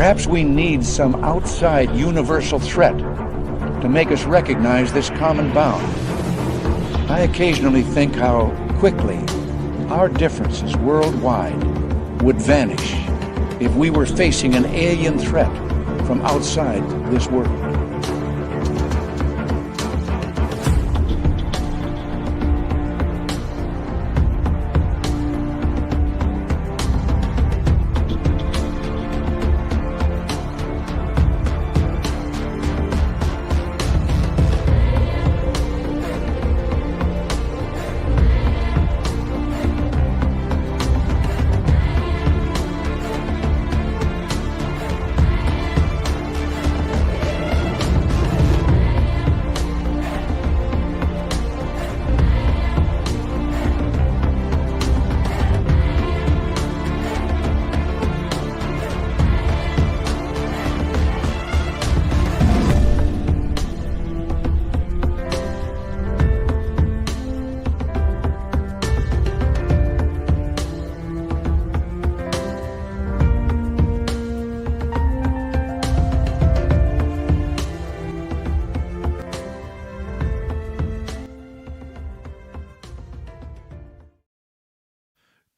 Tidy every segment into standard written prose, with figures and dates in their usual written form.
Perhaps we need some outside universal threat to make us recognize this common bound. I occasionally think how quickly our differences worldwide would vanish if we were facing an alien threat from outside this world.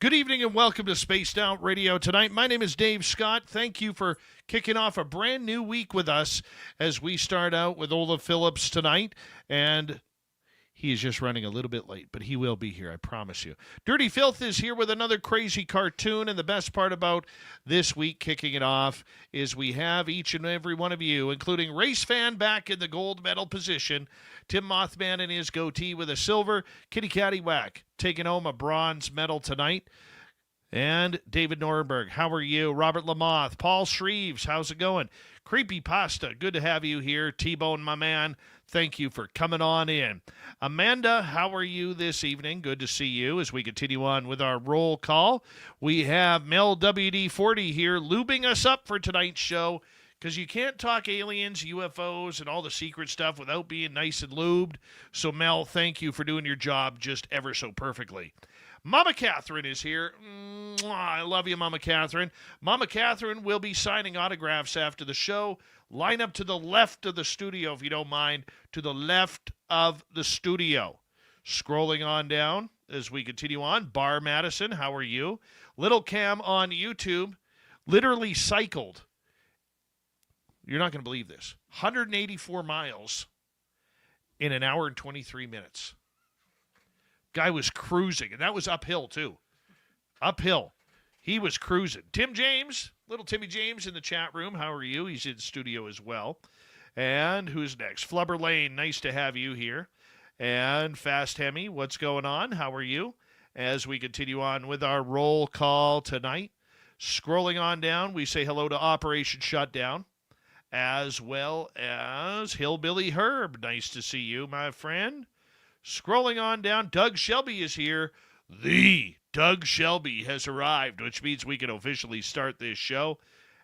Good evening and welcome to Spaced Out Radio tonight. My name is Dave Scott. Thank you for kicking off a brand new week with us as we start out with Olav Phillips tonight. And he is just running a little bit late, but he will be here, I promise you. Dirty Filth is here with another crazy cartoon, and the best part about this week kicking it off is we have each and every one of you, including Race Fan back in the gold medal position, Tim Mothman in his goatee with a silver, Kitty Caddywhack taking home a bronze medal tonight, and David Norberg, how are you? Robert Lamoth, Paul Shreves, how's it going? Creepy Pasta, good to have you here. T-Bone, my man, thank you for coming on in. Amanda, how are you this evening? Good to see you as we continue on with our roll call. We have Mel WD-40 here lubing us up for tonight's show because you can't talk aliens, UFOs, and all the secret stuff without being nice and lubed. So, Mel, thank you for doing your job just ever so perfectly. Mama Catherine is here. Mwah, I love you, Mama Catherine. Mama Catherine will be signing autographs after the show. Line up to the left of the studio, if you don't mind. To the left of the studio. Scrolling on down as we continue on. Bar Madison, how are you? Little Cam on YouTube literally cycled. You're not going to believe this. 184 miles in an hour and 23 minutes. Guy was cruising, and that was uphill, too. Uphill. He was cruising. Tim James, little Timmy James in the chat room. How are you? He's in studio as well. And who's next? Flubber Lane, nice to have you here. And Fast Hemi, what's going on? How are you? As we continue on with our roll call tonight. Scrolling on down, we say hello to Operation Shutdown, as well as Hillbilly Herb. Nice to see you, my friend. Scrolling on down, Doug Shelby is here. The Doug Shelby has arrived, which means we can officially start this show.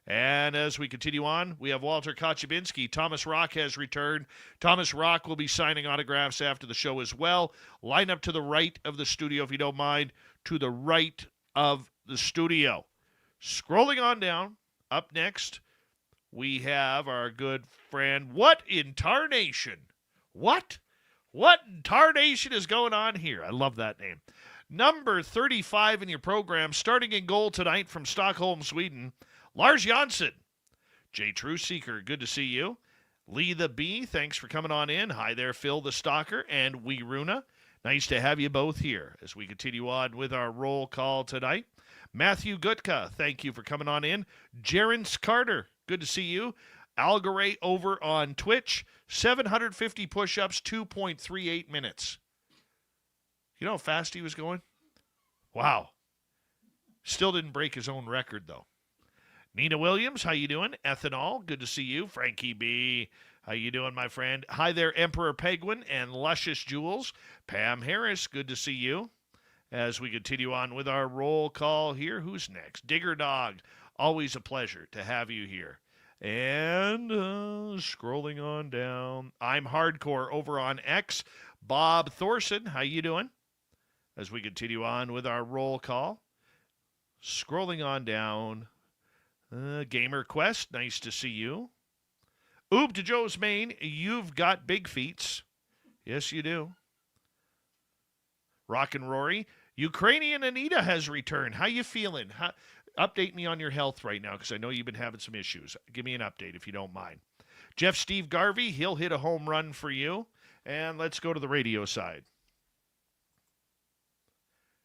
And as we continue on, we have Walter Kochabinski. Thomas Rock has returned. Thomas Rock will be signing autographs after the show as well. Line up to the right of the studio, if you don't mind. To the right of the studio. Scrolling on down, up next, we have our good friend. What in tarnation? What in tarnation is going on here? I love that name. Number 35 in your program, starting in goal tonight from Stockholm, Sweden, Lars Jansson. J. True Seeker, good to see you. Lee the Bee, thanks for coming on in. Hi there, Phil the Stalker and Wee Runa. Nice to have you both here as we continue on with our roll call tonight. Matthew Gutka, thank you for coming on in. Jerence Carter, good to see you. Algaray over on Twitch, 750 push-ups, 2.38 minutes. You know how fast he was going? Wow. Still didn't break his own record, though. Nina Williams, how you doing? Ethanol, good to see you. Frankie B, how you doing, my friend? Hi there, Emperor Penguin and Luscious Jewels. Pam Harris, good to see you. As we continue on with our roll call here, who's next? Digger Dog, always a pleasure to have you here. And scrolling on down, I'm Hardcore over on X. Bob Thorson, how you doing? As we continue on with our roll call. Scrolling on down, Gamer Quest, nice to see you. Oob to Joe's Main, you've got big feets. Yes, you do. Rock and Rory, Ukrainian Anita has returned. How you feeling? Update me on your health right now, because I know you've been having some issues. Give me an update if you don't mind. Jeff Steve Garvey, he'll hit a home run for you. And let's go to the radio side.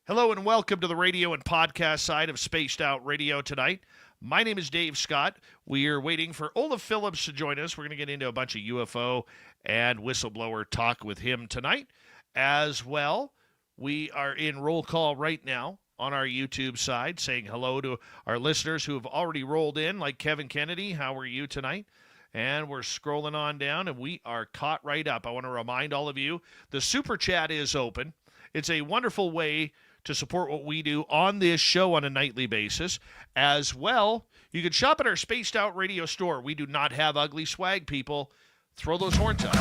Hello and welcome to the radio and podcast side of Spaced Out Radio tonight. My name is Dave Scott. We are waiting for Olaf Phillips to join us. We're going to get into a bunch of UFO and whistleblower talk with him tonight. As well, we are in roll call right now on our YouTube side, saying hello to our listeners who have already rolled in, like Kevin Kennedy. How are you tonight? And we're scrolling on down, and we are caught right up. I want to remind all of you, the Super Chat is open. It's a wonderful way to support what we do on this show on a nightly basis. As well, you can shop at our Spaced Out Radio store. We do not have ugly swag, people. Throw those horns up.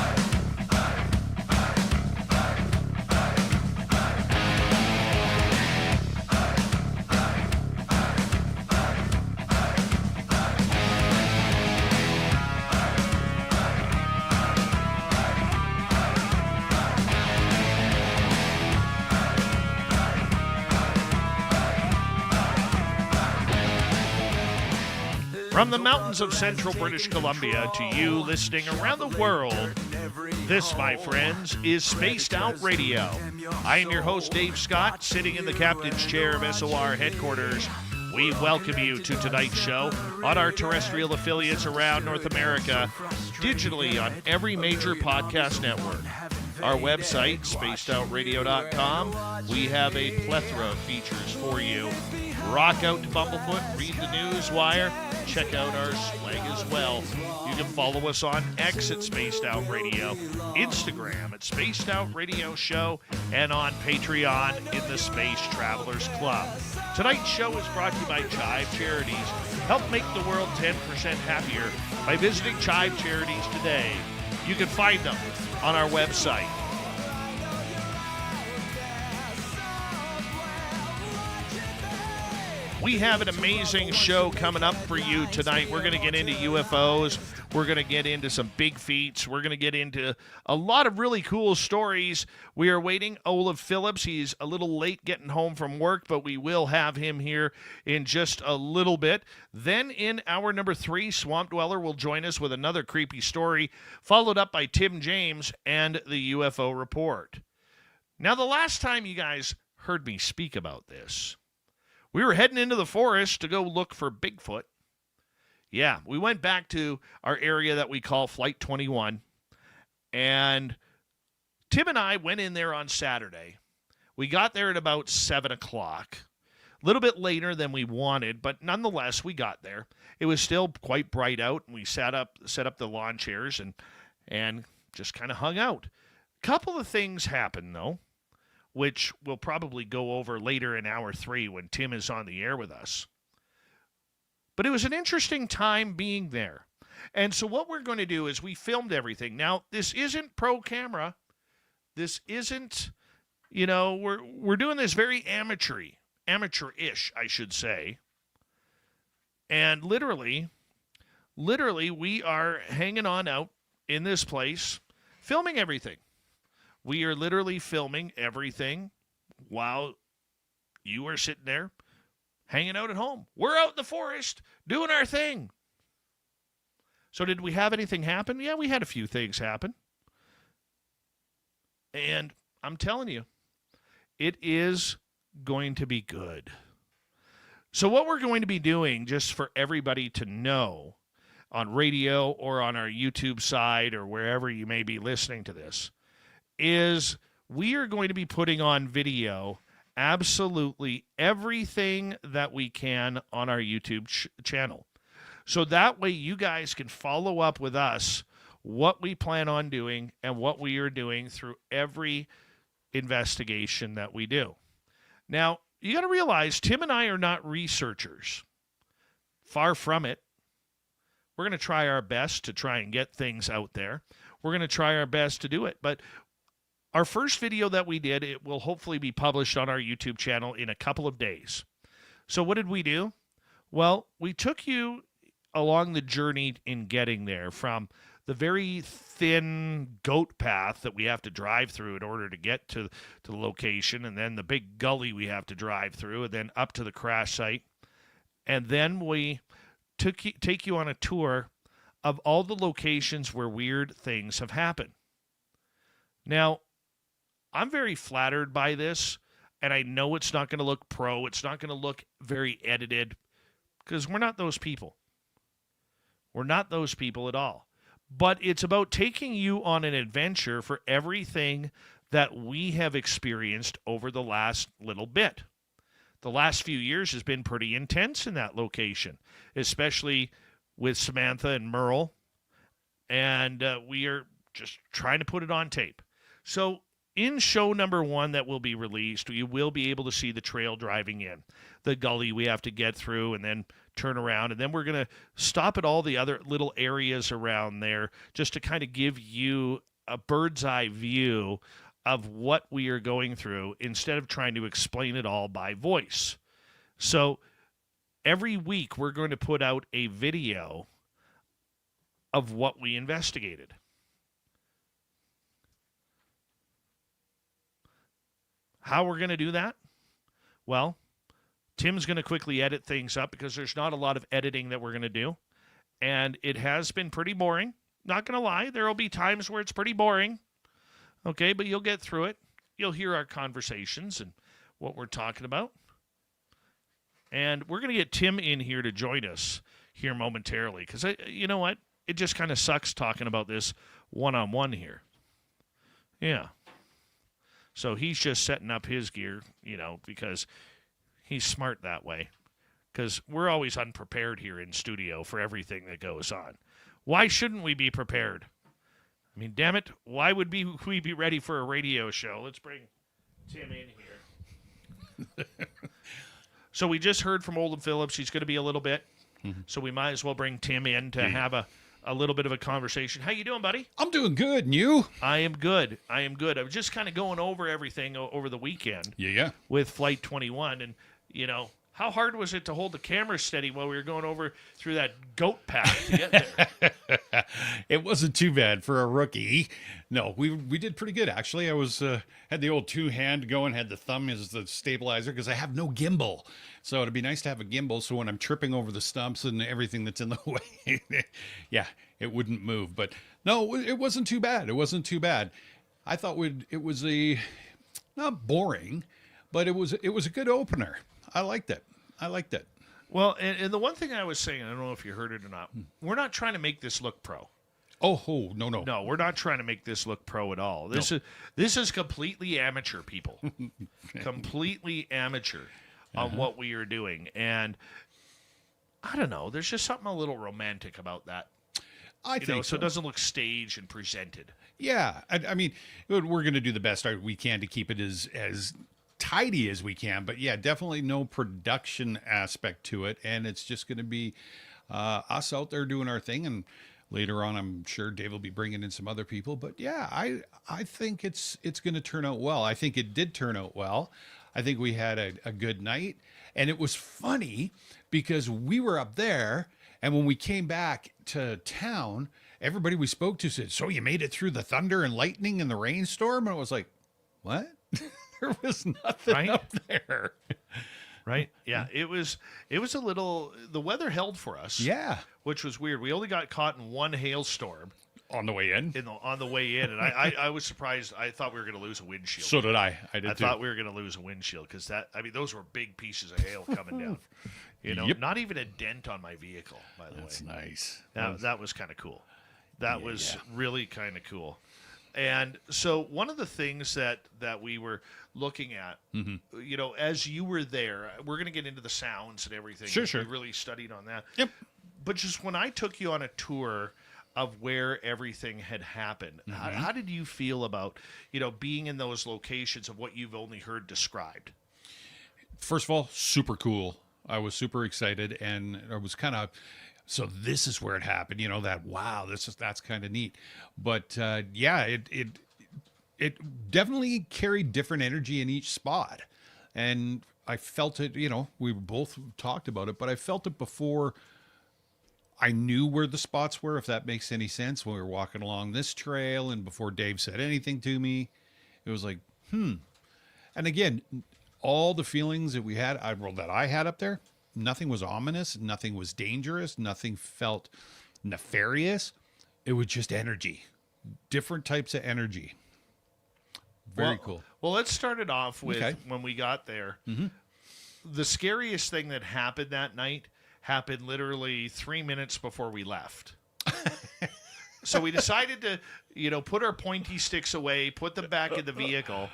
From the mountains of central British Columbia to you listening around the world, this, my friends, is Spaced Out Radio. I am your host, Dave Scott, sitting in the captain's chair of SOR headquarters. We welcome you to tonight's show on our terrestrial affiliates around North America, digitally on every major podcast network. Our website, spacedoutradio.com, we have a plethora of features for you. Rock out to Bumblefoot, read the news wire, check out our swag as well. You can follow us on X at Spaced Out Radio, Instagram at Spaced Out Radio Show, and on Patreon in the Space Travelers Club. Tonight's show is brought to you by Chive Charities. Help make the world 10% happier by visiting Chive Charities today. You can find them on our website. We have an amazing show coming up for you tonight. We're going to get into UFOs. We're going to get into some big feats. We're going to get into a lot of really cool stories. We are waiting Olav Phillips. He's a little late getting home from work, but we will have him here in just a little bit. Then in hour number 3, Swamp Dweller will join us with another creepy story, followed up by Tim James and the UFO Report. Now, the last time you guys heard me speak about this, we were heading into the forest to go look for Bigfoot. Yeah, we went back to our area that we call Flight 21. And Tim and I went in there on Saturday. We got there at about 7 o'clock. A little bit later than we wanted, but nonetheless, we got there. It was still quite bright out, and we set up the lawn chairs and just kind of hung out. A couple of things happened, though, which we'll probably go over later in hour 3 when Tim is on the air with us. But it was an interesting time being there. And so what we're going to do is we filmed everything. Now, this isn't pro camera. This isn't, we're doing this very amateurish, I should say. And literally, we are hanging on out in this place, filming everything. We are literally filming everything while you are sitting there hanging out at home. We're out in the forest doing our thing. So did we have anything happen? Yeah, we had a few things happen. And I'm telling you, it is going to be good. So what we're going to be doing, just for everybody to know, on radio or on our YouTube side or wherever you may be listening to this, is we are going to be putting on video absolutely everything that we can on our YouTube channel. So that way you guys can follow up with us what we plan on doing and what we are doing through every investigation that we do. Now, you got to realize Tim and I are not researchers. Far from it. We're going to try our best to try and get things out there. We're going to try our best to do it. But our first video that we did, it will hopefully be published on our YouTube channel in a couple of days. So what did we do? Well, we took you along the journey in getting there from the very thin goat path that we have to drive through in order to get to the location, and then the big gully we have to drive through, and then up to the crash site. And then we take you on a tour of all the locations where weird things have happened. Now, I'm very flattered by this, and I know it's not going to look pro. It's not going to look very edited, because we're not those people. We're not those people at all. But it's about taking you on an adventure for everything that we have experienced over the last little bit. The last few years has been pretty intense in that location, especially with Samantha and Merle. And we are just trying to put it on tape. So in show number 1 that will be released, you will be able to see the trail driving in, the gully we have to get through and then turn around. And then we're going to stop at all the other little areas around there just to kind of give you a bird's eye view of what we are going through instead of trying to explain it all by voice. So every week we're going to put out a video of what we investigated. How we're going to do that? Well, Tim's going to quickly edit things up because there's not a lot of editing that we're going to do. And it has been pretty boring. Not going to lie. There will be times where it's pretty boring. Okay, but you'll get through it. You'll hear our conversations and what we're talking about. And we're going to get Tim in here to join us here momentarily because, you know what? It just kind of sucks talking about this one-on-one here. Yeah. So he's just setting up his gear, because he's smart that way. Because we're always unprepared here in studio for everything that goes on. Why shouldn't we be prepared? I mean, damn it, why would we be ready for a radio show? Let's bring Tim in here. So we just heard from Olav Phillips. He's going to be a little bit. Mm-hmm. So we might as well bring Tim in to have a little bit of a conversation. How you doing, buddy? I'm doing good, and you? I am good. I was just kind of going over everything over the weekend. Yeah. With Flight 21, and how hard was it to hold the camera steady while we were going over through that goat path to get there? It wasn't too bad for a rookie. No, we did pretty good actually. I was had the old 2-hand going, had the thumb as the stabilizer because I have no gimbal. So it'd be nice to have a gimbal so when I'm tripping over the stumps and everything that's in the way, yeah, it wouldn't move. But no, it wasn't too bad. It wasn't too bad. I thought it was not boring, but it was a good opener. I liked it. Well, and the one thing I was saying, I don't know if you heard it or not, we're not trying to make this look pro. Oh, no. No, we're not trying to make this look pro at all. This is completely amateur, people. Completely amateur on what we are doing. And I don't know, there's just something a little romantic about that. I think so it doesn't look staged and presented. Yeah. I mean, we're going to do the best we can to keep it as tidy as we can, but yeah, definitely no production aspect to it, and it's just going to be us out there doing our thing, and later on I'm sure Dave will be bringing in some other people. But yeah, I think it's going to turn out well. I think it did turn out well. I think we had a good night, and it was funny because we were up there, and when we came back to town, everybody we spoke to said, "So you made it through the thunder and lightning and the rainstorm?" And I was like, "What?" There was nothing up there. Right? Yeah, it was a little, the weather held for us. Yeah. Which was weird. We only got caught in one hailstorm. On the way in? On the way in. And I was surprised. I thought we were going to lose a windshield. So did I. I thought we were going to lose a windshield because those were big pieces of hail coming down. Yep. Not even a dent on my vehicle, by the way. That's nice. That was kind of cool. That was really kind of cool. And so one of the things that we were looking at, as you were there, we're going to get into the sounds and everything. Sure. We really studied on that. Yep. But just when I took you on a tour of where everything had happened, how did you feel about, being in those locations of what you've only heard described? First of all, super cool. I was super excited, and I was kind of... So this is where it happened, that's kind of neat. But it definitely carried different energy in each spot. And I felt it, we both talked about it, but I felt it before I knew where the spots were, if that makes any sense. When we were walking along this trail and before Dave said anything to me, it was like, And again, all the feelings that that I had up there, nothing was ominous, nothing was dangerous, nothing felt nefarious. It was just energy, different types of energy. Very cool. Well, let's start it off with when we got there. Mm-hmm. The scariest thing that happened that night happened literally 3 minutes before we left. So we decided to, put our pointy sticks away, put them back in the vehicle,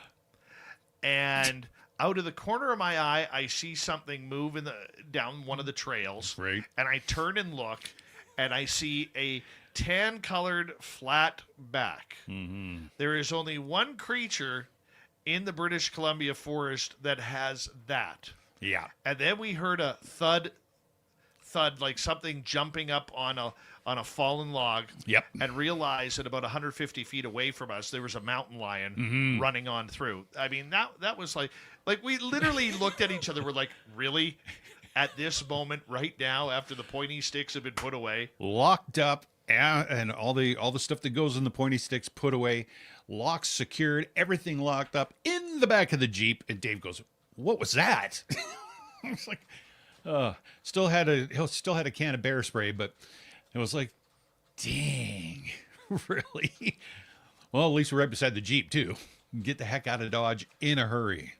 and out of the corner of my eye, I see something move down one of the trails. Right. And I turn and look, and I see a tan-colored flat back. Mm-hmm. There is only one creature in the British Columbia forest that has that. Yeah. And then we heard a thud, like something jumping up on a fallen log. Yep. And realized that about 150 feet away from us, there was a mountain lion running on through. I mean, that was like we literally looked at each other. We're like, really? At this moment, right now, after the pointy sticks have been put away, locked up, and all the stuff that goes in the pointy sticks put away, locks secured, everything locked up in the back of the Jeep. And Dave goes, "What was that?" I was like, still had a can of bear spray, but it was like, dang, really? Well, at least we're right beside the Jeep too. Get the heck out of Dodge in a hurry.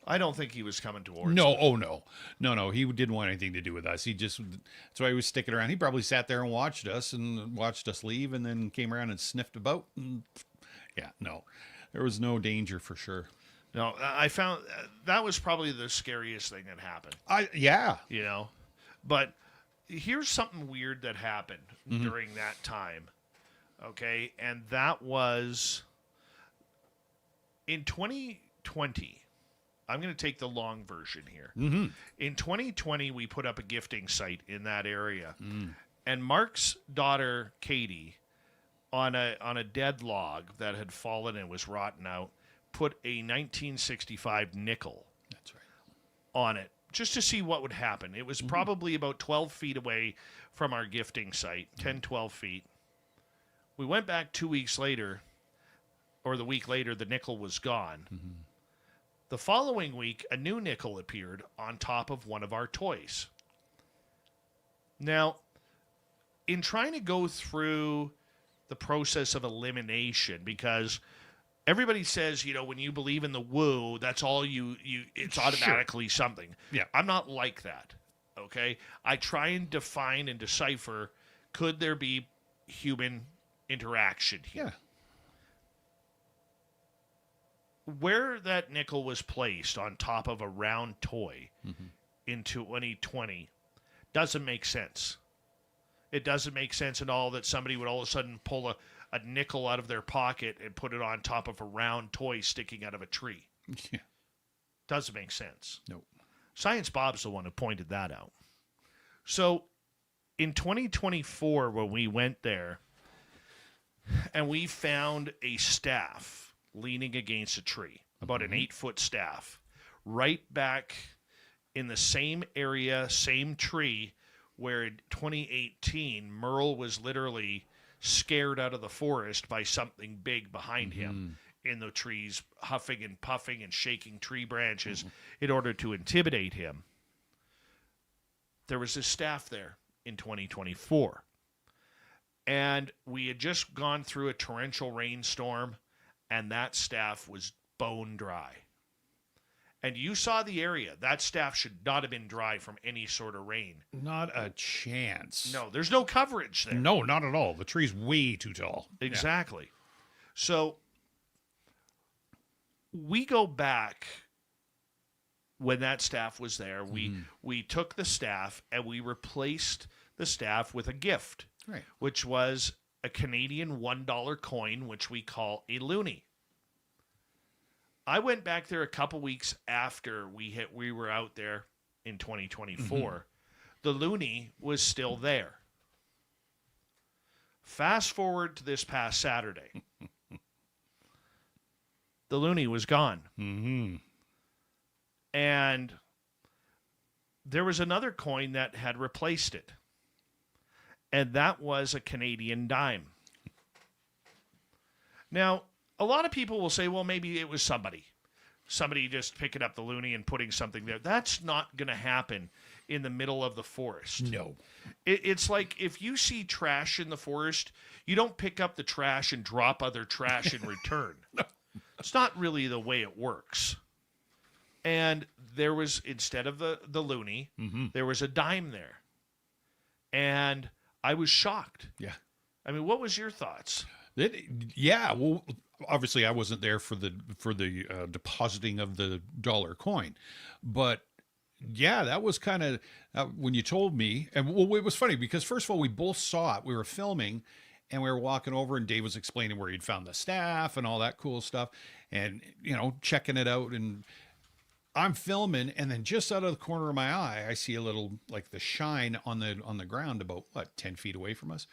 I don't think he was coming towards No, us. oh no. He didn't want anything to do with us. That's why he was sticking around. He probably sat there and watched us leave, and then came around and sniffed about. And yeah, no, there was no danger for sure. No, I found that was probably the scariest thing that happened. Yeah. But here's something weird that happened during that time. Okay, and that was in 2020. I'm going to take the long version here. Mm-hmm. In 2020, we put up a gifting site in that area. And Mark's daughter, Katie, on a dead log that had fallen and was rotten out, put a 1965 nickel That's right. on it just to see what would happen. It was probably about 12 feet away from our gifting site, 10, 12 feet. We went back 2 weeks later, or the week later, the nickel was gone. The following week, a new nickel appeared on top of one of our toys. Now, in trying to go through the process of elimination, because everybody says, when you believe in the woo, that's all it's automatically something. Yeah. I'm not like that, okay? I try and define and decipher, could there be human interaction here? Yeah. Where that nickel was placed on top of a round toy in 2020 doesn't make sense. It doesn't make sense at all that somebody would all of a sudden pull a nickel out of their pocket and put it on top of a round toy sticking out of a tree. Yeah. Doesn't make sense. Nope. Science Bob's the one who pointed that out. So in 2024, when we went there and we found a staff leaning against a tree, about an 8-foot staff, right back in the same area, same tree, where in 2018, Merle was literally scared out of the forest by something big behind him in the trees, huffing and puffing and shaking tree branches in order to intimidate him. There was this staff there in 2024. And we had just gone through a torrential rainstorm, and that staff was bone dry. And you saw the area. That staff should not have been dry from any sort of rain. Not a chance. No, there's no coverage there. No, not at all. The tree's way too tall. Exactly. So we go back when that staff was there. We took the staff and we replaced the staff with a gift, Right. which was a Canadian $1 coin, which we call a loonie. I went back there a couple weeks after we were out there in 2024. The loonie was still there. Fast forward to this past Saturday. The loonie was gone. And there was another coin that had replaced it. And that was a Canadian dime. Now, a lot of people will say, well, maybe it was somebody just picking up the loonie and putting something there. That's not going to happen in the middle of the forest. No. It's like if you see trash in the forest, you don't pick up the trash and drop other trash in return. No. It's not really the way it works. And there was, instead of the loonie, there was a dime there. And I was shocked. Yeah. I mean, what was your thoughts? Well, obviously I wasn't there for the depositing of the dollar coin, but yeah, that was kind of when you told me. And well, it was funny because first of all, we both saw it. We were filming, and we were walking over, and Dave was explaining where he'd found the staff and all that cool stuff, and checking it out. And I'm filming, and then just out of the corner of my eye, I see a little, like, the shine on the ground about 10 feet away from us.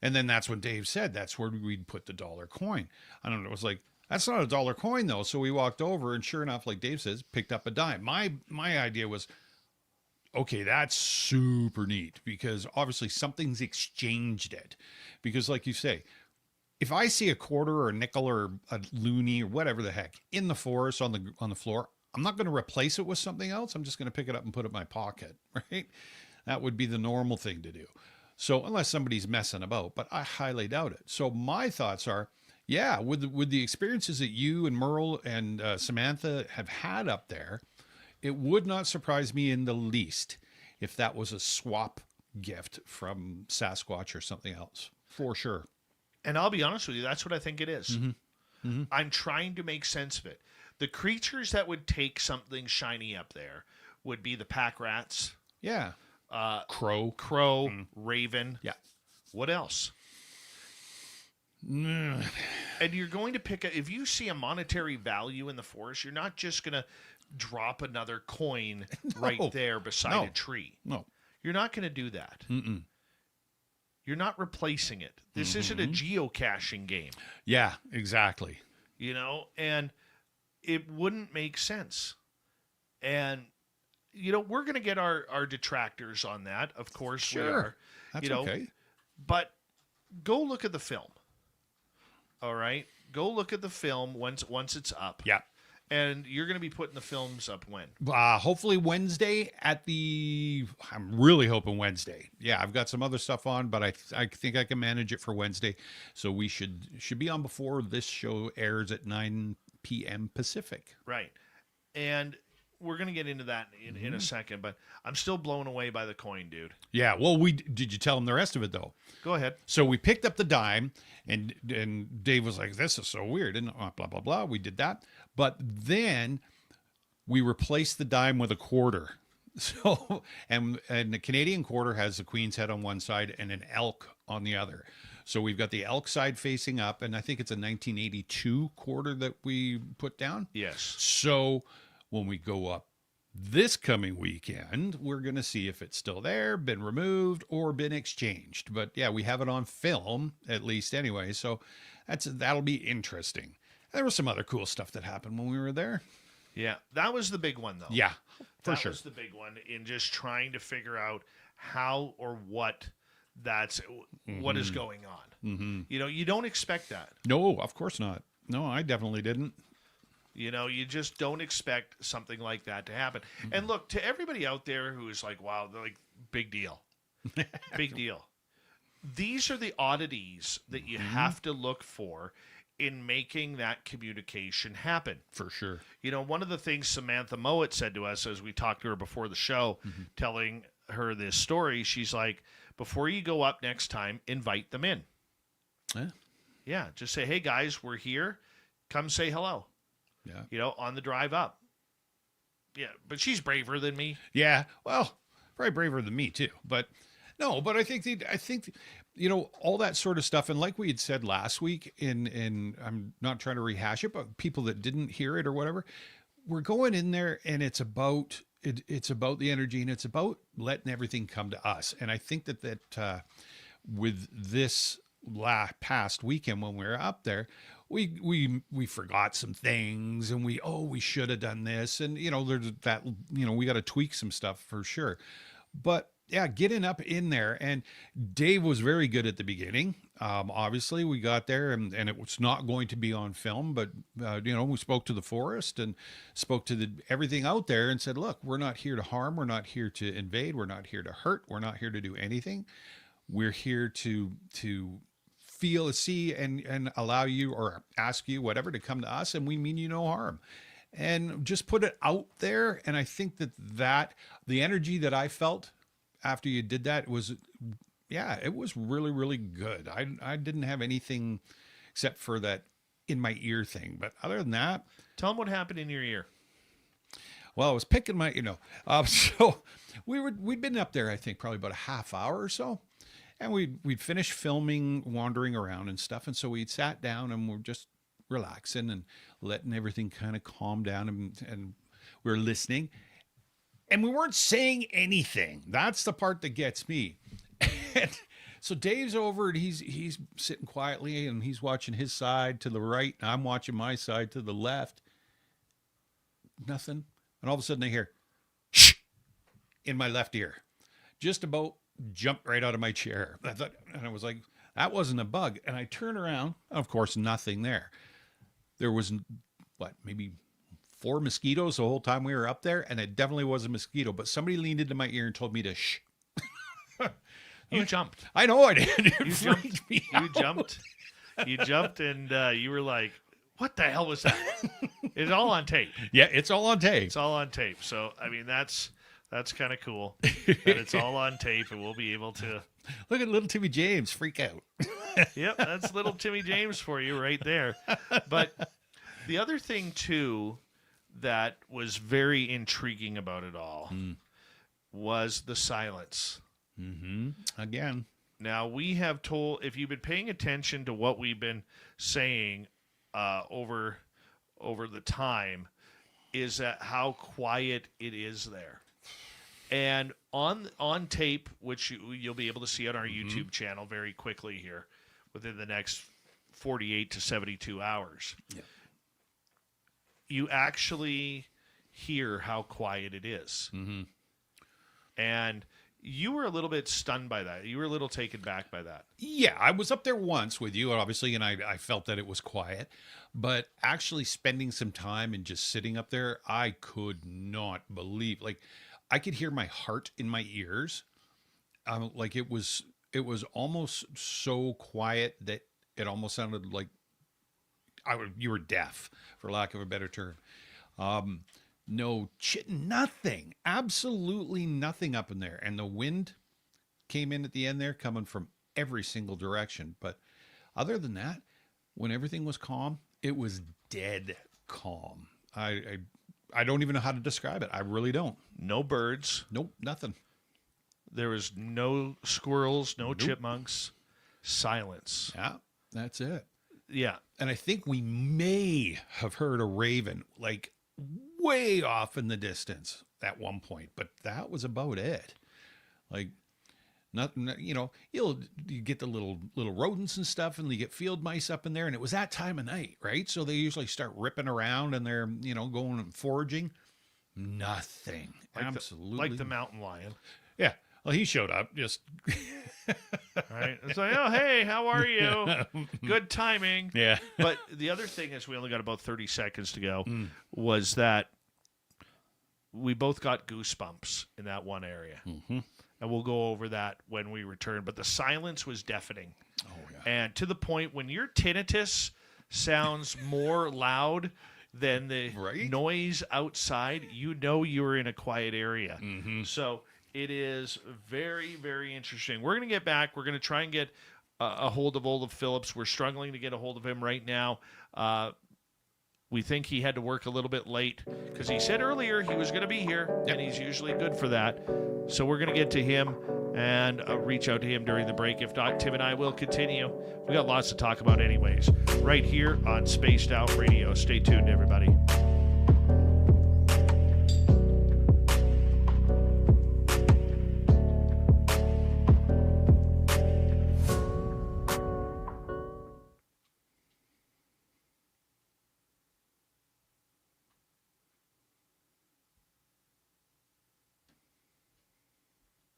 And then that's when Dave said that's where we'd put the dollar coin. I don't know. It was like, that's not a dollar coin though. So we walked over, and sure enough, like Dave says, picked up a dime. My idea was, okay, that's super neat because obviously something's exchanged it. Because like you say, if I see a quarter or a nickel or a loonie or whatever the heck in the forest on the floor, I'm not going to replace it with something else. I'm just going to pick it up and put it in my pocket, right? That would be the normal thing to do. So unless somebody's messing about, but I highly doubt it. So my thoughts are, yeah, with the experiences that you and Merle and Samantha have had up there, it would not surprise me in the least if that was a swap gift from Sasquatch or something else, for sure. And I'll be honest with you, that's what I think it is. I'm trying to make sense of it. The creatures that would take something shiny up there would be the pack rats. Yeah. Crow, raven. Yeah. What else? And you're going to if you see a monetary value in the forest, you're not just going to drop another coin right there beside a tree. No. You're not going to do that. You're not replacing it. This isn't a geocaching game. Yeah, exactly. And it wouldn't make sense. And we're going to get our detractors on that. Of course, sure. We are. That's okay. But go look at the film. All right? Go look at the film once it's up. Yeah. And you're going to be putting the films up when? Hopefully Wednesday I'm really hoping Wednesday. Yeah, I've got some other stuff on, but I think I can manage it for Wednesday. So we should be on before this show airs at 9 p.m. Pacific. Right. And we're going to get into that in a second, but I'm still blown away by the coin, dude. Yeah, well, did you tell them the rest of it, though? Go ahead. So we picked up the dime, and Dave was like, this is so weird, and blah, blah, blah. We did that. But then we replaced the dime with a quarter. So, and the Canadian quarter has the Queen's head on one side and an elk on the other. So we've got the elk side facing up, and I think it's a 1982 quarter that we put down. Yes. So when we go up this coming weekend, we're going to see if it's still there, been removed, or been exchanged. But yeah, we have it on film, at least anyway. So that'll be interesting. There was some other cool stuff that happened when we were there. Yeah, that was the big one, though. Yeah, for sure. That was the big one in just trying to figure out how or what what is going on. You don't expect that. No, of course not. No, I definitely didn't. You just don't expect something like that to happen. And look, to everybody out there who is like, wow, they're like, big deal. Big deal. These are the oddities that you have to look for in making that communication happen. For sure. One of the things Samantha Mowat said to us as we talked to her before the show, telling her this story, she's like, before you go up next time, invite them in. Yeah, just say, hey, guys, we're here. Come say hello. Yeah. On the drive up. Yeah, but she's braver than me. Yeah, well, probably braver than me too. But no, but I think all that sort of stuff, and like we had said last week, in I'm not trying to rehash it, but people that didn't hear it or whatever, we're going in there, and it's about the energy, and it's about letting everything come to us. And I think that with this past weekend when we were up there, we forgot some things, and we should have done this, and there's that, we got to tweak some stuff for sure. But yeah, getting up in there, and Dave was very good at the beginning. Obviously we got there, and it was not going to be on film, but we spoke to the forest and spoke to everything out there and said, look, we're not here to harm, we're not here to invade, we're not here to hurt, we're not here to do anything. We're here to feel, see, and allow you, or ask you, whatever, to come to us, and we mean you no harm. And just put it out there. And I think that the energy that I felt after you did that was, it was really, really good. I didn't have anything except for that in my ear thing. But other than that. Tell them what happened in your ear. Well, I was picking my, so we'd been up there, I think, probably about a half hour or so. And we'd finished filming, wandering around and stuff. And so we'd sat down and we're just relaxing and letting everything kind of calm down, and we were listening. And we weren't saying anything. That's the part that gets me. And so Dave's over, and he's sitting quietly, and he's watching his side to the right, and I'm watching my side to the left. Nothing. And all of a sudden I hear, shh, in my left ear. Just about jumped right out of my chair. And I was like, that wasn't a bug. And I turn around, of course, nothing there. There was, maybe 4 mosquitoes the whole time we were up there, and it definitely was a mosquito. But somebody leaned into my ear and told me to shh. You jumped. I know I did. You jumped. You jumped, and you were like, what the hell was that? It's all on tape. Yeah, it's all on tape. It's all on tape. So, I mean, that's kind of cool that it's all on tape, and we'll be able to look at little Timmy James freak out. Yep, that's little Timmy James for you right there. But the other thing too that was very intriguing about it all was the silence. Mm-hmm. Again. Now, we have told, if you've been paying attention to what we've been saying over the time, is that how quiet it is there. And on tape, which you'll be able to see on our YouTube channel very quickly here within the next 48 to 72 hours, you actually hear how quiet it is. Mm-hmm. And you were a little bit stunned by that. You were a little taken back by that. Yeah, I was up there once with you, obviously, and I felt that it was quiet. But actually spending some time and just sitting up there, I could not believe. Like, I could hear my heart in my ears. Like it was almost so quiet that it almost sounded like you were deaf, for lack of a better term. Nothing, absolutely nothing up in there. And the wind came in at the end there, coming from every single direction. But other than that, when everything was calm, it was dead calm. I don't even know how to describe it. I really don't. No birds. Nope, nothing. There was no squirrels, no chipmunks. Silence. Yeah, that's it. Yeah. And I think we may have heard a raven, like way off in the distance at one point, but that was about it. Like, nothing, you get the little rodents and stuff, and you get field mice up in there, and it was that time of night, right? So they usually start ripping around, and they're, going and foraging. Nothing. Like Absolutely. Like the mountain lion. Yeah. Well, he showed up just. Right. It's like, oh, hey, how are you? Good timing. Yeah. But the other thing is, we only got about 30 seconds to go, was that we both got goosebumps in that one area. Mm-hmm. And we'll go over that when we return. But the silence was deafening. Oh, yeah. And to the point when your tinnitus sounds more loud than the noise outside, you're in a quiet area. Mm-hmm. So it is very, very interesting. We're going to get back. We're going to try and get a hold of Olav Phillips. We're struggling to get a hold of him right now. We think he had to work a little bit late because he said earlier he was going to be here, and he's usually good for that. So we're going to get to him and reach out to him during the break. If not, Tim and I will continue. We got lots to talk about anyways, right here on Spaced Out Radio. Stay tuned, everybody.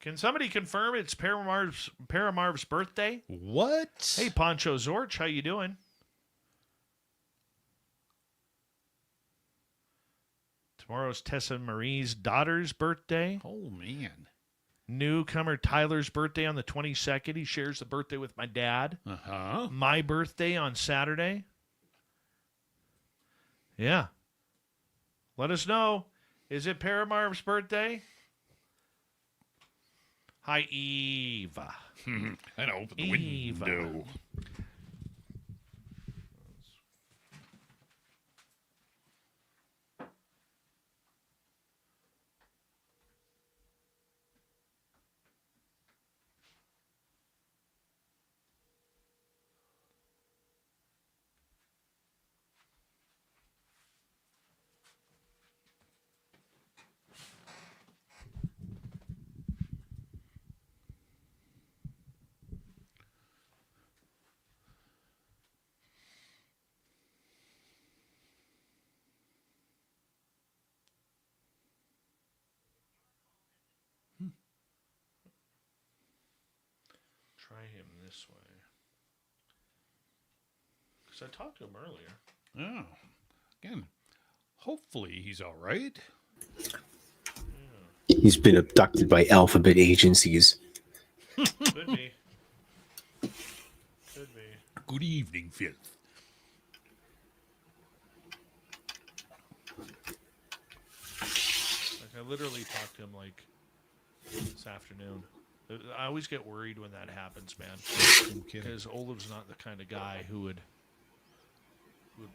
Can somebody confirm it's Paramarv's birthday? What? Hey, Poncho Zorch, how you doing? Tomorrow's Tessa Marie's daughter's birthday. Oh, man. Newcomer Tyler's birthday on the 22nd. He shares the birthday with my dad. Uh-huh. My birthday on Saturday. Yeah. Let us know. Is it Paramarv's birthday? Hi, Eva. I know, open the Eva. window. Try him this way. Because I talked to him earlier. Oh. Again, hopefully he's all right. He's been abducted by alphabet agencies. Could be. Could be. Good evening, Filth. Like, I literally talked to him, like, this afternoon. I always get worried when that happens, man. I'm kidding. Because Olav's not the kind of guy who would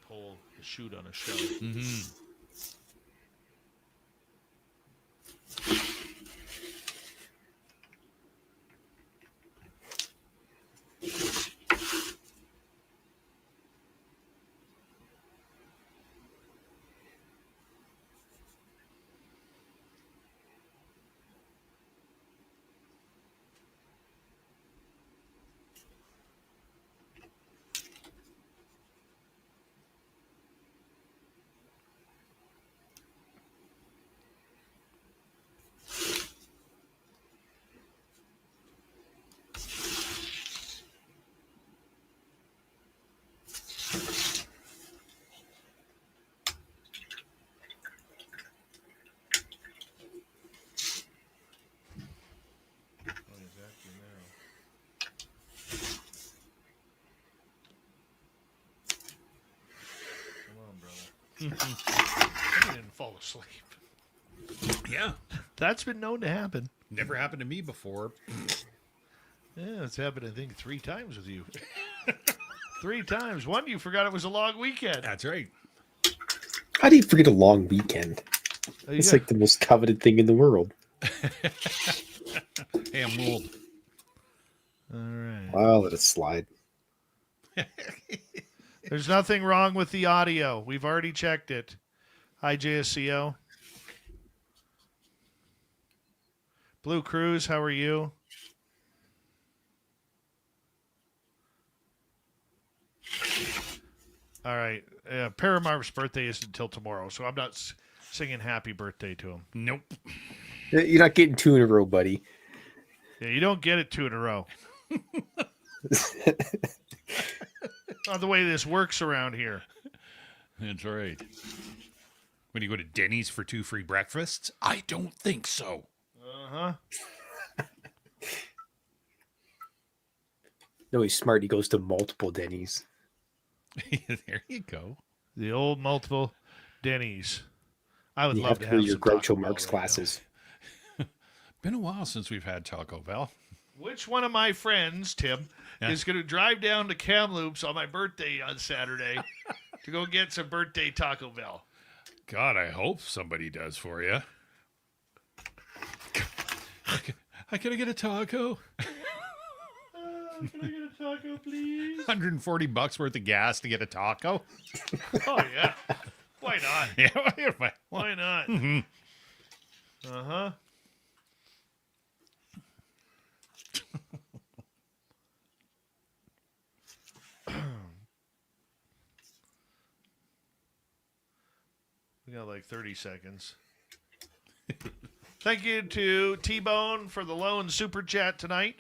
pull the shoot on a show. Mm-hmm. Oh, he's acting now. Come on, brother. He didn't fall asleep. Yeah. That's been known to happen. Never happened to me before. Yeah, it's happened, I think, 3 times with you. 3 times. One, you forgot it was a long weekend. That's right. How do you forget a long weekend? It's like the most coveted thing in the world. Hey, I'm ruled. All right. I'll let it slide. There's nothing wrong with the audio. We've already checked it. Hi, JSCO. Blue Cruise, how are you? All right. Paramarv's birthday isn't until tomorrow, so I'm not singing happy birthday to him. Nope. You're not getting 2 in a row, buddy. Yeah, you don't get it 2 in a row. Not the way this works around here. That's right. When you go to Denny's for 2 free breakfasts? I don't think so. Uh-huh. No, he's smart. He goes to multiple Denny's. There you go. The old multiple Denny's. I would You love have to to have do your some Taco Groucho Bell Marx right classes. Been a while since we've had Taco Bell. now. Which one of my friends, Tim, is going to drive down to Kamloops on my birthday on Saturday to go get some birthday Taco Bell? God, I hope somebody does for you. Can I get a taco? Can I get a taco, please? $140 worth of gas to get a taco? Oh, yeah. Why not? Yeah, Why not? Mhm. Uh-huh. We got like 30 seconds. Thank you to T-Bone for the lone super chat tonight.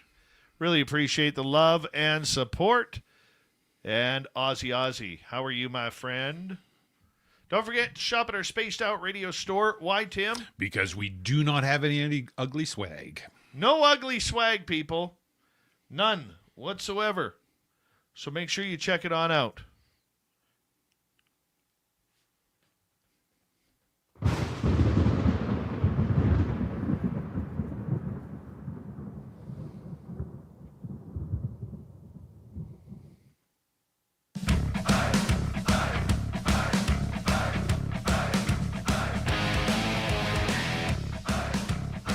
Really appreciate the love and support. And Ozzy, how are you, my friend? Don't forget to shop at our Spaced Out Radio store. Why, Tim? Because we do not have any ugly swag. No ugly swag, people. None whatsoever. So make sure you check it on out.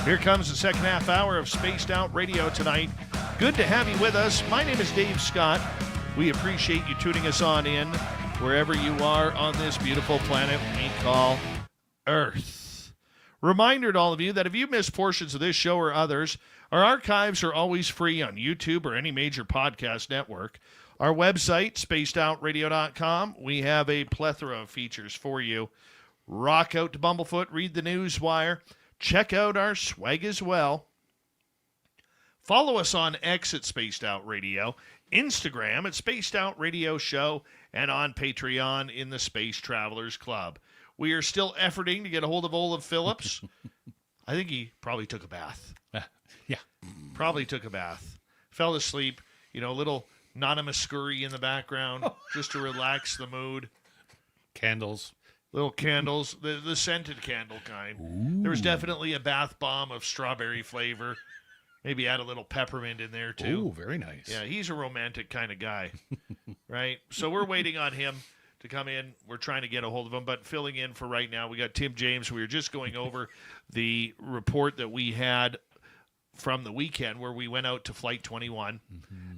Here comes the second half hour of Spaced Out Radio tonight. Good to have you with us. My name is Dave Scott. We appreciate you tuning us on in wherever you are on this beautiful planet we call Earth. Reminder to all of you that if you missed portions of this show or others, our archives are always free on YouTube or any major podcast network. Our website, spacedoutradio.com, we have a plethora of features for you. Rock out to Bumblefoot, read the Newswire. Check out our swag as well. Follow us on X at Spaced Out Radio, Instagram at Spaced Out Radio Show, and on Patreon in the Space Travelers Club. We are still efforting to get a hold of Olaf Phillips. I think he probably took a bath. Yeah. Probably took a bath. Fell asleep, a little anonymous scurry in the background just to relax the mood. Candles. Little candles, the scented candle kind. Ooh. There was definitely a bath bomb of strawberry flavor. Maybe add a little peppermint in there, too. Oh, very nice. Yeah, he's a romantic kind of guy, right? So we're waiting on him to come in. We're trying to get a hold of him, but filling in for right now, we got Tim James. We were just going over the report that we had from the weekend where we went out to Flight 21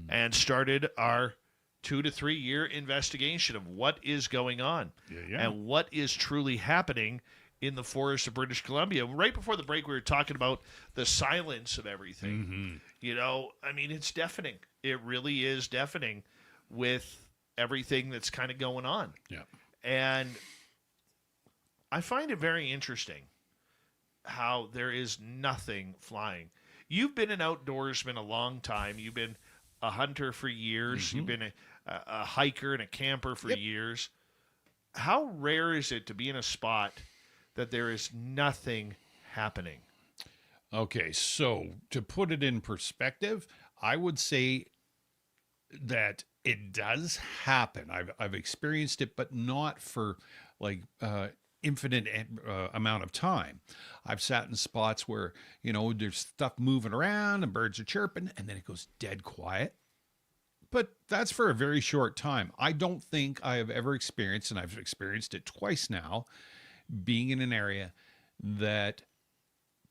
and started our 2 to 3 year investigation of what is going on and what is truly happening in the forests of British Columbia. Right before the break, we were talking about the silence of everything. It's deafening. It really is deafening with everything that's kind of going on. Yeah. And I find it very interesting how there is nothing flying. You've been an outdoorsman a long time. You've been a hunter for years. You've been a hiker and a camper for years. How rare is it to be in a spot that there is nothing happening? Okay, so to put it in perspective, I would say that it does happen. I've experienced it, but not for infinite amount of time. I've sat in spots where, there's stuff moving around and birds are chirping, and then it goes dead quiet. But that's for a very short time. I don't think I have ever experienced, and I've experienced it twice now, being in an area that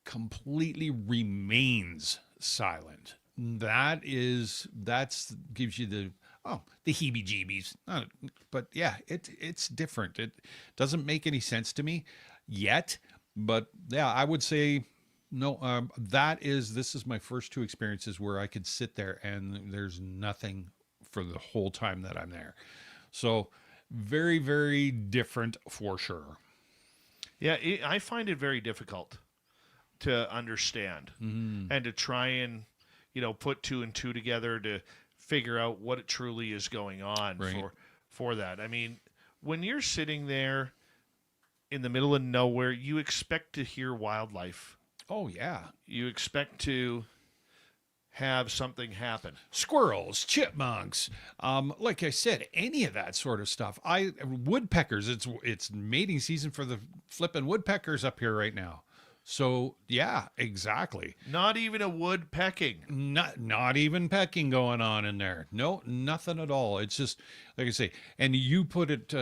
completely remains silent. That gives you the heebie-jeebies. But yeah, it's different. It doesn't make any sense to me yet. But yeah, I would say no. This is my first 2 experiences where I could sit there and there's nothing for the whole time that I'm there. So very, very different for sure. Yeah, I find it very difficult to understand and to try and, put 2 and 2 together to figure out what it truly is going on for that. I mean, when you're sitting there in the middle of nowhere, you expect to hear wildlife. Oh, yeah. You expect to have something happen. Squirrels, chipmunks, like I said, any of that sort of stuff. Woodpeckers, it's mating season for the flipping woodpeckers up here right now. So yeah, exactly. Not even a wood pecking. Not even pecking going on in there. No, nothing at all. It's just, like I say, and you put it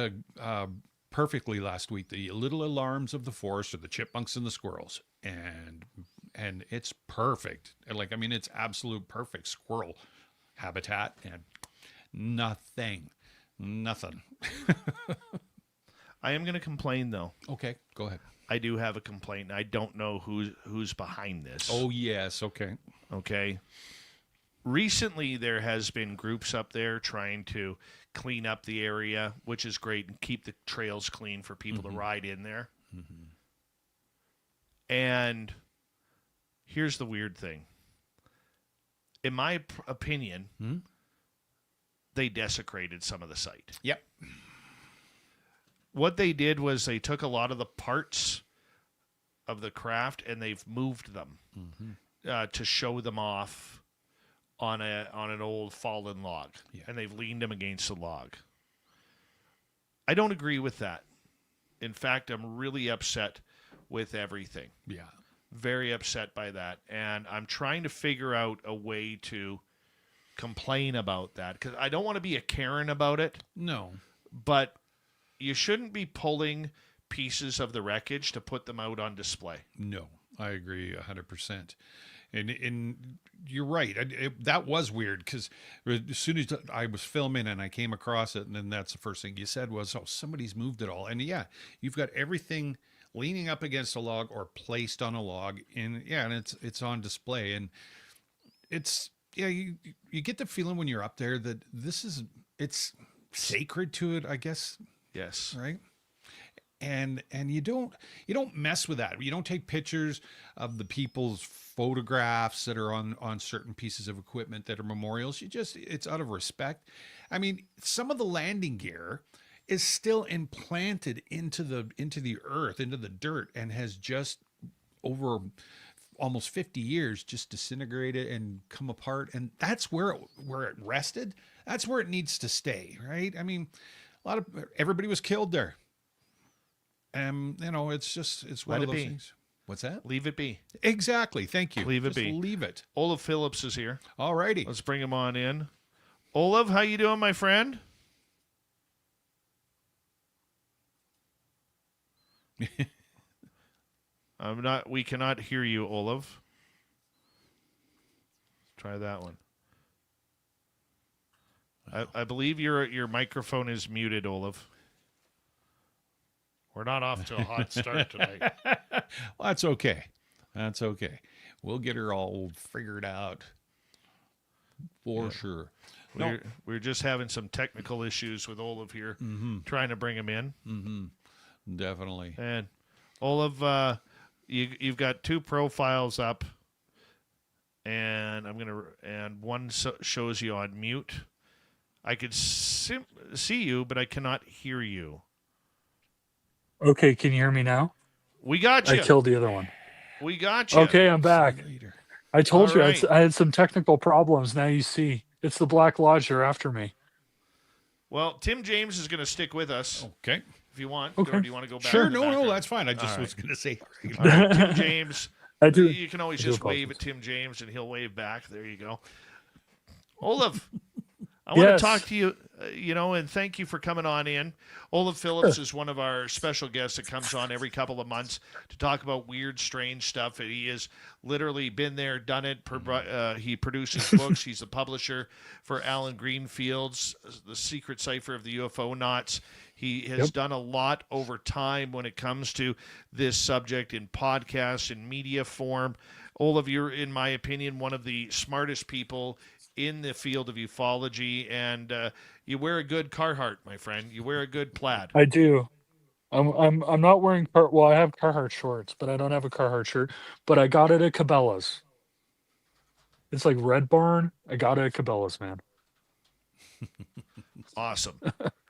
perfectly last week, the little alarms of the forest are the chipmunks and the squirrels. And it's perfect. It's absolute perfect squirrel habitat and nothing. I am going to complain, though. Okay, go ahead. I do have a complaint. I don't know who's behind this. Oh, yes. Okay. Okay. Recently, there has been groups up there trying to clean up the area, which is great, and keep the trails clean for people to ride in there. And Here's the weird thing. In my opinion, they desecrated some of the site. Yep. What they did was they took a lot of the parts of the craft and they've moved them to show them off on an old fallen log. Yeah. And they've leaned them against the log. I don't agree with that. In fact, I'm really upset with everything. Yeah. Very upset by that. And I'm trying to figure out a way to complain about that because I don't want to be a Karen about it. No. But you shouldn't be pulling pieces of the wreckage to put them out on display. No, I agree 100%. And you're right. That was weird because as soon as I was filming and I came across it, and then that's the first thing you said was, "Oh, somebody's moved it all." And yeah, you've got everything leaning up against a log or placed on a log, and it's on display, and it's you get the feeling when you're up there that it's sacred to it, I guess. Yes. Right. And you don't mess with that. You don't take pictures of the people's photographs that are on certain pieces of equipment that are memorials. It's out of respect. I mean, some of the landing gear is still implanted into the earth, into the dirt, and has just over almost 50 years just disintegrated and come apart. And that's where it rested. That's where it needs to stay, right? I mean, everybody was killed there. It's one of those things. What's that? Leave it be. Exactly. Thank you. Leave it be. Leave it. Olaf Phillips is here. All righty. Let's bring him on in. Olav, how you doing, my friend? We cannot hear you, Olav. Try that one. I believe your microphone is muted, Olav. We're not off to a hot start tonight. Well, that's okay. That's okay. We'll get her all figured out for sure. We're just having some technical issues with Olav here, trying to bring him in. Mm-hmm. Definitely. And Olav, you've got two profiles up, and one shows you on mute. I could see you, but I cannot hear you. Okay, can you hear me now? We got you. I killed the other one. We got you. Okay, I'm back. I told All you right. I had some technical problems. Now you see. It's the Black Lodge are after me. Well, Tim James is going to stick with us Okay. if you want. Okay. Or do you want to go back? Sure. in the No, background? that's fine. I just All was right. going to say. All right, Tim James. I do. You can always I do just wave apologize. at Tim James and he'll wave back. There you go. Olav, I want Yes. to talk to you, and thank you for coming on in. Olav Phillips is one of our special guests that comes on every couple of months to talk about weird, strange stuff. And he has literally been there, done it. He produces books. He's the publisher for Alan Greenfield's The Secret Cipher of the UFO Knots. He has done a lot over time when it comes to this subject in podcast and media form. Olav, you're, in my opinion, one of the smartest people in the field of ufology, and you wear a good Carhartt, my friend. You wear a good plaid. I do. I'm not wearing well, I have Carhartt shorts, but I don't have a Carhartt shirt. But I got it at Cabela's. It's like Red Barn. I got it at Cabela's, man. Awesome.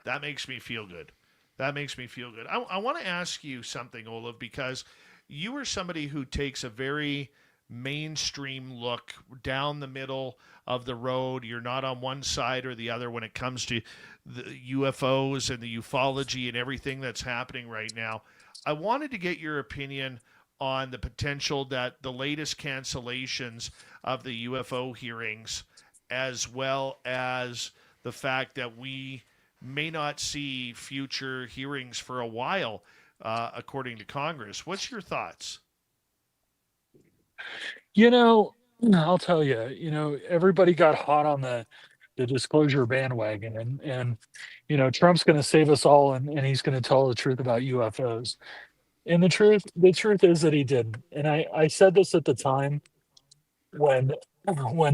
That makes me feel good. That makes me feel good. I want to ask you something, Olav, because you are somebody who takes a very mainstream look down the middle of the road. You're not on one side or the other when it comes to the UFOs and the ufology and everything that's happening right now. I wanted to get your opinion on the potential that the latest cancellations of the UFO hearings, as well as the fact that we may not see future hearings for a while, according to Congress. What's your thoughts? I'll tell you, everybody got hot on the disclosure bandwagon, and Trump's going to save us all, and he's going to tell the truth about UFOs. And the truth is that he didn't. And I said this at the time when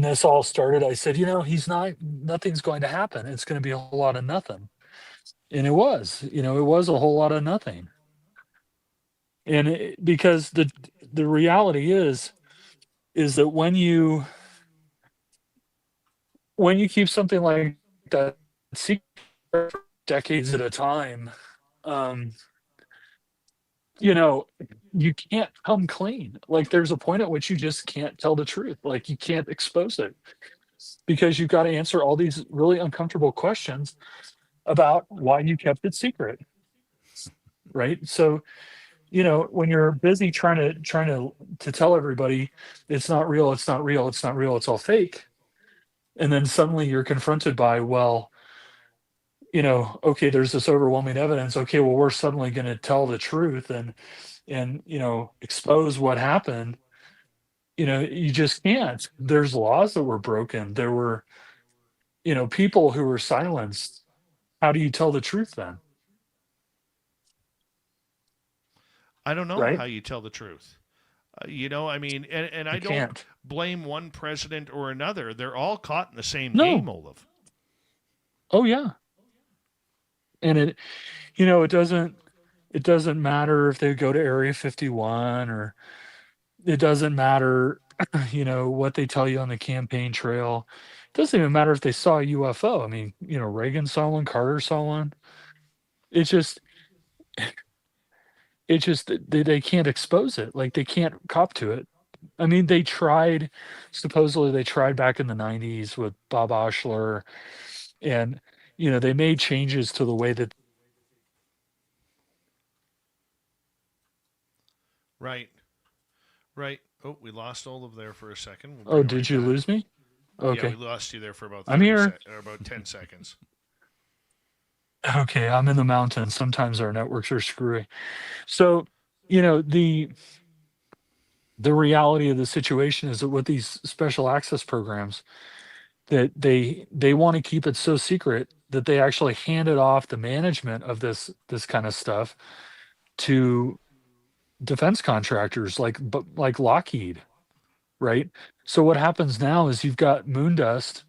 this all started. I said, nothing's going to happen. It's going to be a whole lot of nothing. And it was a whole lot of nothing. And because the reality is, is that when you keep something like that secret for decades at a time, um, you know, you can't come clean. Like there's a point at which you just can't tell the truth. Like you can't expose it because you've got to answer all these really uncomfortable questions about why you kept it secret. Right. So, when you're busy trying to tell everybody it's not real, it's not real, it's not real, it's all fake. And then suddenly you're confronted by, well, okay, there's this overwhelming evidence. Okay, well, we're suddenly going to tell the truth and expose what happened. You just can't. There's laws that were broken. There were, people who were silenced. How do you tell the truth then? I don't know Right? how you tell the truth. I mean, and You I don't can't. blame one president or another. They're all caught in the same game, No. Olaf. Oh yeah. And it doesn't matter if they go to Area 51, or it doesn't matter, what they tell you on the campaign trail. It doesn't even matter if they saw a UFO. I mean, Reagan saw one, Carter saw one. It's just they can't expose it. Like they can't cop to it. I mean, supposedly they tried back in the 90s with Bob Oshler, and they made changes to the way that. Right. Right. Oh, we lost Olaf there for a second. We'll Oh, bring it did right you back. lose me? Yeah, we Okay. lost you there for about I'm 30 here. or about 10 seconds. Okay, I'm in the mountains. Sometimes our networks are screwy. So, the reality of the situation is that with these special access programs, that they want to keep it so secret that they actually handed off the management of this kind of stuff to defense contractors like Lockheed, right? So what happens now is you've got Moondust,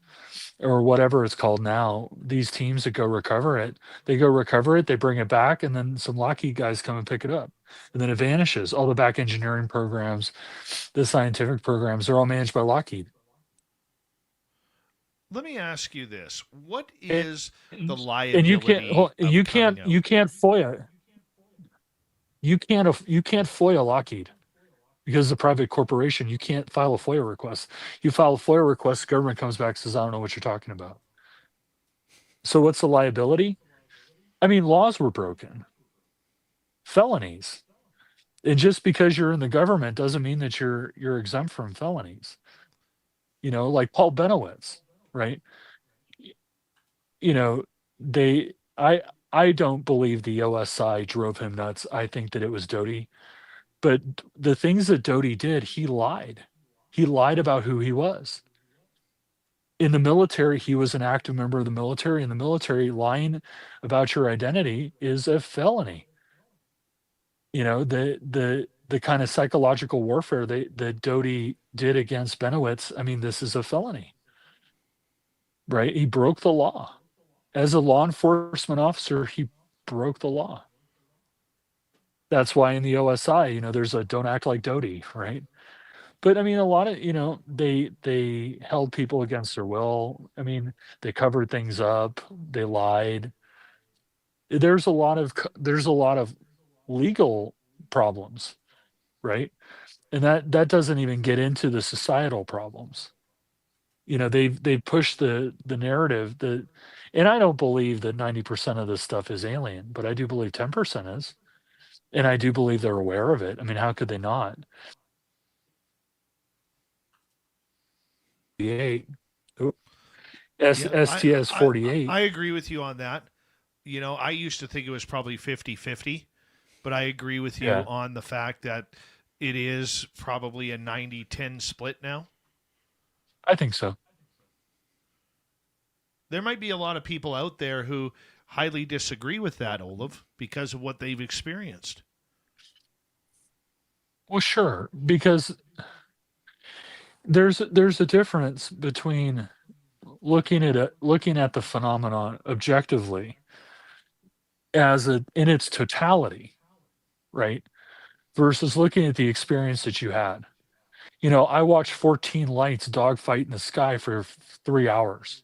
or whatever it's called now, these teams that go recover it. They go recover it, they bring it back, and then some Lockheed guys come and pick it up. And then it vanishes. All the back engineering programs, the scientific programs, they're all managed by Lockheed. Let me ask you this. What And, is the and you can't liability of coming out? you can't FOIA. You can't FOIA Lockheed because it's a private corporation. You can't file a FOIA request. You file a FOIA request, the government comes back and says, I don't know what you're talking about. So what's the liability? I mean, laws were broken, felonies. And just because you're in the government doesn't mean that you're exempt from felonies. Like Paul Benowitz, right? You know, they I don't believe the OSI drove him nuts. I think that it was Doty. But the things that Doty did, he lied. He lied about who he was. In the military, he was an active member of the military. In the military, lying about your identity is a felony. The kind of psychological warfare that Doty did against Benowitz, I mean, this is a felony, right? He broke the law. As a law enforcement officer, he broke the law. That's why in the OSI, there's a don't act like Doty, right? But I mean, a lot of, they held people against their will. I mean, they covered things up, they lied. There's a lot of legal problems, right? And that doesn't even get into the societal problems. They've pushed the narrative that, and I don't believe that 90% of this stuff is alien, but I do believe 10% is. And I do believe they're aware of it. I mean, how could they not? 48. Oop. Yeah, STS 48. I agree with you on that. I used to think it was probably 50-50, but I agree with you Yeah, on the fact that it is probably a 90-10 split now. I think so. There might be a lot of people out there who highly disagree with that, Olaf, because of what they've experienced. Well, sure, because there's a difference between looking at the phenomenon objectively in its totality, right? Versus looking at the experience that you had. I watched 14 lights dogfight in the sky for 3 hours.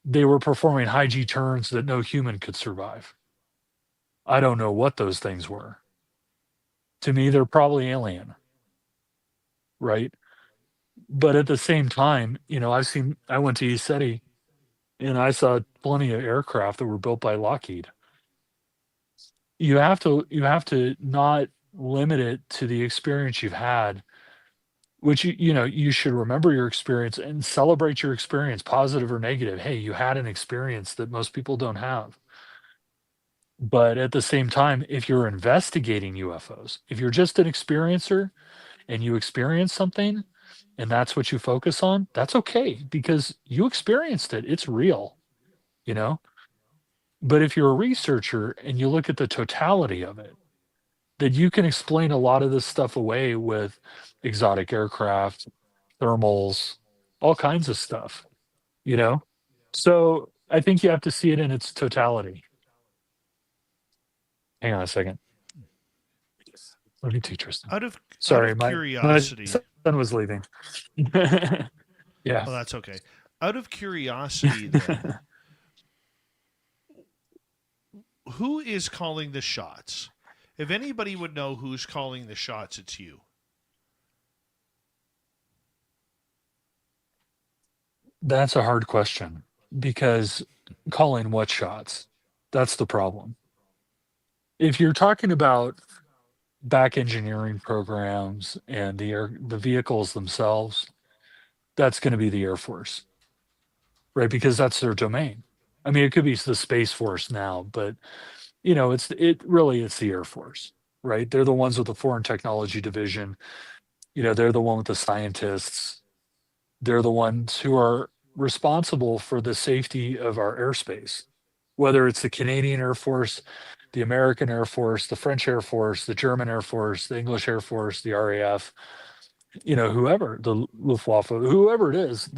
They were performing high G turns that no human could survive. I don't know what those things were. To me, they're probably alien, right? But at the same time, I went to ESETI and I saw plenty of aircraft that were built by Lockheed. You have to not limit it to the experience you've had, which you should remember your experience and celebrate your experience, positive or negative. Hey, you had an experience that most people don't have. But at the same time, if you're investigating UFOs, if you're just an experiencer and you experience something and that's what you focus on, that's okay because you experienced it. It's real, you know? But if you're a researcher and you look at the totality of it, then you can explain a lot of this stuff away with exotic aircraft, thermals, all kinds of stuff, you know? So I think you have to see it in its totality. Hang on a second. Let me take Tristan. Out of Sorry, my curiosity. son was leaving. Yeah. Well, that's okay. Out of curiosity, then, who is calling the shots? If anybody would know who's calling the shots, it's you. That's a hard question because calling what shots? That's the problem. If you're talking about back engineering programs and the vehicles themselves, that's going to be the Air Force, right? Because that's their domain. I mean, it could be the Space Force now, but it's the Air Force, right? They're the ones with the Foreign Technology Division. They're the one with the scientists. They're the ones who are responsible for the safety of our airspace, whether it's the Canadian Air Force, the American Air Force, the French Air Force, the German Air Force, the English Air Force, the RAF, whoever, the Luftwaffe, whoever it is,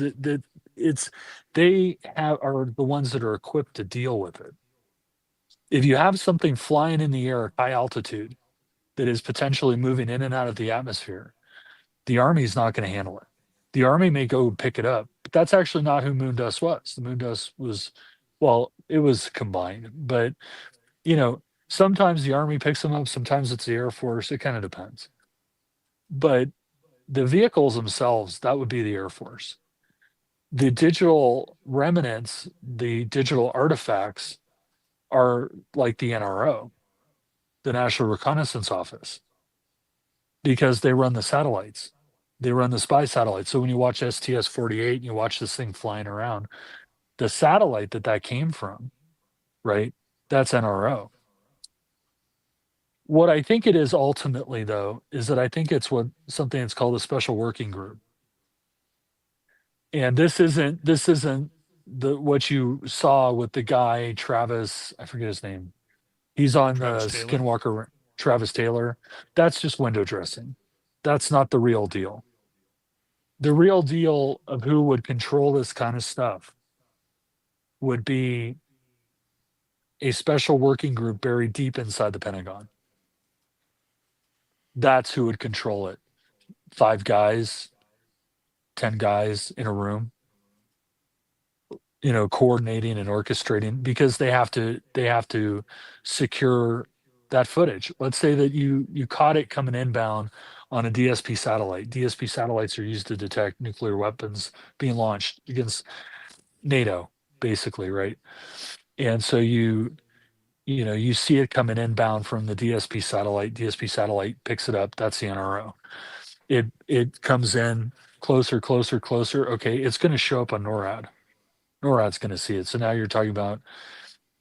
they are the ones that are equipped to deal with it. If you have something flying in the air at high altitude that is potentially moving in and out of the atmosphere, the Army is not going to handle it. The Army may go pick it up, but that's actually not who Moondust was. The Moondust was, well, it was combined, but sometimes the Army picks them up, sometimes it's the Air Force. It kind of depends. But the vehicles themselves, that would be the Air Force. The digital remnants, the digital artifacts are like the NRO, the National Reconnaissance Office, because they run the satellites. They run the spy satellites. So when you watch STS-48 and you watch this thing flying around, the satellite that came from, right, that's NRO. What I think it is ultimately, though, is that I think it's something that's called a special working group. And this isn't what you saw with the guy, Travis, I forget his name. He's on the Skinwalker, Travis Taylor. That's just window dressing. That's not the real deal. The real deal of who would control this kind of stuff would be a special working group buried deep inside the Pentagon. That's who would control it. 5 guys, 10 guys in a room, coordinating and orchestrating, because they have to secure that footage. Let's say that you caught it coming inbound on a DSP satellite. DSP satellites are used to detect nuclear weapons being launched against NATO, basically, right? And so you see it coming inbound from the DSP satellite. DSP satellite picks it up. That's the NRO. It comes in closer. Okay, it's going to show up on NORAD. NORAD's going to see it. So now you're talking about,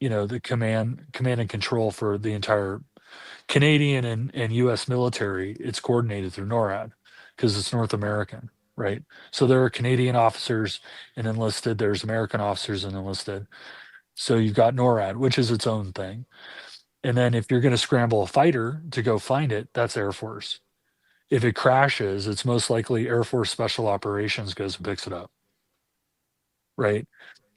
the command and control for the entire Canadian and U.S. military. It's coordinated through NORAD because it's North American, right? So there are Canadian officers and enlisted. There's American officers and enlisted. So you've got NORAD, which is its own thing. And then if you're going to scramble a fighter to go find it, that's Air Force. If it crashes, it's most likely Air Force Special Operations goes and picks it up, right?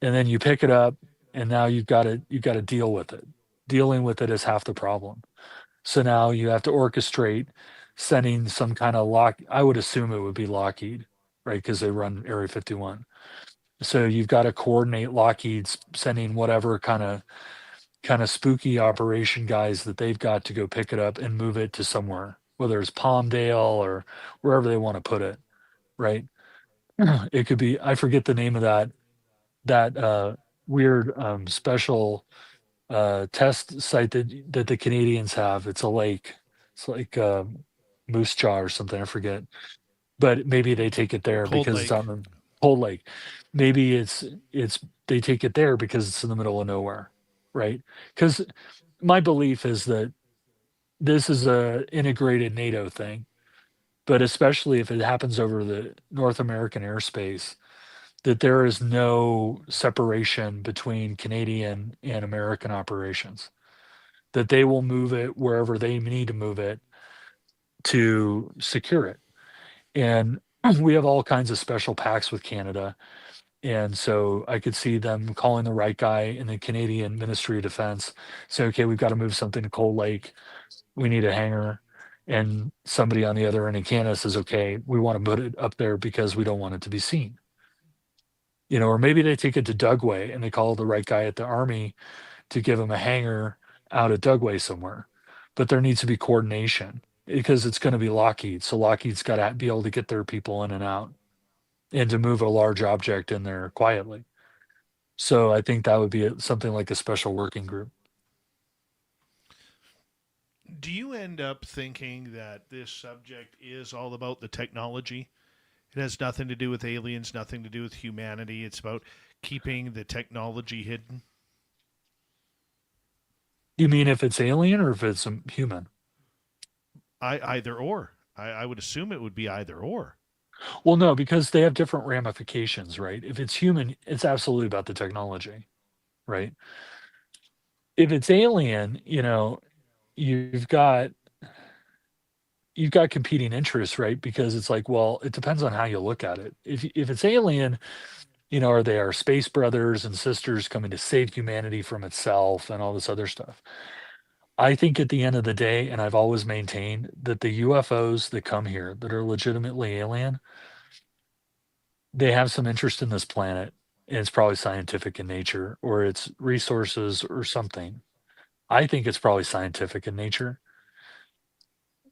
And then you pick it up, and now you've got to deal with it. Dealing with it is half the problem. So now you have to orchestrate sending some kind of I would assume it would be Lockheed, right? Because they run Area 51. So you've got to coordinate Lockheed's sending whatever kind of spooky operation guys that they've got to go pick it up and move it to somewhere, whether it's Palmdale or wherever they want to put it, right? It could be, I forget the name of that weird special test site that the Canadians have. It's a lake. It's like Moose Jaw or something. I forget. But maybe they take it there Cold because Lake. it's on the Cold Lake. Maybe it's they take it there because it's in the middle of nowhere, right? Because my belief is that this is a integrated NATO thing, but especially if it happens over the North American airspace, that there is no separation between Canadian and American operations, that they will move it wherever they need to move it to secure it. And we have all kinds of special pacts with Canada. And so I could see them calling the right guy in the Canadian Ministry of Defense, say, okay, we've got to move something to Cold Lake. We need a hangar. And somebody on the other end in Canada says, okay, we want to put it up there because we don't want it to be seen. Or maybe they take it to Dugway and they call the right guy at the Army to give them a hangar out at Dugway somewhere. But there needs to be coordination because it's going to be Lockheed. So Lockheed's got to be able to get their people in and out and to move a large object in there quietly. So I think that would be something like a special working group. Do you end up thinking that this subject is all about the technology? It has nothing to do with aliens, nothing to do with humanity. It's about keeping the technology hidden. You mean if it's alien or if it's a human? Either or. I would assume it would be either or. Well, no, because they have different ramifications, right? If it's human, it's absolutely about the technology, right? If it's alien, you've got competing interests, right? Because it's like, well, it depends on how you look at it. If it's alien, are they our space brothers and sisters coming to save humanity from itself and all this other stuff? I think at the end of the day, and I've always maintained that the UFOs that come here that are legitimately alien, they have some interest in this planet, and it's probably scientific in nature, or it's resources or something. I think it's probably scientific in nature.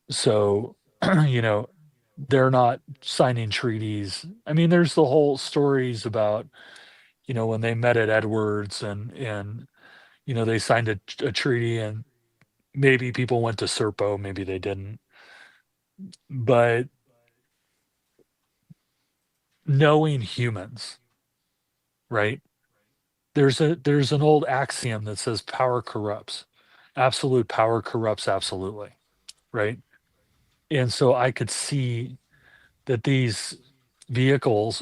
So, they're not signing treaties. I mean, there's the whole stories about, when they met at Edwards and they signed a treaty and maybe people went to Serpo, maybe they didn't. But knowing humans, right? There's an old axiom that says power corrupts. Absolute power corrupts absolutely, right? And so I could see that these vehicles,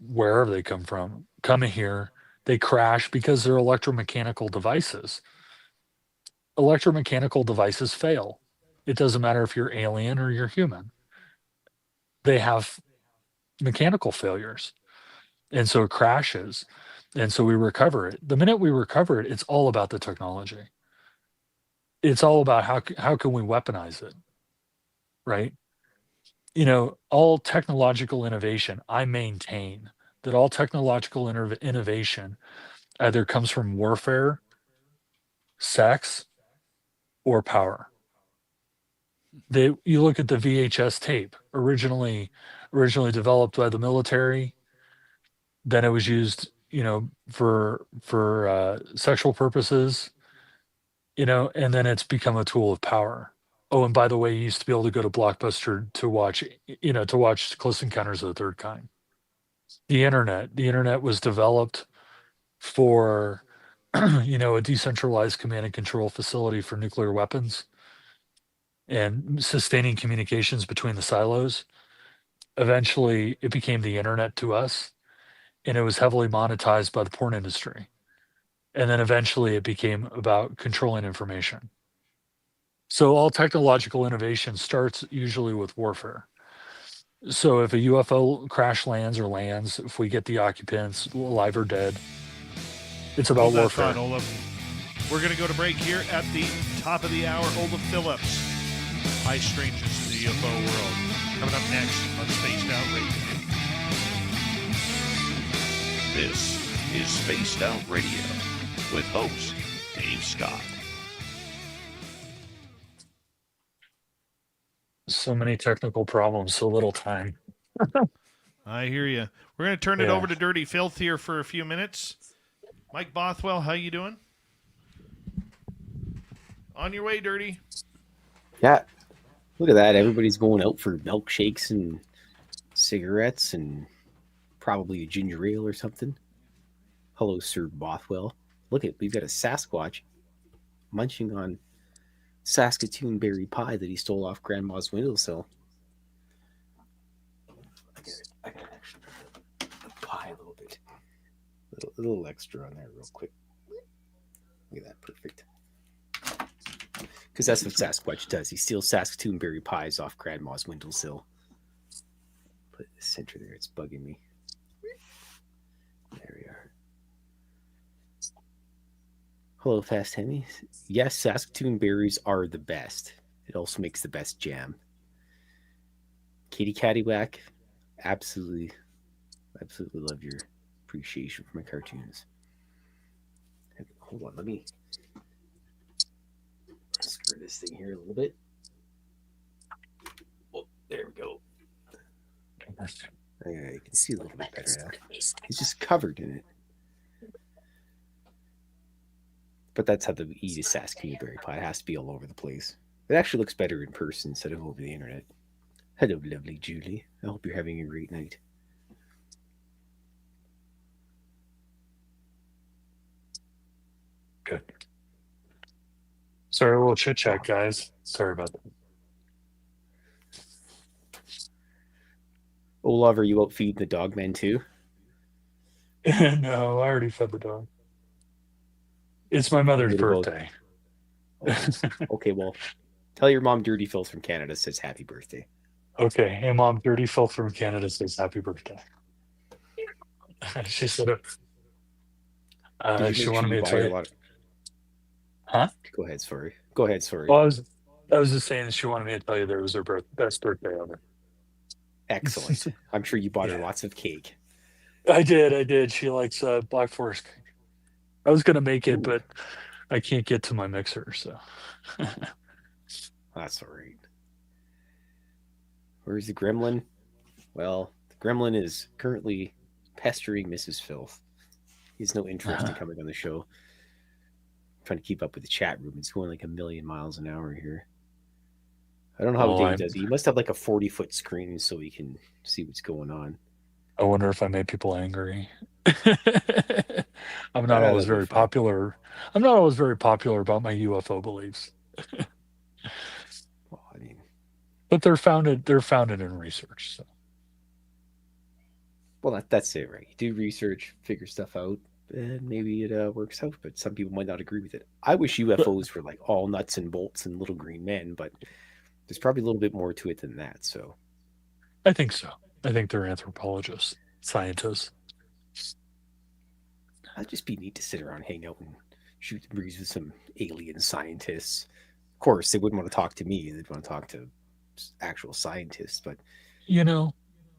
wherever they come from, come in here, they crash because they're electromechanical devices. Electromechanical devices fail. It doesn't matter if you're alien or you're human. They have mechanical failures. And so it crashes. And so we recover it. The minute we recover it, it's all about the technology. It's all about how can we weaponize it, right? All technological innovation, I maintain that all technological innovation either comes from warfare, sex, or power. You look at the VHS tape, originally developed by the military, then it was used, for sexual purposes, and then it's become a tool of power. Oh, and by the way, you used to be able to go to Blockbuster to watch Close Encounters of the Third Kind. The internet was developed for, a decentralized command and control facility for nuclear weapons and sustaining communications between the silos. Eventually, it became the internet to us, and it was heavily monetized by the porn industry. And then eventually it became about controlling information. So all technological innovation starts usually with warfare. So if a UFO crash lands, if we get the occupants alive or dead, it's about Hold that warfare. thought, Olaf. We're going to go to break here at the top of the hour. Olav Phillips, by strangers in the UFO world. Coming up next on Spaced Out Radio. This is Spaced Out Radio with host Dave Scott. So many technical problems, so little time. I hear you. We're going to turn it over to Dirty Filth here for a few minutes. Mike Bothwell, how you doing? On your way, Dirty. Yeah. Look at that. Everybody's going out for milkshakes and cigarettes and probably a ginger ale or something. Hello, Sir Bothwell. Look at, we've got a Sasquatch munching on Saskatoon berry pie that he stole off Grandma's windowsill. I can actually the pie a little bit. A little extra on there real quick. Look at that. Perfect. Because that's what Sasquatch does. He steals Saskatoon berry pies off Grandma's windowsill. Put it in the center there. It's bugging me. There we are. Hello, Fast Hemi. Yes, Saskatoon berries are the best. It also makes the best jam. Katie Caddywhack, absolutely love your appreciation for my cartoons. Hold on, let me screw this thing here a little bit. Oh, there we go. Yeah, you can see a little bit better now. It's just covered in it. But that's how the eat a Saskatoon berry pie. It has to be all over the place. It actually looks better in person instead of over the internet. Hello, lovely Julie. I hope you're having a great night. Good. Sorry, a little chit chat, guys. Sorry about that. Olav, are you out feeding the dog man too? No, I already fed the dog. It's my mother's birthday. Okay, well, tell your mom Dirty Filth from Canada says happy birthday. Okay, hey mom, Dirty Filth from Canada says happy birthday. She said she wanted me to tell you. Huh? Go ahead, sorry. Go ahead, sorry. Well, I was just saying she wanted me to tell you that it was her best birthday ever. Excellent. I'm sure you bought her lots of cake. I did. She likes Black Forest cake. I was gonna make it, but I can't get to my mixer, so that's all right. Where's the gremlin? Well, the gremlin is currently pestering Mrs. Filth. He has no interest in coming on the show. I'm trying to keep up with the chat room. It's going like 1,000,000 miles an hour here. I don't know how Dave does it. He must have like a 40-foot screen so he can see what's going on. I wonder if I made people angry. I'm not always very popular. I'm not always very popular about my UFO beliefs. Well, I mean, but they're founded in research. So. Well, that's it, right? You do research, figure stuff out, and maybe it works out. But some people might not agree with it. I wish UFOs were like all nuts and bolts and little green men, but there's probably a little bit more to it than that. So, I think so. I think they're anthropologists, scientists. That'd just be neat to sit around, hang out, and shoot the breeze with some alien scientists. Of course, they wouldn't want to talk to me. They'd want to talk to actual scientists. But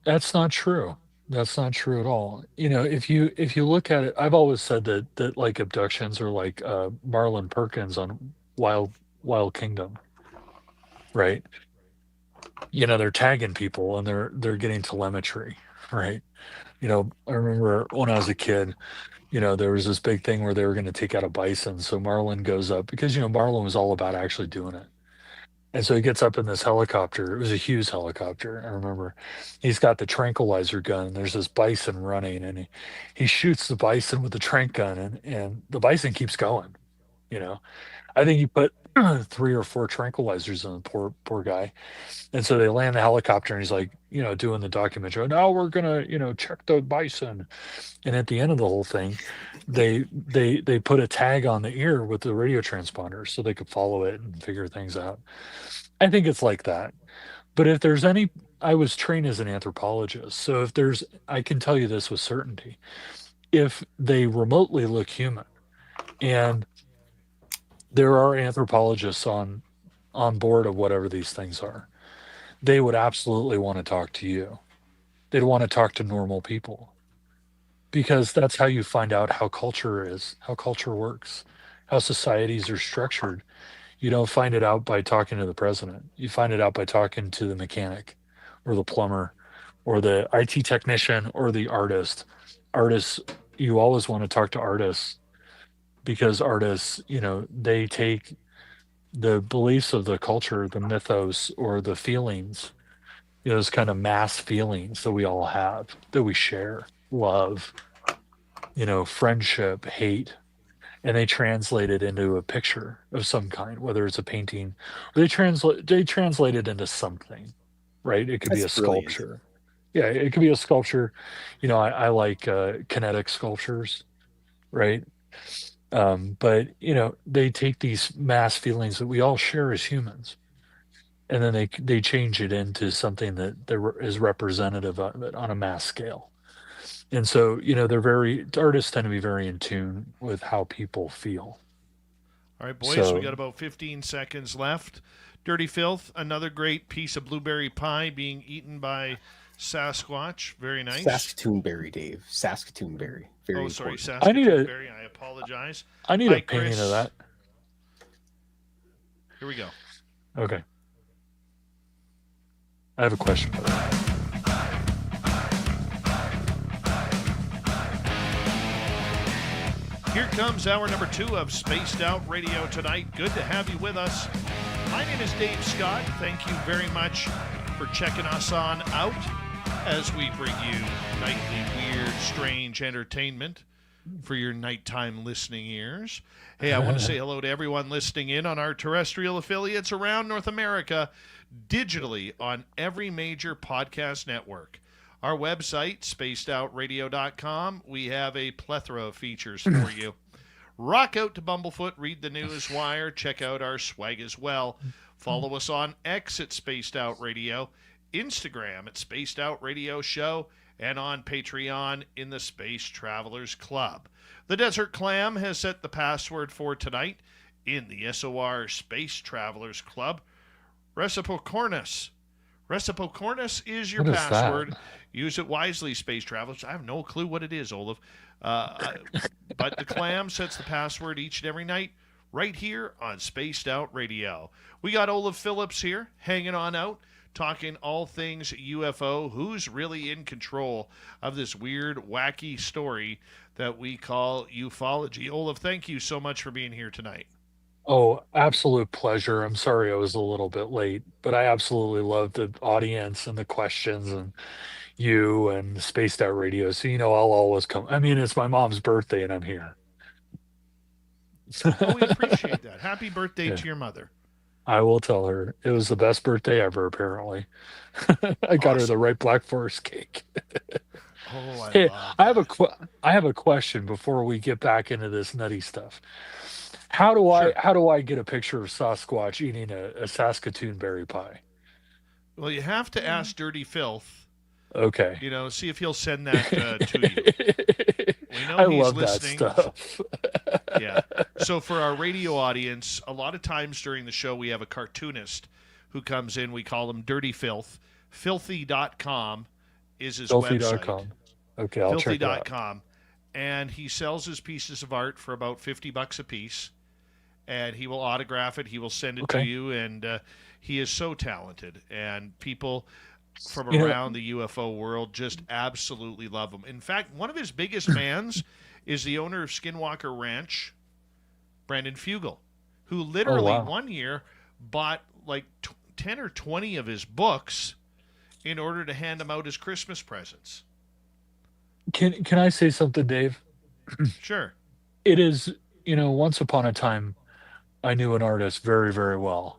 that's not true. That's not true at all. If you look at it, I've always said that like abductions are like Marlon Perkins on Wild Kingdom, right? They're tagging people and they're getting telemetry, right? I remember when I was a kid, there was this big thing where they were going to take out a bison. So Marlon goes up because, Marlon was all about actually doing it. And so he gets up in this helicopter. It was a Hughes helicopter. I remember he's got the tranquilizer gun. And there's this bison running and he shoots the bison with the tranq gun and the bison keeps going. I think he put 3 or 4 tranquilizers on the poor guy. And so they land the helicopter and he's like, doing the documentary. Now we're going to, check the bison. And at the end of the whole thing, they put a tag on the ear with the radio transponder so they could follow it and figure things out. I think it's like that. But if there's I was trained as an anthropologist. So I can tell you this with certainty. If they remotely look human, and there are anthropologists on on board of whatever these things are, they would absolutely want to talk to you. They'd want to talk to normal people because that's how you find out how culture is, how culture works, how societies are structured. You don't find it out by talking to the president. You find it out by talking to the mechanic or the plumber or the IT technician or the artist. Artists, you always want to talk to artists because artists, they take the beliefs of the culture, the mythos, or the feelings, those kind of mass feelings that we all have, that we share, love, friendship, hate, and they translate it into a picture of some kind, whether it's a painting, or they translate it into something, right? It could be a That's brilliant. sculpture. Yeah, it could be a sculpture. I like kinetic sculptures, right? But they take these mass feelings that we all share as humans, and then they change it into something that is representative of it on a mass scale. And so artists tend to be very in tune with how people feel. All right, boys, we So got about 15 seconds left. Dirty Filth, another great piece of blueberry pie being eaten by Sasquatch. Very nice. Saskatoon berry, Dave. Saskatoon berry. Very sorry, important. Saskatoon berry. I apologize. I need Hi, a painting Chris. of that. Here we go. Okay. I have a question for that. Here comes hour number 2 of Spaced Out Radio tonight. Good to have you with us. My name is Dave Scott. Thank you very much for checking us on out as we bring you nightly weird, strange entertainment for your nighttime listening ears. Hey, I want to say hello to everyone listening in on our terrestrial affiliates around North America, digitally on every major podcast network. Our website, spacedoutradio.com, we have a plethora of features for you. Rock out to Bumblefoot, read the news wire, check out our swag as well. Follow us on X at Spaced Out Radio, Instagram at Spaced Out Radio Show, and on Patreon in the Space Travelers Club. The Desert Clam has set the password for tonight in the SOR Space Travelers Club. Reciprocornus. Reciprocornus is your What is password. that? Use it wisely, Space Travelers. I have no clue what it is, Olaf. But the Clam sets the password each and every night right here on Spaced Out Radio. We got Olav Phillips here hanging on out, talking all things UFO. Who's really in control of this weird, wacky story that we call ufology? Olav, thank you so much for being here tonight. Oh, absolute pleasure. I'm sorry I was a little bit late, but I absolutely love the audience and the questions and you and Spaced Out Radio. So, I'll always come. I mean, it's my mom's birthday and I'm here. Oh, we appreciate that. Happy birthday Yeah. to your mother. I will tell her it was the best birthday ever, apparently. I got her the Awesome. right Black Forest cake. Oh, I Hey, love I have that. I have a question before we get back into this nutty stuff. How do Sure. I get a picture of Sasquatch eating a Saskatoon berry pie? Well, you have to ask Dirty Filth, Okay. see if he'll send that to you. We know I he's love listening. that stuff. Yeah. So for our radio audience, a lot of times during the show, we have a cartoonist who comes in. We call him Dirty Filth. Filthy.com is his website. Filthy.com. Okay, I'll check it out. Filthy.com. And he sells his pieces of art for about $50 a piece. And he will autograph it. He will send it to Okay. you. And he is so talented. And people from You know- around the UFO world just absolutely love him. In fact, one of his biggest fans is the owner of Skinwalker Ranch, Brandon Fugel, who literally wow. one year bought like 10 or 20 of his books in order to hand them out as Christmas presents. Can I say something, Dave? Sure. It is, once upon a time, I knew an artist very, very well.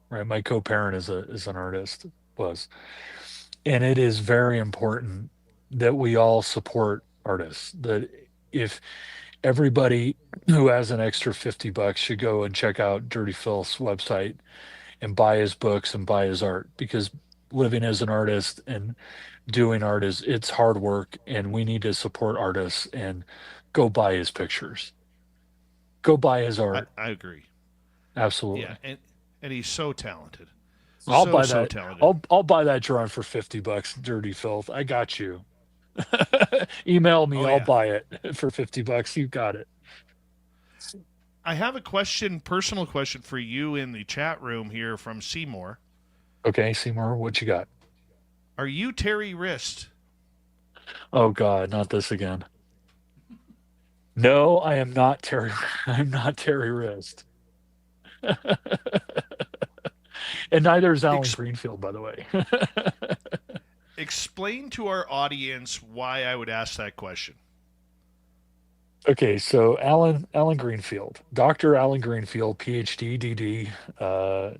Right, my co-parent is an artist, and it is very important that we all support artists. That if everybody who has an extra $50 should go and check out Dirty Phil's website and buy his books and buy his art, because living as an artist and doing art it's hard work, and we need to support artists and go buy his pictures. Go buy his art. I agree. Absolutely. Yeah, and he's so talented. I'll So, buy so that. talented. I'll buy that drawing for $50. Dirty filth. I got you. Email me. Oh, I'll yeah. buy it for $50. You got it. I have a question, personal question for you in the chat room here from Seymour. Okay, Seymour, what you got? Are you Terry Wrist? Oh God, not this again. No, I am not Terry. I'm not Terry Wrist. And neither is Alan Ex- Greenfield, by the way. Explain to our audience why I would ask that question. Okay, so Alan Greenfield, Dr. Alan Greenfield, PhD, DD,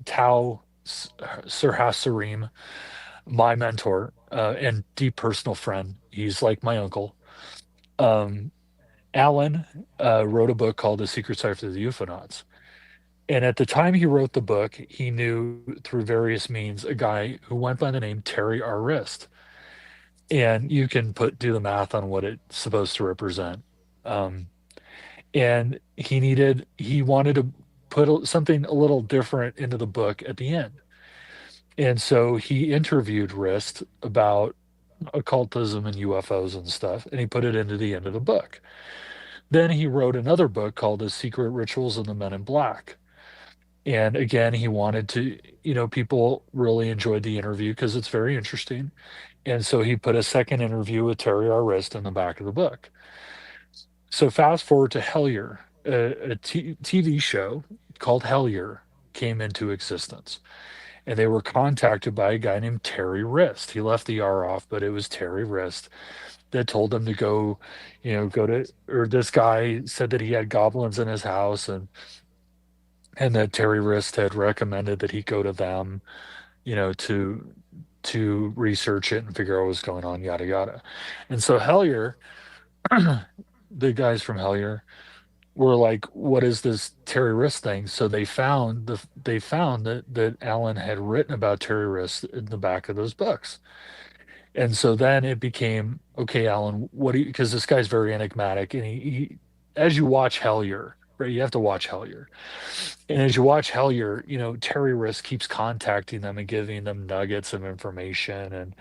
Tau Sirhasarim, my mentor, and deep personal friend. He's like my uncle. Um, Alan wrote a book called The Secret Cipher of the UFOnauts. And at the time he wrote the book, he knew through various means a guy who went by the name Terry R. Wrist. And you can do the math on what it's supposed to represent. Um, and he wanted to put something a little different into the book at the end. And so he interviewed Wrist about occultism and UFOs and stuff, and he put it into the end of the book. Then he wrote another book called The Secret Rituals of the Men in Black. And again, he wanted to, people really enjoyed the interview because it's very interesting. And so he put a second interview with Terry R. Wrist in the back of the book. So fast forward to Hellier, a TV show called Hellier came into existence. And they were contacted by a guy named Terry Wrist. He left the R off, but it was Terry Wrist that told them to or this guy said that he had goblins in his house and that Terry Wrist had recommended that he go to them, to research it and figure out what was going on, yada yada. And so Hellier, the guys from Hellier were like, what is this Terry Wrist thing? So they found that Alan had written about Terry Wrist in the back of those books. And so then it became, okay, Alan, because this guy's very enigmatic, and he as you watch Hellier, right, you have to watch Hellier. And as you watch Hellier, Terry Wrist keeps contacting them and giving them nuggets of information and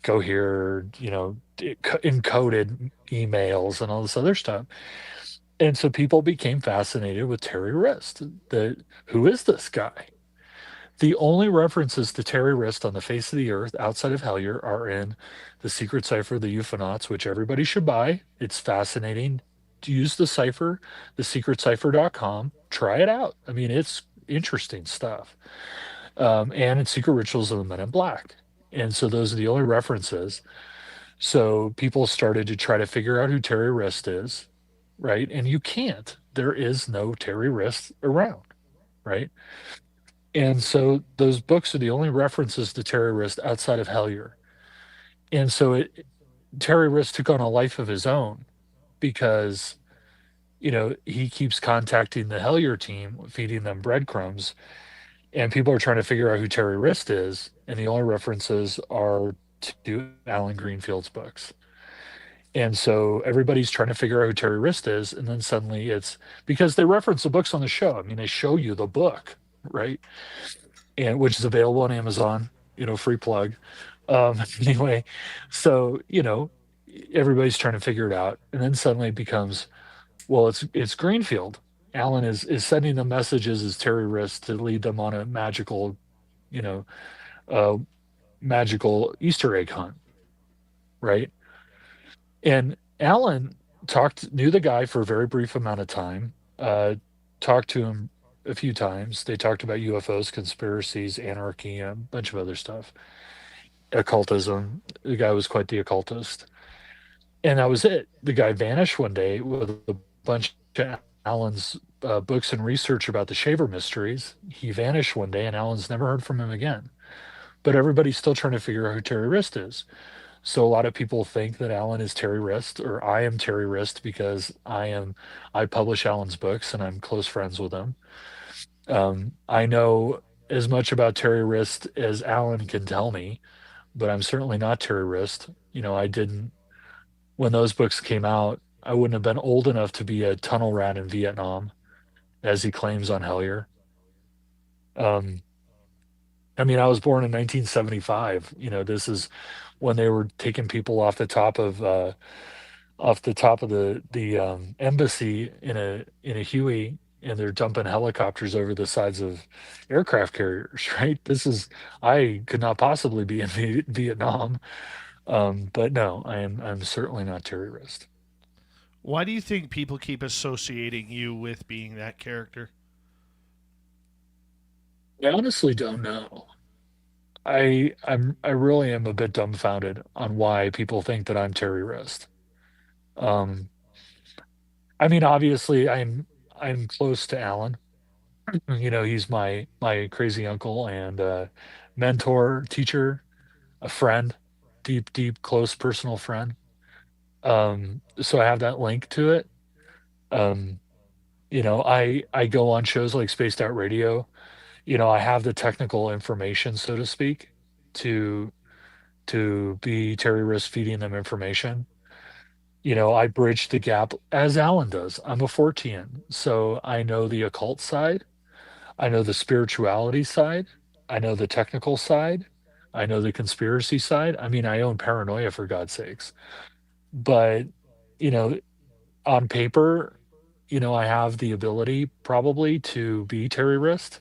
cohered, encoded emails and all this other stuff. And so people became fascinated with Terry Wrist. Who is this guy? The only references to Terry Wrist on the face of the earth outside of Hellier are in The Secret Cipher of the UFOnauts, which everybody should buy. It's fascinating. To use the cipher, thesecretcipher.com. Try it out. I mean, it's interesting stuff. And in Secret Rituals of the Men in Black. And so those are the only references. So people started to try to figure out who Terry Wrist is, right? And you can't. There is no Terry Wrist around, right? And so those books are the only references to Terry Wrist outside of Hellier. And so Terry Wrist took on a life of his own because, he keeps contacting the Hellier team, feeding them breadcrumbs, and people are trying to figure out who Terry Wrist is. And the only references are to Alan Greenfield's books. And so everybody's trying to figure out who Terry Wrist is. And then suddenly it's because they reference the books on the show. I mean, they show you the book, right? And which is available on Amazon, free plug. Anyway, so, everybody's trying to figure it out. And then suddenly it becomes, well, it's Greenfield. Alan is sending the messages as Terry Wrist to lead them on a magical, uh, magical Easter egg hunt, right? And Alan knew the guy for a very brief amount of time, talked to him a few times. They talked about UFOs, conspiracies, anarchy, a bunch of other stuff, occultism. The guy was quite the occultist. And that was it. The guy vanished one day with a bunch of Alan's books and research about the Shaver mysteries. He vanished one day, and Alan's never heard from him again. But everybody's still trying to figure out who Terry Wrist is. So a lot of people think that Alan is Terry Wrist, or I am Terry Wrist because I publish Alan's books and I'm close friends with him. I know as much about Terry Wrist as Alan can tell me, but I'm certainly not Terry Wrist. I didn't, when those books came out, I wouldn't have been old enough to be a tunnel rat in Vietnam, as he claims on Hellier. Um, I mean, I was born in 1975. This is when they were taking people off the top of the embassy in a Huey, and they're dumping helicopters over the sides of aircraft carriers, right? I could not possibly be in Vietnam. But no, I'm certainly not terrorist. Why do you think people keep associating you with being that character? I honestly don't know. I really am a bit dumbfounded on why people think that I'm terrorist. Um, I mean, obviously, I'm close to Alan. He's my crazy uncle and mentor, teacher, a friend, deep, deep, close personal friend. So I have that link to it. Um, I go on shows like Spaced Out Radio. I have the technical information, so to speak, to be terrorists feeding them information. I bridge the gap as Alan does. I'm a Fortean, so I know the occult side. I know the spirituality side. I know the technical side. I know the conspiracy side. I mean, I own Paranoia for God's sakes. But, you know, on paper, I have the ability probably to be terrorist,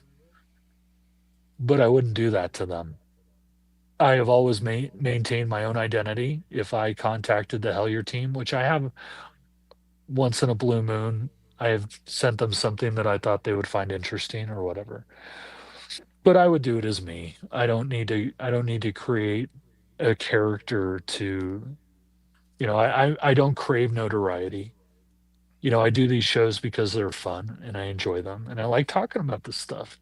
but I wouldn't do that to them. I have always maintained my own identity. If I contacted the Hellier team, which I have once in a blue moon, I have sent them something that I thought they would find interesting or whatever. But I would do it as me. I don't need to create a character to, I don't crave notoriety. I do these shows because they're fun and I enjoy them and I like talking about this stuff.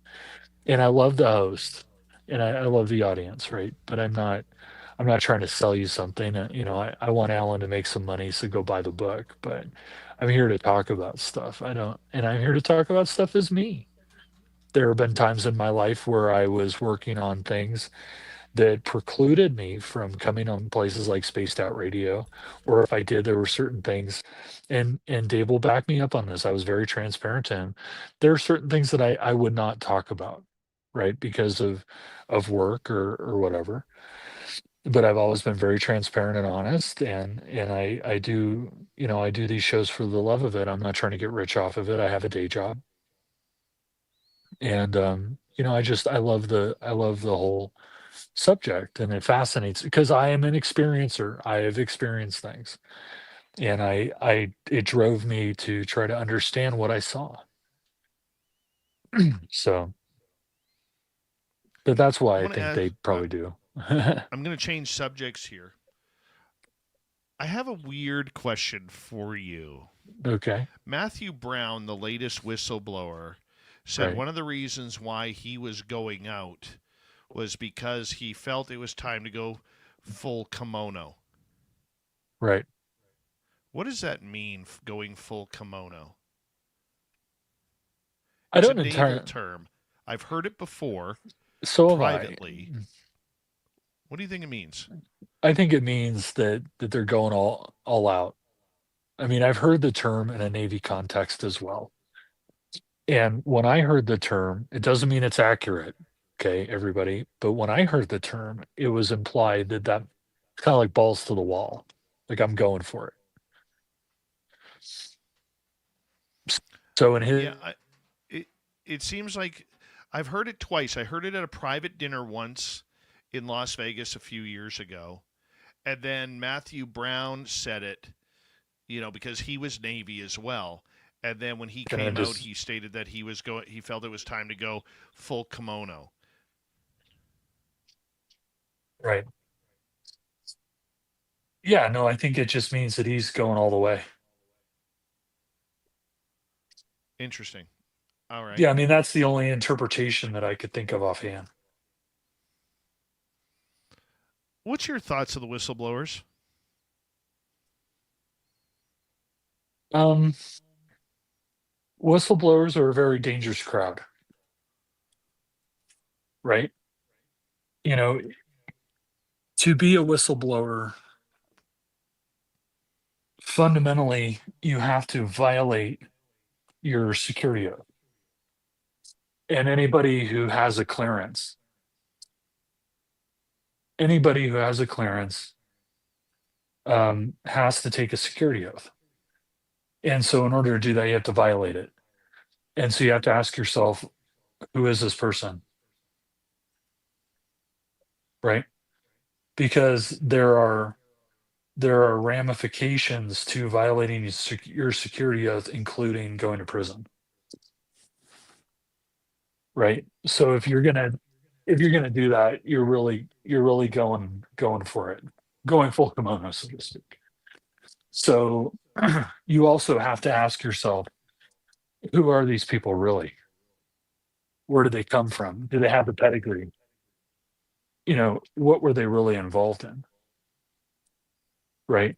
And I love the host and I love the audience, right? But I'm not trying to sell you something. I want Alan to make some money, so go buy the book. But I'm here to talk about stuff. And I'm here to talk about stuff as me. There have been times in my life where I was working on things that precluded me from coming on places like Spaced Out Radio, or if I did, there were certain things, and Dave will back me up on this. I was very transparent to him. There are certain things that I would not talk about, right, because of work or whatever. But I've always been very transparent and honest, and I do these shows for the love of it. I'm not trying to get rich off of it. I have a day job, and I love the whole subject, and it fascinates because I am an experiencer. I have experienced things, and it drove me to try to understand what I saw. So, but that's I why I want to think ask. they probably do. I'm going to change subjects here. I have a weird question for you. Okay, Matthew Brown, the latest whistleblower, said right, one of the reasons why he was going out was because he felt it was time to go full kimono. right. What does that mean, going full kimono? I It's a don't naval entirely. term. I've heard it before So have I. privately. What do you think it means? I think it means that they're going all out. I mean, I've heard the term in a Navy context as well. And when I heard the term, it doesn't mean it's accurate, okay, everybody. But when I heard the term, it was implied that it's kind of like balls to the wall, like I'm going for it. So in his Yeah, it it seems like I've heard it twice. I heard it at a private dinner once in Las Vegas a few years ago, and then Matthew Brown said it, because he was Navy as well. And then when he gonna came out, just he stated that he was going. He felt it was time to go full kimono. right. Yeah, no, I think it just means that he's going all the way. Interesting. All right. Yeah, I mean that's the only interpretation that I could think of offhand. What's your thoughts of the whistleblowers? Um, Whistleblowers are a very dangerous crowd, right? You know, to be a whistleblower, fundamentally, you have to violate your security oath. And anybody who has a clearance has to take a security oath. And so in order to do that, you have to violate it. And so you have to ask yourself, who is this person? Right? Because there are ramifications to violating your security oath, including going to prison. Right? So if you're gonna do that, you're really going for it, going full kimono, so to speak. So you also have to ask yourself, who are these people really? Where did they come from? Do they have the pedigree? What were they really involved in? Right?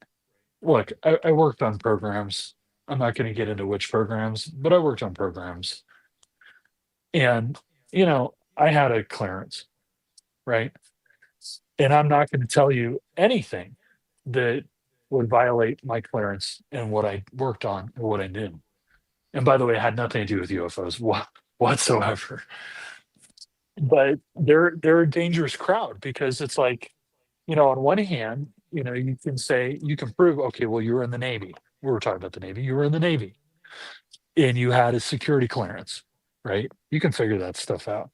Look, I worked on programs. I'm not going to get into which programs, but I worked on programs. And, I had a clearance, right? And I'm not going to tell you anything that would violate my clearance and what I worked on or what I did. And by the way, it had nothing to do with UFOs whatsoever. But they're a dangerous crowd because it's like, on one hand, you can say, you can prove, okay, well, you were in the Navy. We were talking about the Navy. You were in the Navy and you had a security clearance, right? You can figure that stuff out.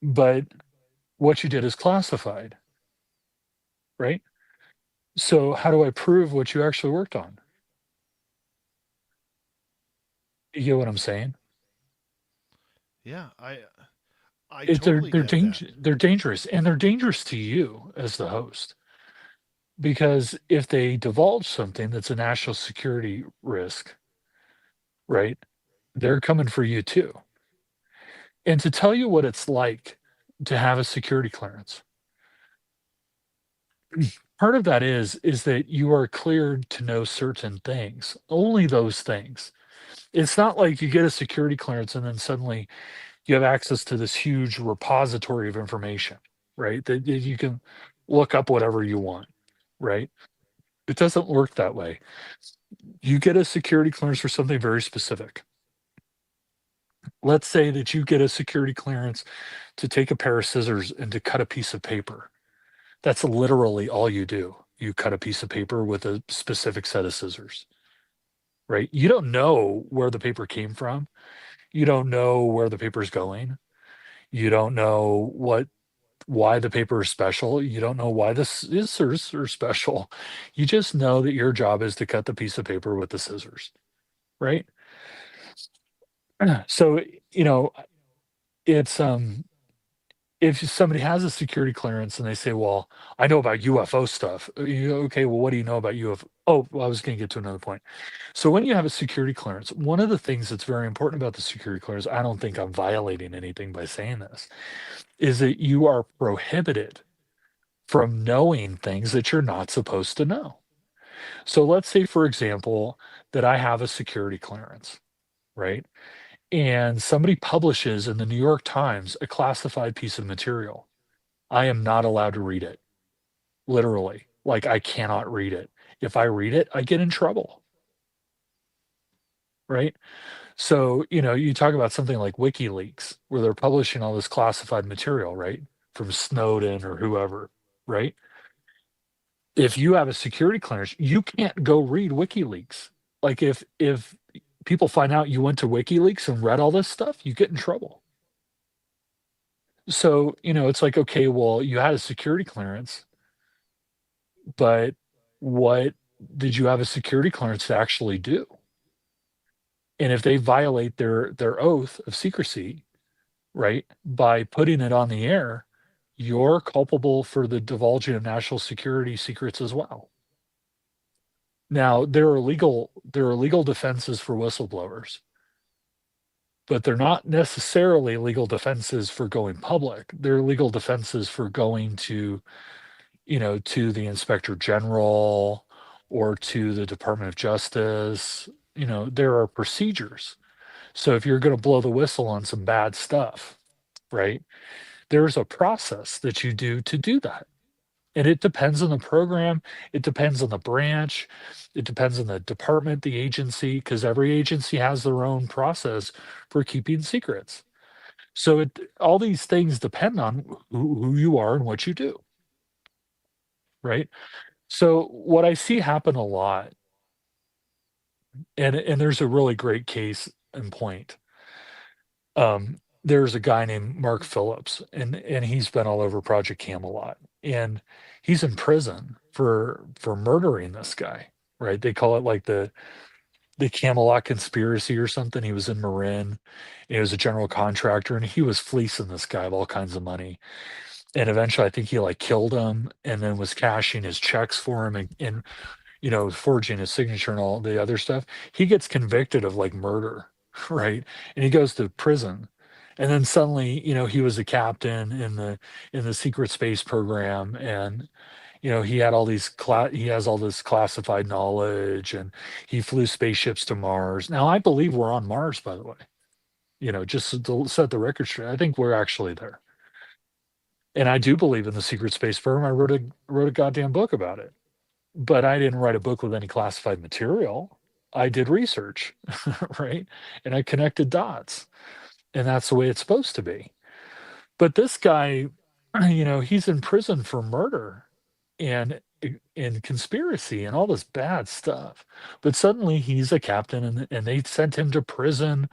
But what you did is classified, right? So how do I prove what you actually worked on? You get what I'm saying? Yeah, I They're totally get that. they're dangerous, and they're dangerous to you as the host. Because if they divulge something that's a national security risk, right? They're coming for you too. And to tell you what it's like to have a security clearance, part of that is that you are cleared to know certain things, only those things. It's not like you get a security clearance and then suddenly you have access to this huge repository of information, right? That you can look up whatever you want, right? It doesn't work that way. You get a security clearance for something very specific. Let's say that you get a security clearance to take a pair of scissors and to cut a piece of paper. That's literally all you do. You cut a piece of paper with a specific set of scissors, right? You don't know where the paper came from. You don't know where the paper is going. You don't know why the paper is special. You don't know why the scissors are special. You just know that your job is to cut the piece of paper with the scissors, right? So, it's if somebody has a security clearance and they say, "Well, I know about UFO stuff." Okay, well, what do you know about UFO? Oh, well, I was going to get to another point. So when you have a security clearance, one of the things that's very important about the security clearance, I don't think I'm violating anything by saying this, is that you are prohibited from knowing things that you're not supposed to know. So let's say, for example, that I have a security clearance, right? And somebody publishes in the New York Times a classified piece of material. I am not allowed to read it. Literally. Like, I cannot read it. If I read it, I get in trouble. Right? So, you talk about something like WikiLeaks, where they're publishing all this classified material, right? From Snowden or whoever, right? If you have a security clearance, you can't go read WikiLeaks. Like, if people find out you went to WikiLeaks and read all this stuff, you get in trouble. So, it's like, okay, well, you had a security clearance, but what did you have a security clearance to actually do? And if they violate their oath of secrecy, right, by putting it on the air, you're culpable for the divulging of national security secrets as well. Now, there are legal defenses for whistleblowers, but they're not necessarily legal defenses for going public. They're legal defenses for going to, to the inspector general or to the Department of Justice. There are procedures. So if you're going to blow the whistle on some bad stuff, right, there's a process that you do to do that. And it depends on the program, it depends on the branch, it depends on the department, the agency, because every agency has their own process for keeping secrets. So all these things depend on who you are and what you do, right? So what I see happen a lot, and there's a really great case in point. There's a guy named Mark Phillips, and he's been all over Project Camelot, and he's in prison for murdering this guy, right? They call it like the Camelot conspiracy or something. He was in Marin, and he was a general contractor, and he was fleecing this guy of all kinds of money. And eventually, I think he like killed him, and then was cashing his checks for him, and forging his signature and all the other stuff. He gets convicted of like murder, right? And he goes to prison. And then suddenly, he was a captain in the secret space program, and he had all these he has all this classified knowledge, and he flew spaceships to Mars. Now, I believe we're on Mars, by the way. Just to set the record straight, I think we're actually there. And I do believe in the secret space program. I wrote a goddamn book about it. But I didn't write a book with any classified material. I did research, right? And I connected dots. And that's the way it's supposed to be. But this guy, he's in prison for murder and conspiracy and all this bad stuff. But suddenly he's a captain, and they sent him to prison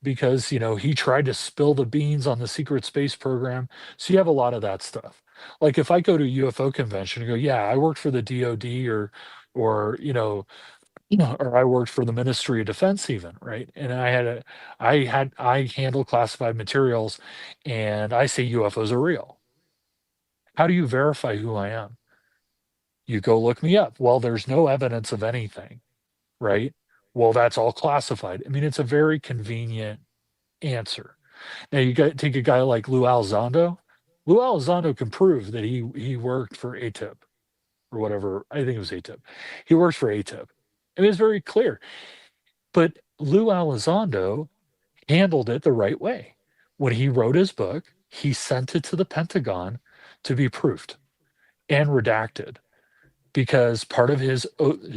because, he tried to spill the beans on the secret space program. So you have a lot of that stuff. Like if I go to a UFO convention and go, yeah, I worked for the DoD or or I worked for the Ministry of Defense even, right? And I handle classified materials, and I say UFOs are real. How do you verify who I am? You go look me up. Well, there's no evidence of anything, right? Well, that's all classified. I mean, it's a very convenient answer. Now you take a guy like Lou Elizondo. Lou Elizondo can prove that he worked for ATIP or whatever. I think it was ATIP. He works for ATIP. I mean, it's very clear. But Lou Elizondo handled it the right way. When he wrote his book, he sent it to the Pentagon to be proofed and redacted, because part of his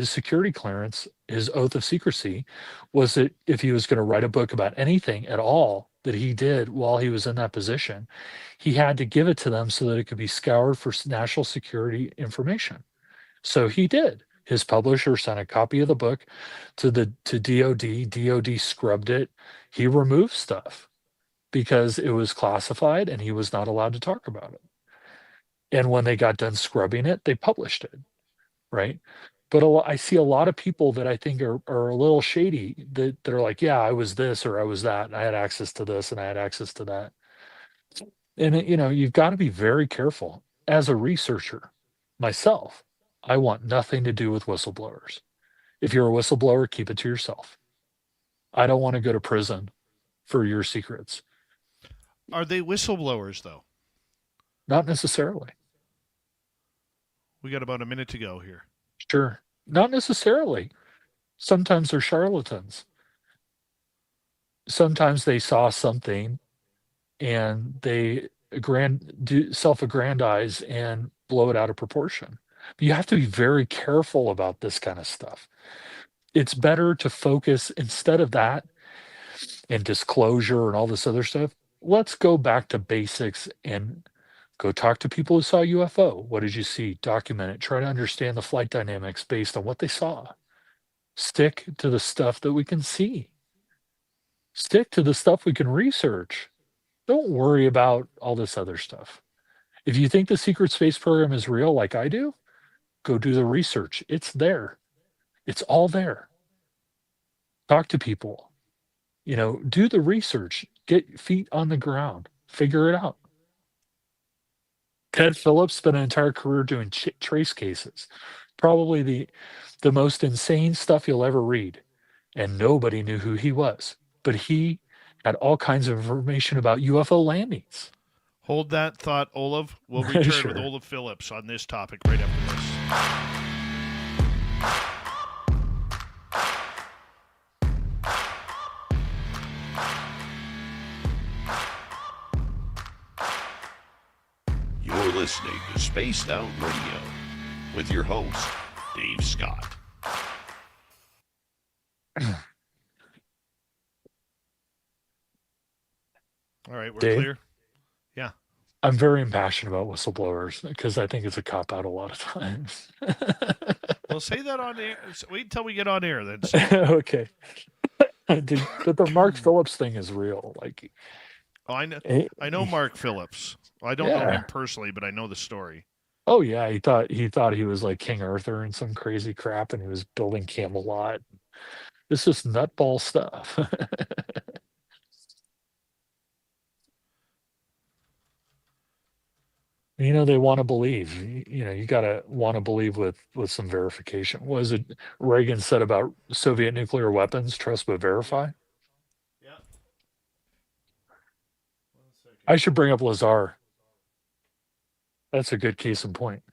security clearance, his oath of secrecy, was that if he was going to write a book about anything at all that he did while he was in that position, he had to give it to them so that it could be scoured for national security information. So he did. His publisher sent a copy of the book to DOD. DOD scrubbed it. He removed stuff because it was classified and he was not allowed to talk about it. And when they got done scrubbing it, they published it. Right. But I see a lot of people that I think are a little shady that are like, yeah, I was this or I was that. And I had access to this and I had access to that. And, you've got to be very careful. As a researcher myself, I want nothing to do with whistleblowers. If you're a whistleblower, keep it to yourself. I don't want to go to prison for your secrets. Are they whistleblowers, though? Not necessarily. We got about a minute to go here. Sure. Not necessarily. Sometimes they're charlatans. Sometimes they saw something and they self-aggrandize and blow it out of proportion. But you have to be very careful about this kind of stuff. It's better to focus, instead of that and disclosure and all this other stuff, let's go back to basics and go talk to people who saw a UFO. What did you see? Document it. Try to understand the flight dynamics based on what they saw. Stick to the stuff that we can see. Stick to the stuff we can research. Don't worry about all this other stuff. If you think the secret space program is real, like I do, go do the research. It's there. It's all there. Talk to people. Do the research. Get feet on the ground. Figure it out. Ted Phillips spent an entire career doing trace cases. Probably the most insane stuff you'll ever read. And nobody knew who he was. But he had all kinds of information about UFO landings. Hold that thought, Olav. We'll return Sure. with Olav Phillips on this topic right after this. You're listening to Spaced Out Radio with your host, Dave Scott. All right, we're Dave? clear. Yeah. I'm very impassioned about whistleblowers because I think it's a cop out a lot of times. Well, say that on air. Wait until we get on air, then say it. Okay. But the Mark Phillips thing is real. Like, Oh, I know. eh, I know Mark Phillips. Well, I don't know yeah. him personally, but I know the story. Oh yeah, he thought he was like King Arthur and some crazy crap, and he was building Camelot. This is nutball stuff. They want to believe. You got to want to believe with some verification. What was it Reagan said about Soviet nuclear weapons? Trust but verify. Yeah. 1 second. I should bring up Lazar. That's a good case in point.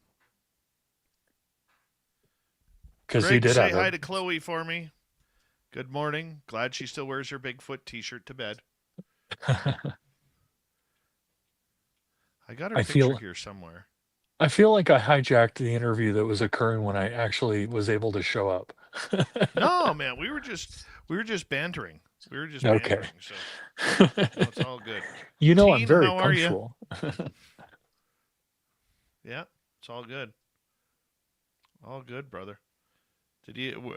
Because he Greg, did say have hi it. to Chloe for me. Good morning. Glad she still wears her Bigfoot T-shirt to bed. I got her I picture feel here somewhere. I feel like I hijacked the interview that was occurring when I actually was able to show up. No, man, we were just bantering. We were just Okay. bantering. So no, it's all good. I'm Teen, very how are you? punctual. Yeah, it's all good. All good, brother.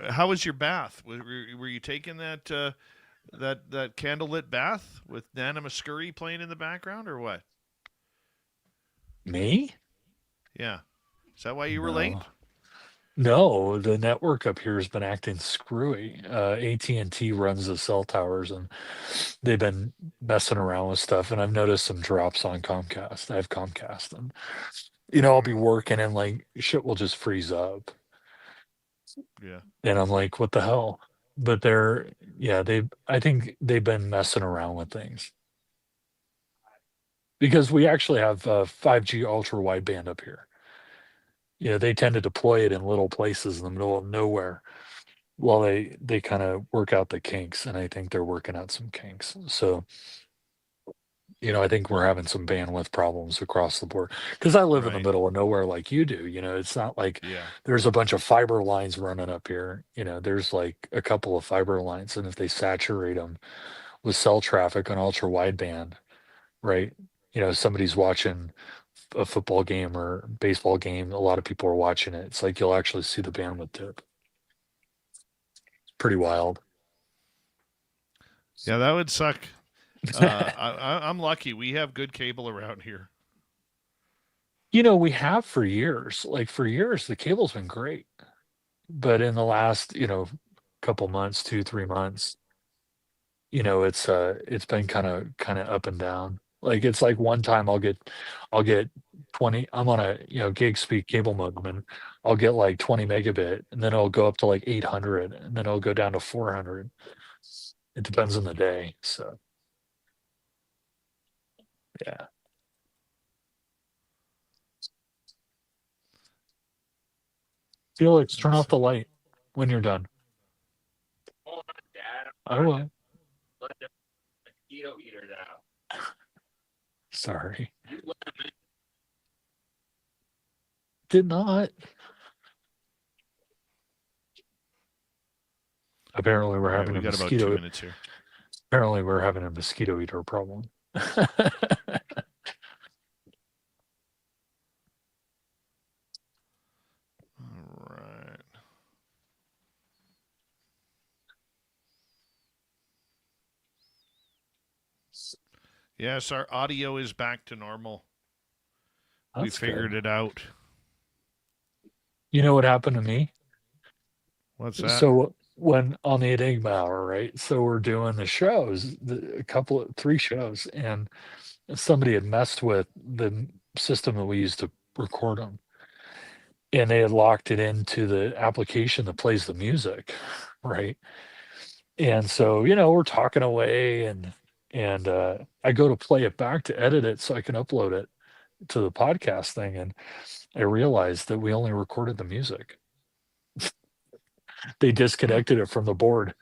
How was your bath? Were you taking that that candlelit bath with Nana Muscuri playing in the background, or what? Me? Yeah, is that why you were late? No, the network up here has been acting screwy. AT&T runs the cell towers, and they've been messing around with stuff. And I've noticed some drops on Comcast. I have Comcast, and I'll be working, and like shit will just freeze up. Yeah. And I'm like, what the hell? But I think they've been messing around with things because we actually have 5G ultra wideband up here. They tend to deploy it in little places in the middle of nowhere while they kind of work out the kinks, and I think they're working out some kinks. So, I think we're having some bandwidth problems across the board because I live in the Right. middle of nowhere like you do. It's not like Yeah. there's a bunch of fiber lines running up here. There's like a couple of fiber lines, and if they saturate them with cell traffic on ultra wideband, right? Somebody's watching a football game or baseball game, a lot of people are watching it. It's like you'll actually see the bandwidth dip. It's pretty wild. Yeah, that would suck. I'm lucky. We have good cable around here. We have for years. Like for years, the cable's been great. But in the last, couple months, 2-3 months, it's been kind of up and down. Like it's like one time I'll get 20. I'm on a gig speed cable modem, and I'll get like 20 megabit, and then it'll go up to like 800, and then it'll go down to 400. It depends on the day. So yeah. Felix, turn off the light when you're done. I will. Sorry. Did not. Apparently, we're All right, having we a got about mosquito. 2 minutes here. Apparently, we're having a mosquito eater problem. All right. Yes, our audio is back to normal. We figured it out. You know what happened to me? What's that? So when on the Enigma Hour, right? So we're doing the shows, 3 shows, and somebody had messed with the system that we used to record them, and they had locked it into the application that plays the music, right? And so we're talking away, and I go to play it back to edit it so I can upload it to the podcast thing, and I realized that we only recorded the music. They disconnected it from the board.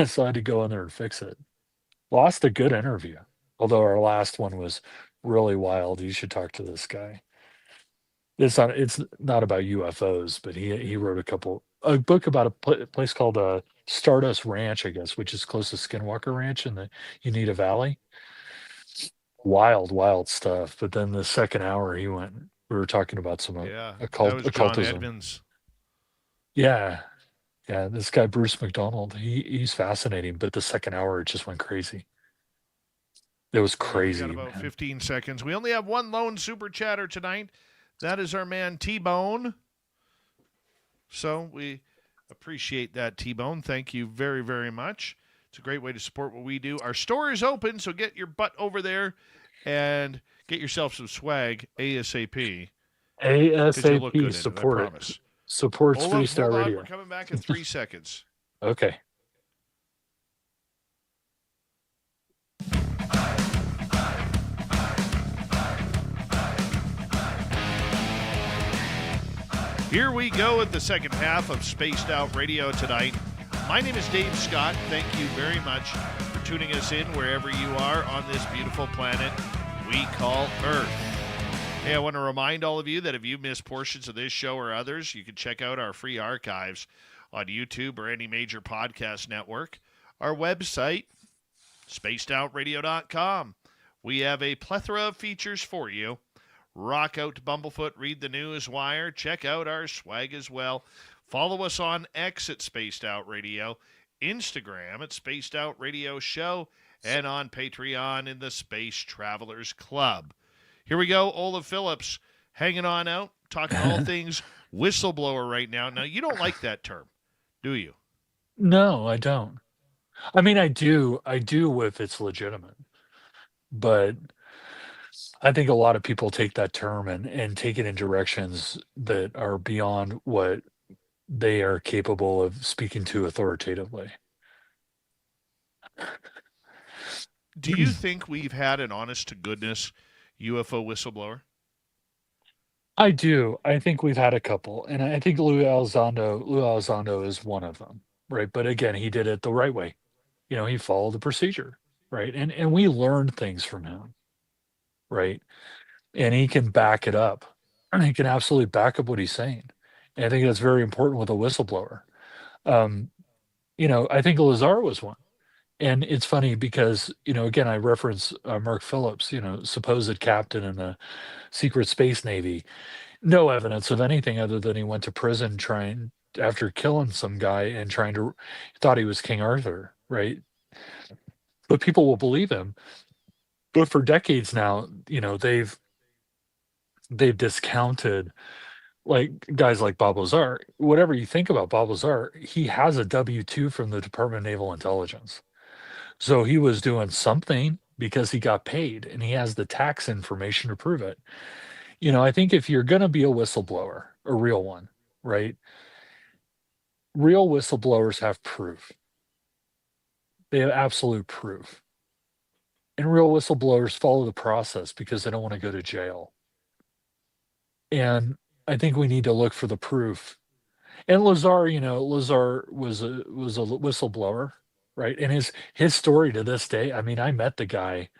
So I had to go in there and fix it. Lost a good interview. Although our last one was really wild. You should talk to this guy. It's not about UFOs, but he wrote a book about a place called Stardust Ranch, I guess, which is close to Skinwalker Ranch in the Uinta Valley. Wild stuff. But then the second hour he went, we were talking about some Yeah, that was John occultism. Edmonds. Yeah. Yeah. This guy, Bruce McDonald, he's fascinating. But the second hour, it just went crazy. It was All right, we got crazy. about Man. 15 seconds. We only have one lone super chatter tonight. That is our man T-Bone. So we appreciate that, T-Bone. Thank you very, very much. It's a great way to support what we do. Our store is open, so get your butt over there and get yourself some swag ASAP. 'Cause you look good in ASAP, support I it. promise. Supports Olaf, Freestyle hold on. Radio. We're coming back in 3 seconds. Okay. Here we go at the second half of Spaced Out Radio tonight. My name is Dave Scott. Thank you very much for tuning us in wherever you are on this beautiful planet we call Earth. Hey, I want to remind all of you that if you missed portions of this show or others, you can check out our free archives on YouTube or any major podcast network. Our website, spacedoutradio.com. We have a plethora of features for you. Rock out to Bumblefoot, read the news wire, check out our swag as well. Follow us on X at Spaced Out Radio, Instagram at Spaced Out Radio Show, and on Patreon in the Space Travelers Club. Here we go, Olaf Phillips, hanging on out, talking all things whistleblower right now. Now, you don't like that term, do you? No, I don't. I mean, I do if it's legitimate. But I think a lot of people take that term and take it in directions that are beyond what they are capable of speaking to authoritatively. Do you think we've had an honest-to-goodness UFO whistleblower? I do. I think we've had a couple, and I think Lou Elizondo is one of them, right? But again, he did it the right way. You know, he followed the procedure, right? And we learned things from him, right? And he can back it up. And he can absolutely back up what he's saying. And I think that's very important with a whistleblower. You know, I think Lazar was one. And it's funny because, you know, again, I reference Mark Phillips, you know, supposed captain in the secret space navy. No evidence of anything other than he went to prison trying after killing some guy and thought he was King Arthur, right? But people will believe him. But for decades now, you know, they've discounted like guys like Bob Lazar. Whatever you think about Bob Lazar, he has a W-2 from the Department of Naval Intelligence. So he was doing something because he got paid and he has the tax information to prove it. You know, I think if you're going to be a whistleblower, a real one, right? Real whistleblowers have proof. They have absolute proof. And real whistleblowers follow the process because they don't want to go to jail. And I think we need to look for the proof. And Lazar, you know, Lazar was a whistleblower, right? And his story to this day, I mean, I met the guy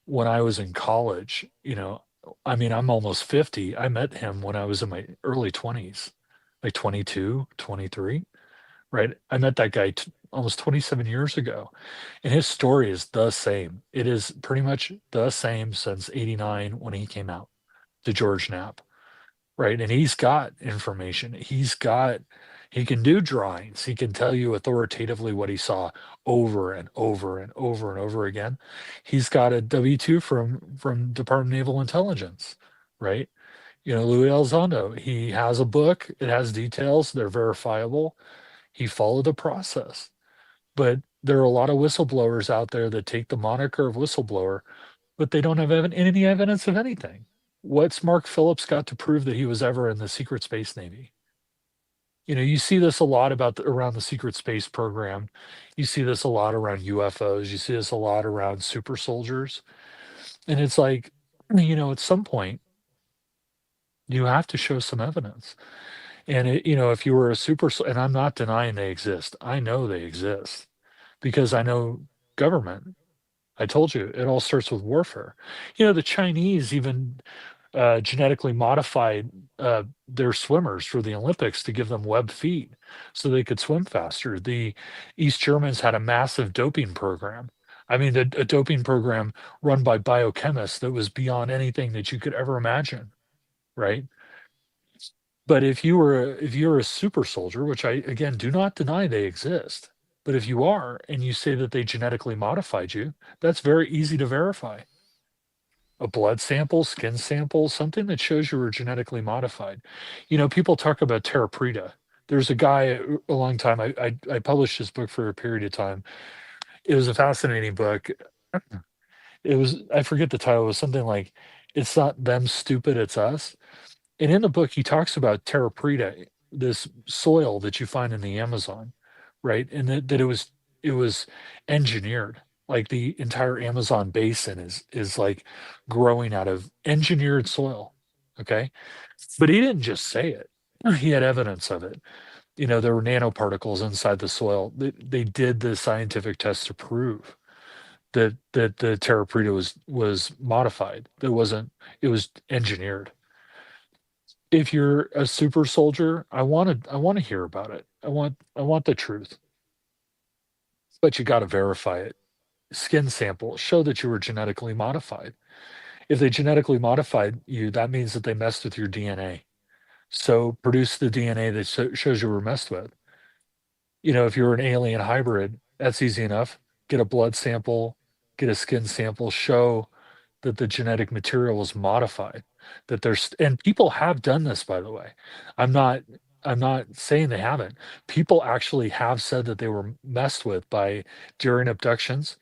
when I was in college, you know. I mean, I'm almost 50. I met him when I was in my early 20s, like 22, 23, right? I met that guy almost 27 years ago. And his story is the same. It is pretty much the same since 89 when he came out to George Knapp. Right. And he's got information. He can do drawings. He can tell you authoritatively what he saw over and over and over and over again. He's got a W-2 from Department of Naval Intelligence. Right. You know, Louis Elizondo, he has a book. It has details. They're verifiable. He followed the process. But there are a lot of whistleblowers out there that take the moniker of whistleblower, but they don't have any evidence of anything. What's Mark Phillips got to prove that he was ever in the secret space navy? You know, you see this a lot around the secret space program. You see this a lot around UFOs. You see this a lot around super soldiers. And it's like, you know, at some point, you have to show some evidence. And, you know, if you were and I'm not denying they exist. I know they exist because I know government. I told you, it all starts with warfare. You know, the Chinese even genetically modified their swimmers for the Olympics to give them webbed feet so they could swim faster. The East Germans had a massive doping program. I mean, a doping program run by biochemists that was beyond anything that you could ever imagine, right? But if you're a super soldier, which I again do not deny they exist, but if you are and you say that they genetically modified you, that's very easy to verify. A blood sample, skin sample, something that shows you were genetically modified. You know, people talk about terra preta. There's a guy a long time. I published this book for a period of time. It was a fascinating book. It was, I forget the title. It was something like, "It's not them stupid, it's us." And in the book, he talks about terra preta, this soil that you find in the Amazon, right? And that it was engineered. Like the entire Amazon basin is like growing out of engineered soil. Okay. But he didn't just say it. He had evidence of it. You know, there were nanoparticles inside the soil. They did the scientific tests to prove that the terra preta was modified. That wasn't, it was engineered. If you're a super soldier, I want to hear about it. I want the truth. But you got to verify it. Skin sample, show that you were genetically modified. If they genetically modified you, that means that they messed with your DNA. So produce the DNA that shows you were messed with. You know, if you're an alien hybrid, that's easy enough. Get a blood sample, get a skin sample, show that the genetic material was modified. That there's, and people have done this, by the way. I'm not I'm not saying they haven't. People actually have said that they were messed with by during abductions,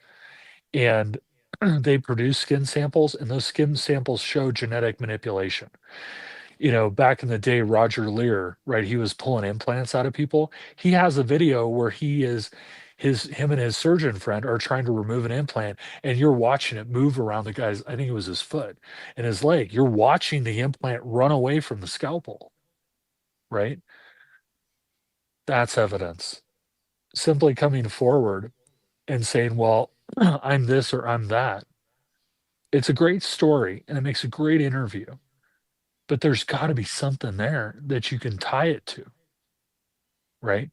and they produce skin samples, and those skin samples show genetic manipulation. You know, back in the day, Roger Lear, right? He was pulling implants out of people. He has a video where he is him and his surgeon friend are trying to remove an implant, and you're watching it move around the guy's, I think it was his foot and his leg. You're watching the implant run away from the scalpel, right? That's evidence. Simply coming forward and saying, well, I'm this or I'm that. It's a great story and it makes a great interview, but there's got to be something there that you can tie it to, right?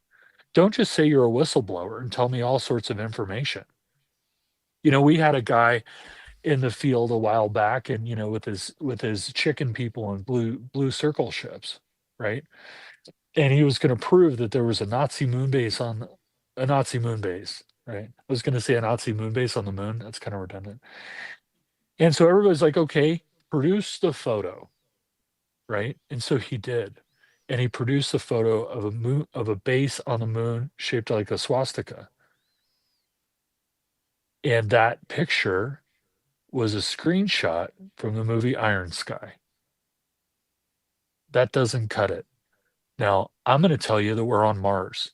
Don't just say you're a whistleblower and tell me all sorts of information. You know, we had a guy in the field a while back, and you know, with his chicken people and blue circle ships, right? And he was going to prove that there was a Nazi moon base on a Nazi moon base, right? I was going to say a Nazi moon base on the moon. That's kind of redundant. And so everybody's like, okay, produce the photo, right? And so he did. And he produced a photo of a moon, of a base on the moon shaped like a swastika. And that picture was a screenshot from the movie Iron Sky. That doesn't cut it. Now, I'm going to tell you that we're on Mars.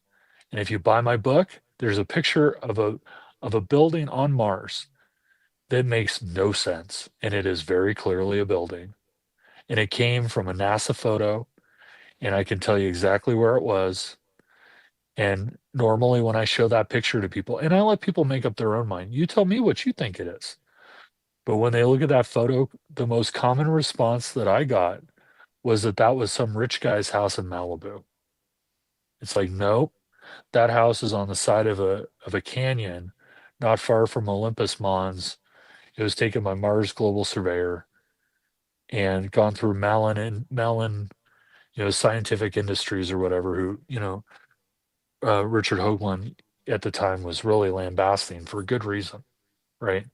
And if you buy my book, there's a picture of a building on Mars that makes no sense, and it is very clearly a building. And it came from a NASA photo, and I can tell you exactly where it was. And normally when I show that picture to people, and I let people make up their own mind, you tell me what you think it is. But when they look at that photo, the most common response that I got was that that was some rich guy's house in Malibu. It's like, nope, that house is on the side of a canyon, not far from Olympus Mons. It was taken by Mars Global Surveyor and gone through Malin, you know, Scientific Industries or whatever. Who, you know, Richard Hoagland at the time was really lambasting for good reason, right?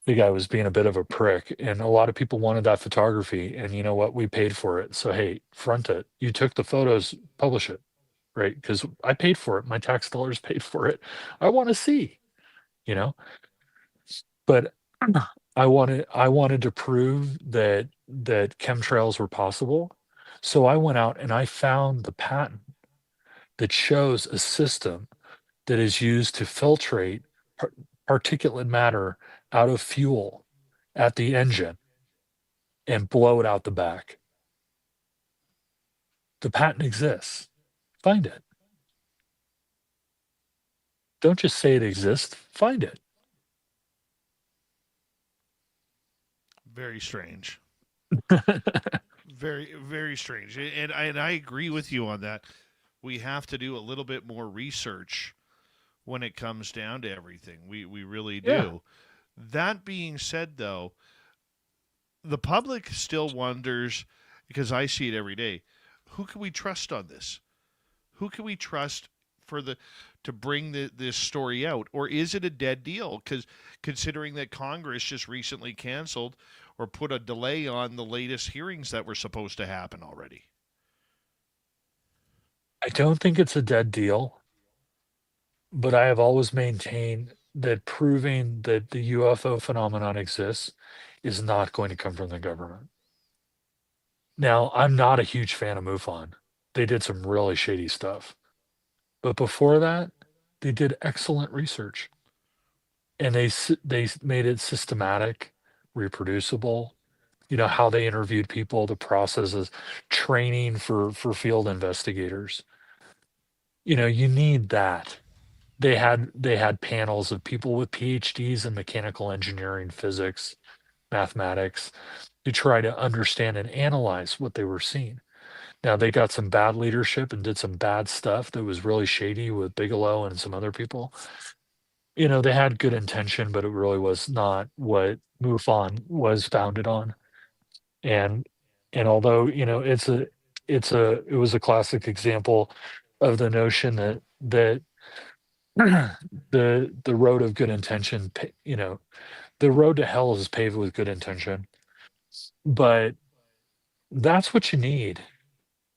The guy was being a bit of a prick, and a lot of people wanted that photography. And you know what? We paid for it. So hey, front it. You took the photos, publish it, right? Because I paid for it. My tax dollars paid for it. I want to see, you know. But I wanted to prove that chemtrails were possible. So I went out and I found the patent that shows a system that is used to filtrate par- particulate matter out of fuel at the engine and blow it out the back. The patent exists. Find it. Don't just say it exists, find it. Very strange. Very, very strange. And I agree with you on that. We have to do a little bit more research when it comes down to everything. We really Yeah. do. That being said, though, the public still wonders, because I see it every day, who can we trust on this? Who can we trust for the to bring this story out, or is it a dead deal? Because considering that Congress just recently canceled or put a delay on the latest hearings that were supposed to happen already. I don't think it's a dead deal, but I have always maintained that proving that the UFO phenomenon exists is not going to come from the government. Now, I'm not a huge fan of MUFON. They did some really shady stuff. But before that, they did excellent research, and they made it systematic, reproducible. You know how they interviewed people, the processes, training for field investigators. You know, you need that. They had panels of people with PhDs in mechanical engineering, physics, mathematics to try to understand and analyze what they were seeing. Now they got some bad leadership and did some bad stuff that was really shady with Bigelow and some other people. You know, they had good intention, but it really was not what MUFON was founded on. And and although, you know, it was a classic example of the notion that the road of good intention, you know, the road to hell is paved with good intention. But that's what you need.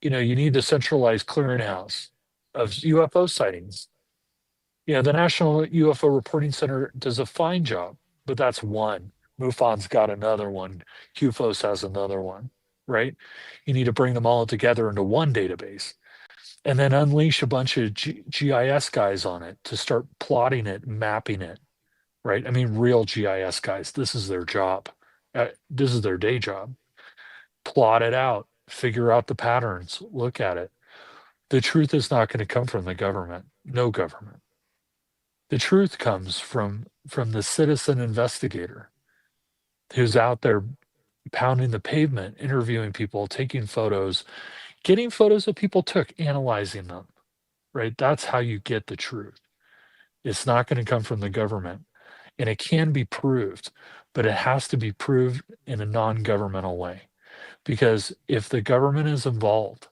You know, you need the centralized clearinghouse of UFO sightings. You know, the National UFO Reporting Center does a fine job, but that's one. MUFON's got another one. QFOS has another one, right? You need to bring them all together into one database and then unleash a bunch of GIS guys on it to start plotting it, mapping it, right? I mean, real GIS guys. This is their job. This is their day job. Plot it out, figure out the patterns, look at it. The truth is not going to come from the government. No government. The truth comes from the citizen investigator who's out there pounding the pavement, interviewing people, taking photos, getting photos that people took, analyzing them, right? That's how you get the truth. It's not going to come from the government. And it can be proved, but it has to be proved in a non-governmental way. Because if the government is involved,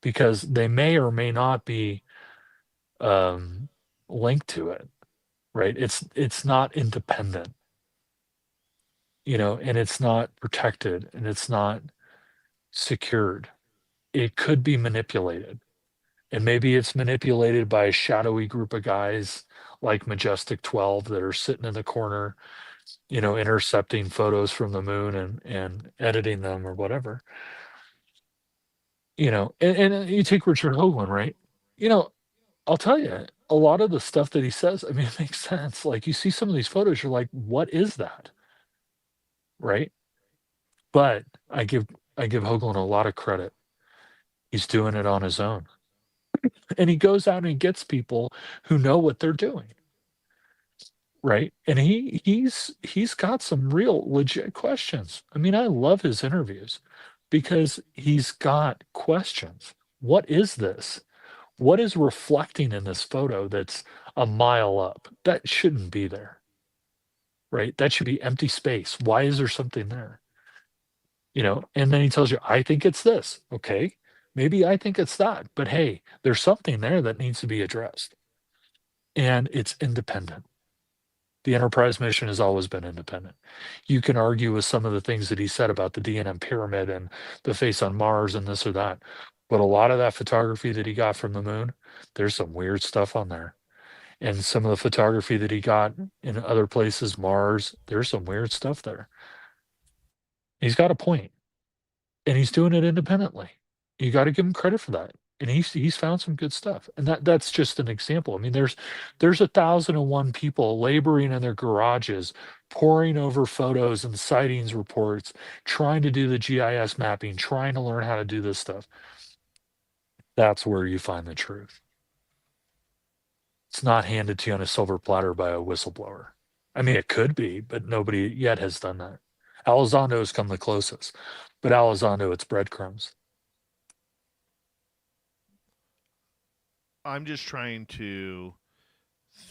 because they may or may not be um, linked to it, right? It's not independent, you know, and it's not protected and it's not secured. It could be manipulated. And maybe it's manipulated by a shadowy group of guys like Majestic 12 that are sitting in the corner, you know, intercepting photos from the moon and editing them or whatever. You know, and you take Richard Hoagland, right? You know, I'll tell you, a lot of the stuff that he says, I mean, it makes sense. Like you see some of these photos, you're like, what is that? Right? But I give Hoagland a lot of credit. He's doing it on his own. And he goes out and he gets people who know what they're doing. Right? And he's got some real legit questions. I mean, I love his interviews because he's got questions. What is this? What is reflecting in this photo that's a mile up? That shouldn't be there. Right? That should be empty space. Why is there something there? You know, and then he tells you, I think it's this. Okay. Maybe I think it's that. But hey, there's something there that needs to be addressed. And it's independent. The Enterprise mission has always been independent. You can argue with some of the things that he said about the DNM pyramid and the face on Mars and this or that. But a lot of that photography that he got from the moon, there's some weird stuff on there. And some of the photography that he got in other places, Mars, there's some weird stuff there. He's got a point, and he's doing it independently. You got to give him credit for that. And he's found some good stuff. And that's just an example. I mean, there's 1,001 people laboring in their garages, poring over photos and sightings reports, trying to do the GIS mapping, trying to learn how to do this stuff. That's where you find the truth. It's not handed to you on a silver platter by a whistleblower. I mean, it could be, but nobody yet has done that. Elizondo has come the closest, but Elizondo, it's breadcrumbs. I'm just trying to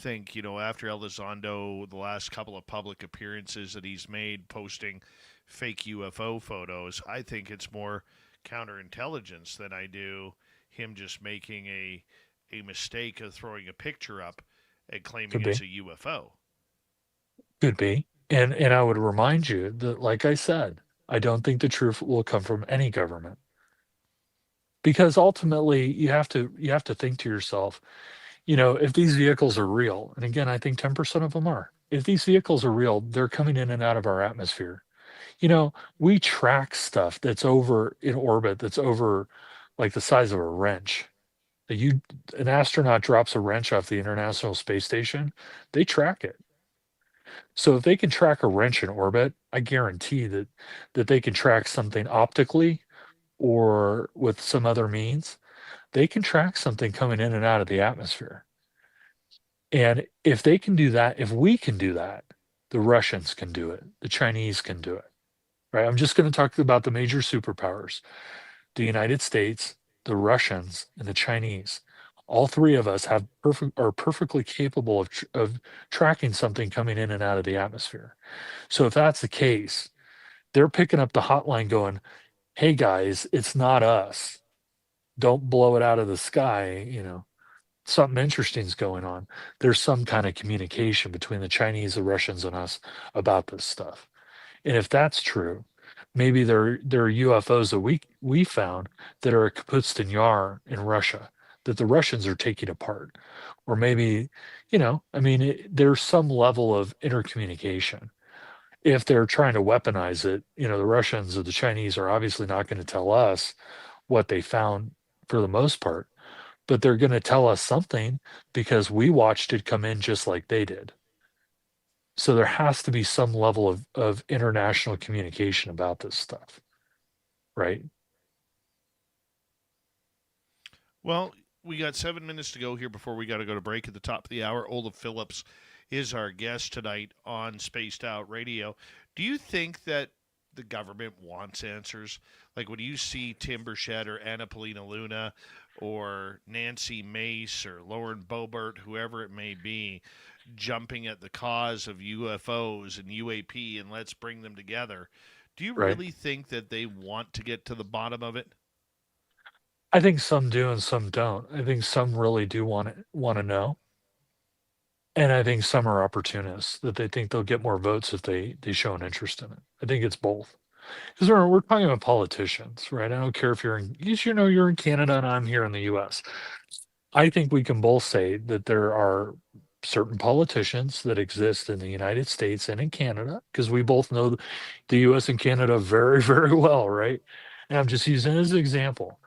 think, after Elizondo, the last couple of public appearances that he's made posting fake UFO photos, I think it's more counterintelligence than I do him just making a mistake of throwing a picture up and claiming Could it's be. a UFO. Could be. And I would remind you that, like I said, I don't think the truth will come from any government. Because ultimately you have to think to yourself, if these vehicles are real, and again, I think 10% of them are. If these vehicles are real, they're coming in and out of our atmosphere. We track stuff that's over in orbit, that's over like the size of a wrench. An astronaut drops a wrench off the International Space Station, they track it. So if they can track a wrench in orbit, I guarantee that they can track something optically or with some other means. They can track something coming in and out of the atmosphere. And if they can do that, if we can do that, the Russians can do it. The Chinese can do it. Right? I'm just going to talk about the major superpowers: the United States, the Russians, and the Chinese. All three of us are perfectly capable of tracking something coming in and out of the atmosphere. So if that's the case, they're picking up the hotline going, "Hey guys, it's not us. Don't blow it out of the sky. Something interesting is going on. There's some kind of communication between the Chinese, the Russians, and us about this stuff." And if that's true, maybe there are UFOs that we found that are at Kapustin Yar in Russia that the Russians are taking apart, or maybe, there's some level of intercommunication. If they're trying to weaponize it, the Russians or the Chinese are obviously not going to tell us what they found for the most part, but they're going to tell us something because we watched it come in just like they did. So there has to be some level of international communication about this stuff, right? Well, we got 7 minutes to go here before we got to go to break at the top of the hour. Olaf Phillips is our guest tonight on Spaced Out Radio. Do you think that the government wants answers? Like when you see Tim Burchett or Anna Paulina Luna or Nancy Mace or Lauren Boebert, whoever it may be, jumping at the cause of UFOs and UAP and let's bring them together, do you Right. really think that they want to get to the bottom of it? I think some do and some don't. I think some really do want to know. And I think some are opportunists that they think they'll get more votes if they show an interest in it. I think it's both. Because we're talking about politicians, right? I don't care if you're in Canada and I'm here in the US. I think we can both say that there are certain politicians that exist in the United States and in Canada, because we both know the US and Canada very, very well, right? And I'm just using it as an example.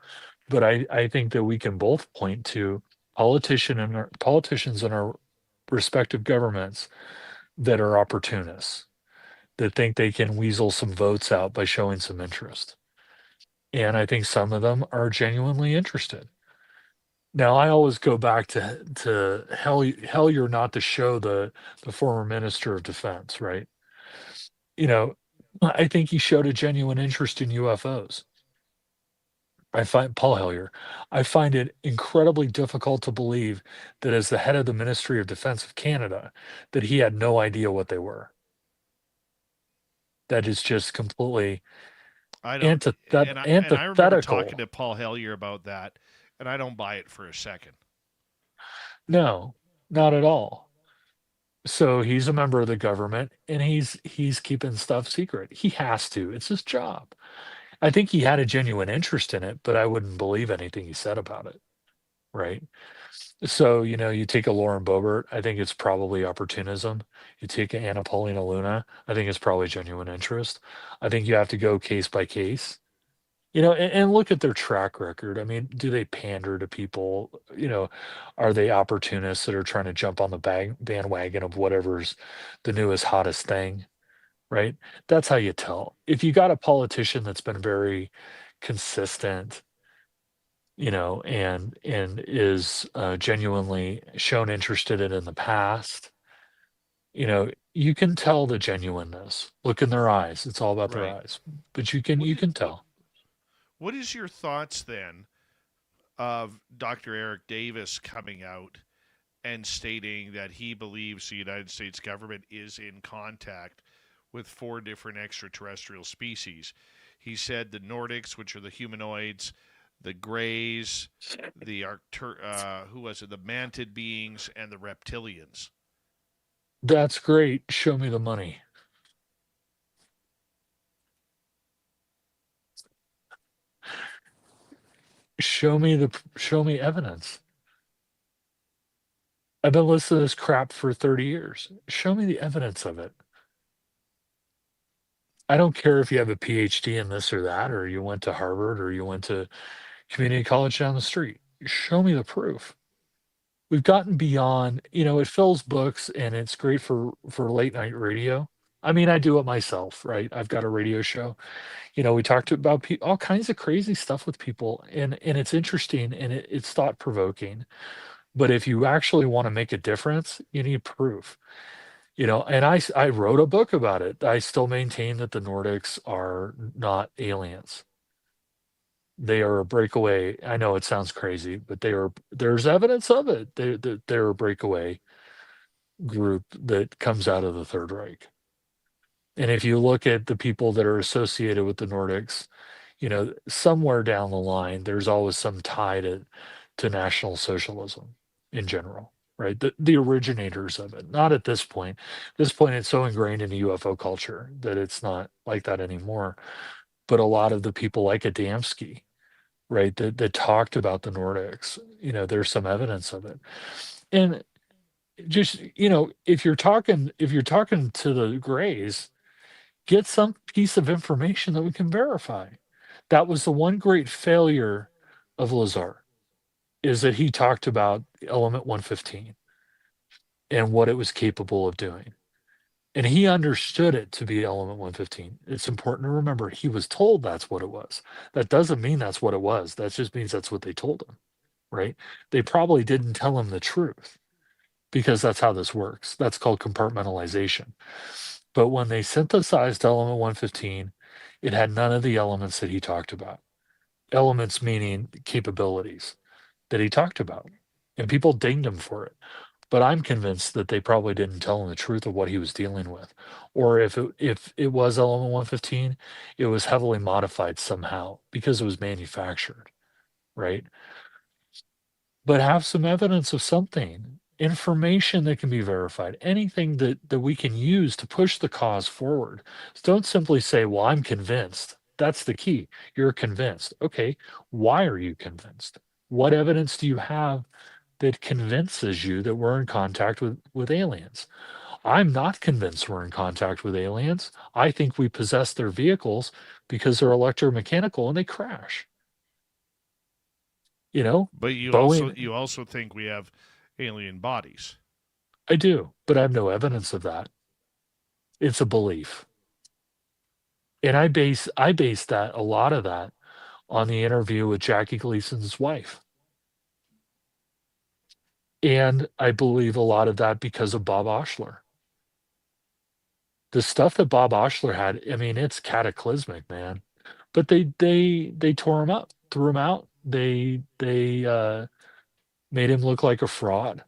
But I think that we can both point to politicians in our respective governments that are opportunists, that think they can weasel some votes out by showing some interest. And I think some of them are genuinely interested. Now, I always go back to hell you're not to show the former minister of defense, right? You know, I think he showed a genuine interest in UFOs. I find Paul Hellyer. I find it incredibly difficult to believe that as the head of the Ministry of Defense of Canada, that he had no idea what they were. That is just completely I don't, and I remember antithetical. talking to Paul Hellyer about that, and I don't buy it for a second. No, not at all. So he's a member of the government and he's keeping stuff secret. He has to. It's his job. I think he had a genuine interest in it, but I wouldn't believe anything he said about it. Right. So, you take a Lauren Boebert, I think it's probably opportunism. You take an Anna Paulina Luna, I think it's probably genuine interest. I think you have to go case by case. And look at their track record. I mean, do they pander to people? Are they opportunists that are trying to jump on the bandwagon of whatever's the newest, hottest thing? Right? That's how you tell. If you got a politician that's been very consistent, and is genuinely shown interested in the past, You can tell the genuineness. Look in their eyes. It's all about their Right. eyes. But you can tell. What is your thoughts then of Dr. Eric Davis coming out and stating that he believes the United States government is in contact with 4 different extraterrestrial species? He said the Nordics, which are the humanoids, the Greys, the who was it? The mantid beings and the reptilians. That's great. Show me the money. Show me evidence. I've been listening to this crap for 30 years. Show me the evidence of it. I don't care if you have a PhD in this or that, or you went to Harvard, or you went to community college down the street. Show me the proof. We've gotten beyond, it fills books and it's great for late night radio. I mean, I do it myself, right? I've got a radio show. We talked about all kinds of crazy stuff with people, and it's interesting and it's thought provoking. But if you actually want to make a difference, you need proof. And I wrote a book about it. I still maintain that the Nordics are not aliens. They are a breakaway. I know it sounds crazy, but there's evidence of it. They're a breakaway group that comes out of the Third Reich. And if you look at the people that are associated with the Nordics, somewhere down the line, there's always some tie to National Socialism in general, right? The originators of it. Not at this point. At this point, it's so ingrained in the UFO culture that it's not like that anymore. But a lot of the people like Adamski, right, that talked about the Nordics, there's some evidence of it. And just, if you're talking to the Greys, get some piece of information that we can verify. That was the one great failure of Lazar, is that he talked about element 115 and what it was capable of doing. And he understood it to be element 115. It's important to remember he was told that's what it was. That doesn't mean that's what it was. That just means that's what they told him, right? They probably didn't tell him the truth, because that's how this works. That's called compartmentalization. But when they synthesized element 115, it had none of the elements that he talked about. Elements meaning capabilities that he talked about. And people dinged him for it. But I'm convinced that they probably didn't tell him the truth of what he was dealing with. Or if it was element 115, it was heavily modified somehow because it was manufactured, right? But have some evidence of something, information that can be verified, anything that we can use to push the cause forward. So don't simply say, well, I'm convinced. That's the key. You're convinced. Okay, why are you convinced? What evidence do you have that convinces you that we're in contact with aliens? I'm not convinced we're in contact with aliens. I think we possess their vehicles because they're electromechanical and they crash. But Boeing, you also think we have alien bodies. I do, but I have no evidence of that. It's a belief. And I base that, a lot of that, on the interview with Jackie Gleason's wife. And I believe a lot of that because of Bob Oshler. The stuff that Bob Oshler had, I mean, it's cataclysmic, man. But they tore him up, threw him out. They made him look like a fraud,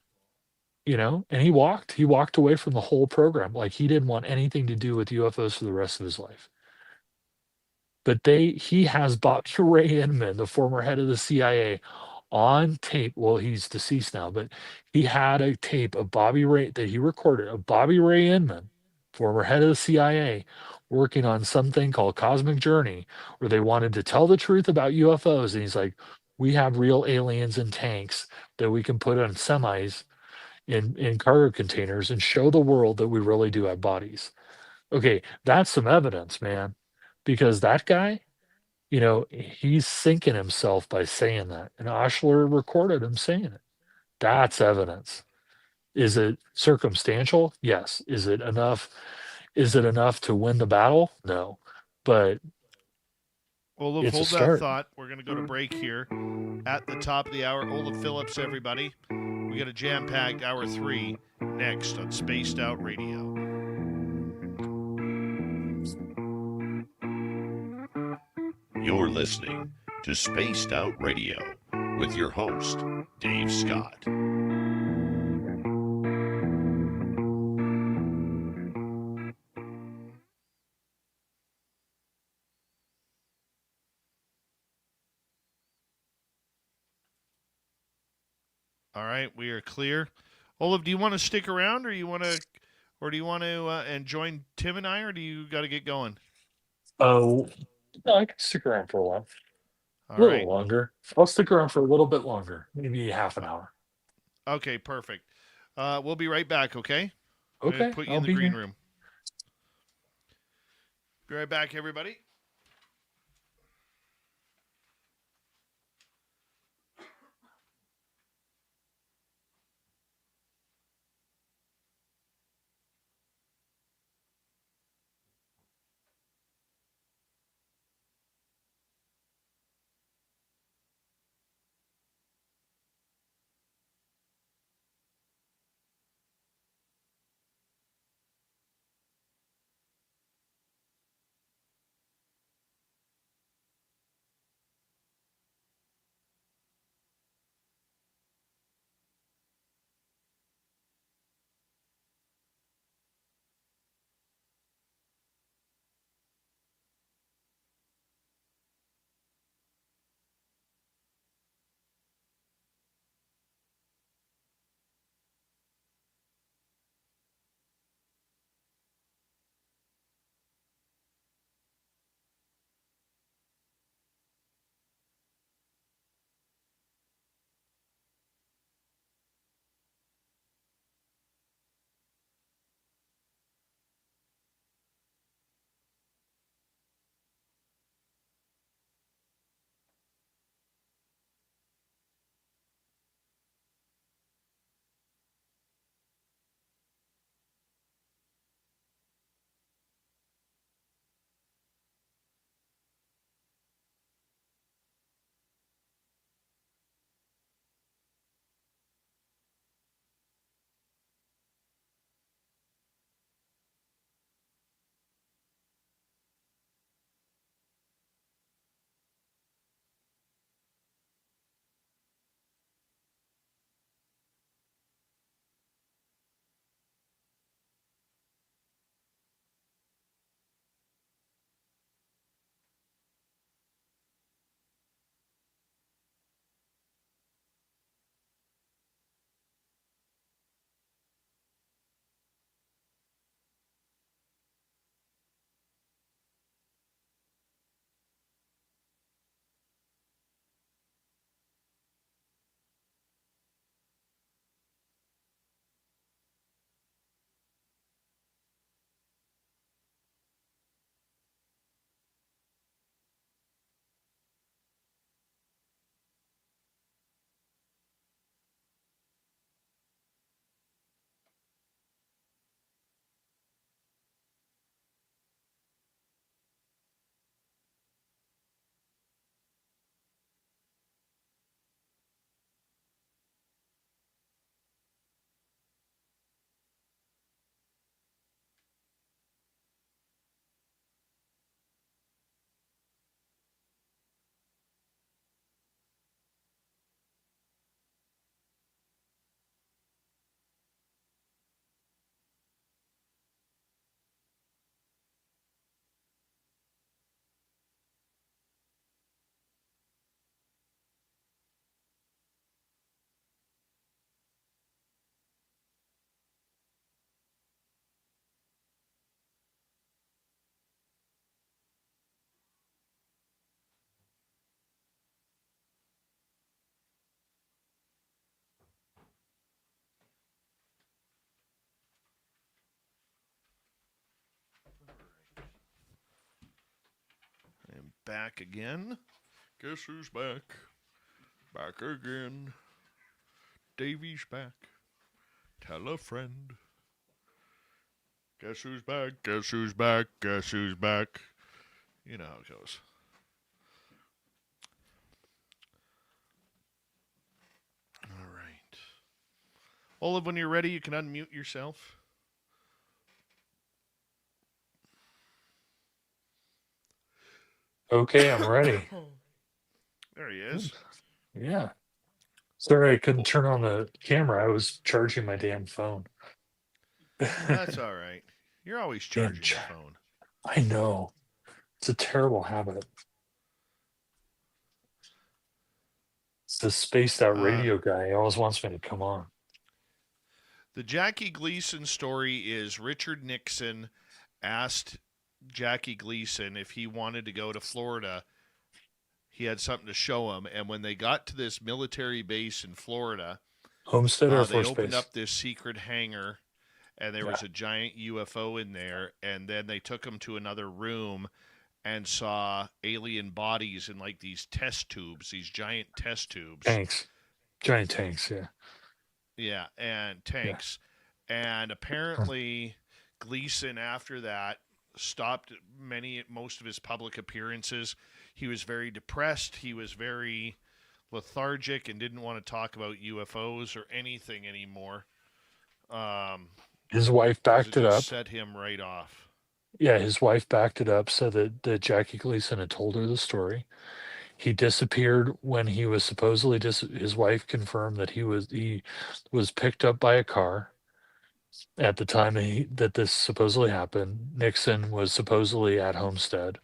and he walked away from the whole program. Like, he didn't want anything to do with UFOs for the rest of his life. But he has Bob Ray Inman, the former head of the CIA, on tape. Well, he's deceased now, but he had a tape of Bobby Ray that he recorded of Bobby Ray Inman, former head of the CIA, working on something called Cosmic Journey, where they wanted to tell the truth about UFOs. And he's like, we have real aliens in tanks that we can put on semis in cargo containers and show the world that we really do have bodies. Okay, that's some evidence, man. Because that guy, he's sinking himself by saying that. And Oshler recorded him saying it. That's evidence. Is it circumstantial? Yes. Is it enough? Is it enough to win the battle? No. But Olaf, it's a hold that start. thought. We're going to go to break here at the top of the hour. Olaf Phillips, everybody. We got a jam-packed hour 3 next on Spaced Out Radio. You're listening to Spaced Out Radio with your host, Dave Scott. All right, we are clear. Olaf, do you want to stick around, or do you want to and join Tim and I, or do you got to get going? Oh, no, I can stick around for a while. All A little right. longer. I'll stick around for a little bit longer, maybe half an hour. Okay, perfect. We'll be right back. Okay. I'm Okay, gonna put you I'll in the be green here. room. Be right back, everybody. I'm back again. Guess who's back? Back again. Davey's back. Tell a friend. Guess who's back? Guess who's back? Guess who's back? You know how it goes. All right. Olive, when you're ready, you can unmute yourself. Okay, I'm ready. There he is. Yeah. Sorry, I couldn't turn on the camera. I was charging my damn phone. That's all right. You're always Damn charging your phone. I know. It's a terrible habit. It's the spaced out radio guy. He always wants me to come on. The Jackie Gleason story is Richard Nixon asked Jackie Gleason if he wanted to go to Florida. He had something to show him, and when they got to this military base in Florida, Homestead Air they Force opened Base. up this secret hangar, and there was a giant UFO in there, and then they took him to another room and saw alien bodies in like these test tubes, these giant test tubes. Tanks. Giant tanks, yeah. Yeah, and tanks. Yeah. And apparently Gleason, after that, stopped most of his public appearances. He was very depressed. He was very lethargic and didn't want to talk about UFOs or anything anymore. His wife backed it up. Set him right off. Yeah, his wife backed it up, said that Jackie Gleason had told her the story. He disappeared when he was supposedly his wife confirmed that he was picked up by a car at the time that this supposedly happened. Nixon was supposedly at Homestead.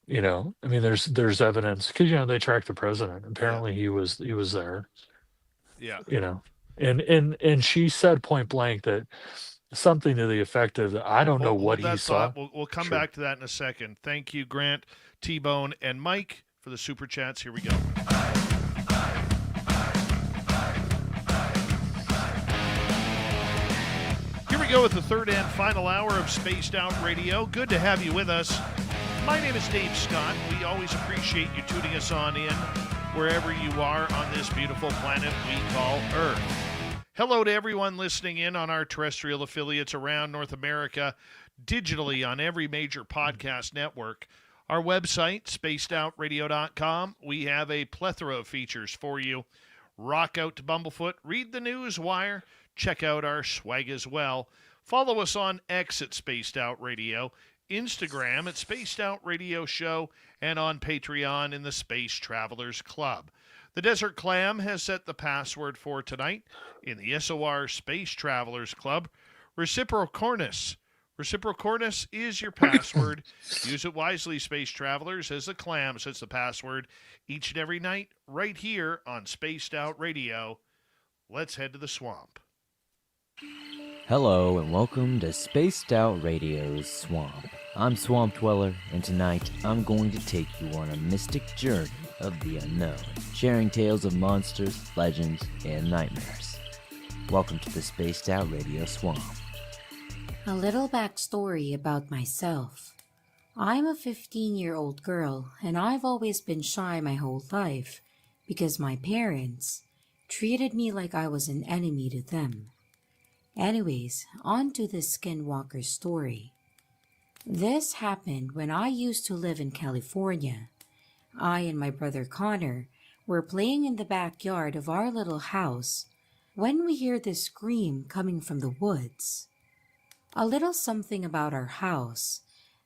You know, I mean, there's evidence because they tracked the president. Apparently, he was there. Yeah. You know, and she said point blank that something to the effect of, I don't know what he saw. We'll come back to that in a second. Thank you, Grant, T-Bone, and Mike for the super chats. Here we go. Here we go with the third and final hour of Spaced Out Radio. Good to have you with us. My name is Dave Scott. We always appreciate you tuning us on in wherever you are on this beautiful planet we call Earth. Hello to everyone listening in on our terrestrial affiliates around North America, digitally on every major podcast network. Our website, spacedoutradio.com, we have a plethora of features for you. Rock out to Bumblefoot, read the news wire, check out our swag as well. Follow us on X at Spaced Out Radio, Instagram at Spaced Out Radio Show, and on Patreon in the Space Travelers Club. The Desert Clam has set the password for tonight in the SOR Space Travelers Club. Reciprocornis. Reciprocornis is your password. Use it wisely, Space Travelers, as the Clam sets the password each and every night right here on Spaced Out Radio. Let's head to the swamp. Hello and welcome to Spaced Out Radio's Swamp. I'm Swamp Dweller, and tonight I'm going to take you on a mystic journey of the unknown, sharing tales of monsters, legends, and nightmares. Welcome to the Spaced Out Radio Swamp. A little backstory about myself. I'm a 15-year-old girl, and I've always been shy my whole life because my parents treated me like I was an enemy to them. Anyways, on to the Skinwalker story. This happened when I used to live in California. I and my brother Connor were playing in the backyard of our little house when we hear this scream coming from the woods. A little something about our house.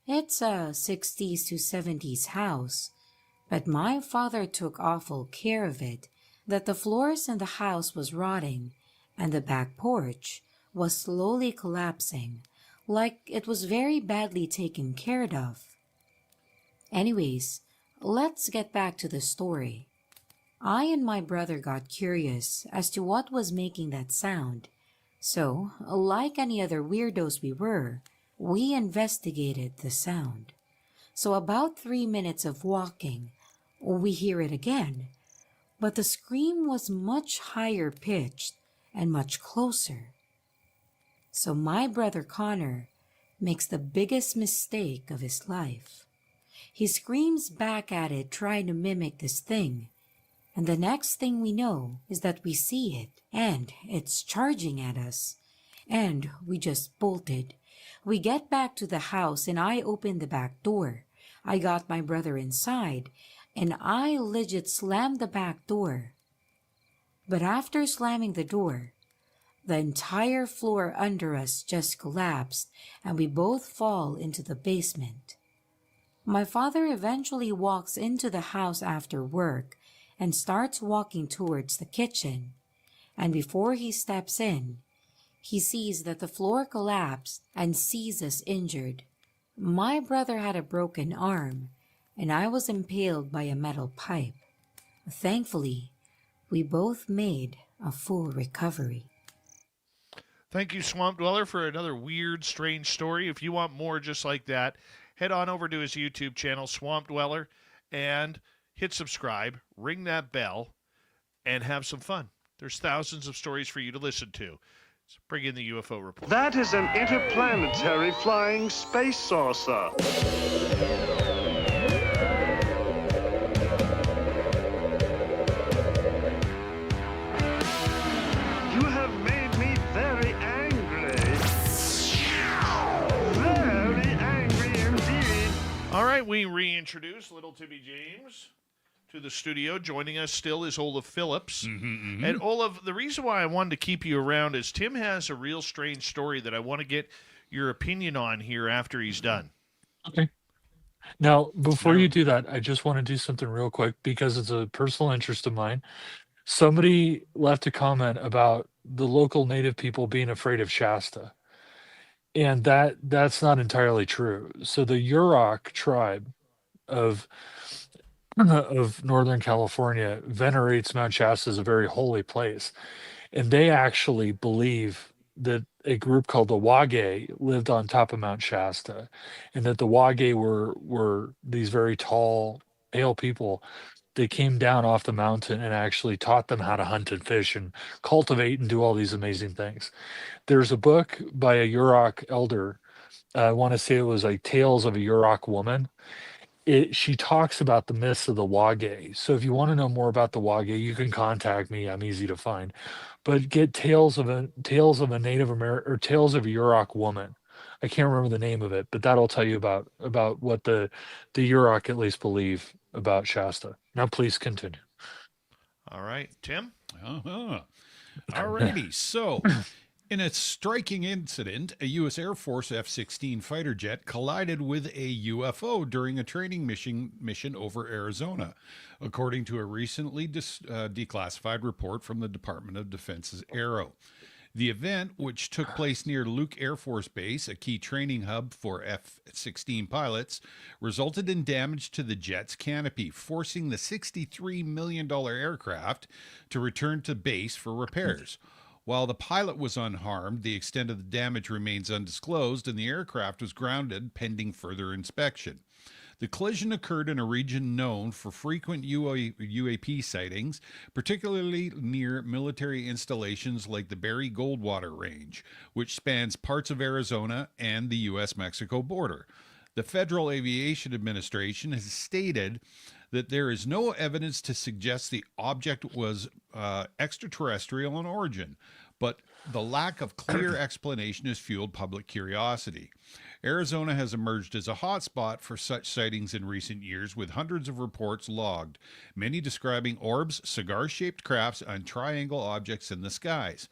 It's a 60s to 70s house, but my father took awful care of it, that the floors in the house was rotting and the back porch was slowly collapsing, like it was very badly taken care of. Anyways, let's get back to the story. I and my brother got curious as to what was making that sound, so, like any other weirdos we were, we investigated the sound. So about 3 minutes of walking, we hear it again, but the scream was much higher pitched and much closer. So my brother Connor makes the biggest mistake of his life. He screams back at it trying to mimic this thing, and the next thing we know is that we see it, and it's charging at us, and we just bolted. We get back to the house and I open the back door. I got my brother inside, and I legit slammed the back door. But after slamming the door, the entire floor under us just collapsed and we both fall into the basement. My father eventually walks into the house after work and starts walking towards the kitchen. And before he steps in, he sees that the floor collapsed and sees us injured. My brother had a broken arm, and I was impaled by a metal pipe. Thankfully, we both made a full recovery. Thank you, Swamp Dweller, for another weird, strange story. If you want more just like that, head on over to his YouTube channel, Swamp Dweller, and hit subscribe, ring that bell, and have some fun. There's thousands of stories for you to listen to. Let's bring in the UFO report. That is an interplanetary flying space saucer. You have made me very angry. Very angry indeed. All right, we reintroduce Little Timmy James to the studio. Joining us still is Olaf Phillips. And Olaf, the reason why I wanted to keep you around is Tim has a real strange story that I want to get your opinion on here after he's done. Okay. Now, before you do that, I just want to do something real quick because it's a personal interest of mine. Somebody left a comment about the local native people being afraid of Shasta. And that's not entirely true. So the Yurok tribe of Northern California venerates Mount Shasta as a very holy place. And they actually believe that a group called the Wage lived on top of Mount Shasta, and that the Wage were these very tall, pale people. They came down off the mountain and actually taught them how to hunt and fish and cultivate and do all these amazing things. There's a book by a Yurok elder. I want to say it was like Tales of a Yurok Woman. She talks about the myths of the Wage. So if you want to know more about the Wage, you can contact me. I'm easy to find. But get Tales of a Native American or Tales of a Yurok Woman. I can't remember the name of it, but that'll tell you about what the Yurok at least believe about Shasta. Now please continue. All right, Tim? Uh-huh. All righty. So, in a striking incident, a U.S. Air Force F-16 fighter jet collided with a UFO during a training mission over Arizona, according to a recently declassified report from the Department of Defense's AARO. The event, which took place near Luke Air Force Base, a key training hub for F-16 pilots, resulted in damage to the jet's canopy, forcing the $63 million aircraft to return to base for repairs. While the pilot was unharmed, the extent of the damage remains undisclosed, and the aircraft was grounded pending further inspection. The collision occurred in a region known for frequent UAP sightings, particularly near military installations like the Berry Goldwater Range, which spans parts of Arizona and the U.S.-Mexico border. The Federal Aviation Administration has stated that there is no evidence to suggest the object was extraterrestrial in origin, but the lack of clear explanation has fueled public curiosity. Arizona has emerged as a hotspot for such sightings in recent years, with hundreds of reports logged, many describing orbs, cigar-shaped crafts, and triangle objects in the skies.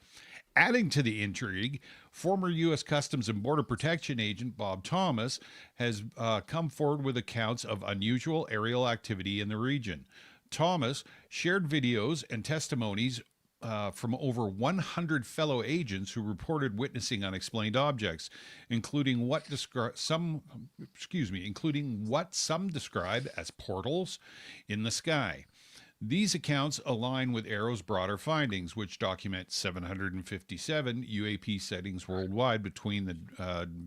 Adding to the intrigue, former U.S. Customs and Border Protection agent Bob Thomas has come forward with accounts of unusual aerial activity in the region. Thomas shared videos and testimonies from over 100 fellow agents who reported witnessing unexplained objects, including what some describe as portals in the sky. These accounts align with AARO's broader findings, which document 757 UAP sightings worldwide between the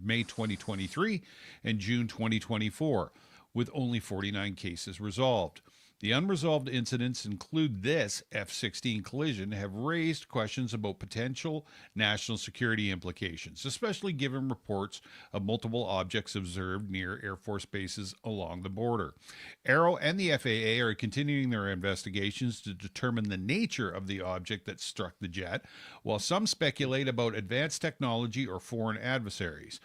May 2023 and June 2024, with only 49 cases resolved. The unresolved incidents include this F-16 collision have raised questions about potential national security implications, especially given reports of multiple objects observed near Air Force bases along the border. AARO and the FAA are continuing their investigations to determine the nature of the object that struck the jet, while some speculate about advanced technology or foreign adversaries.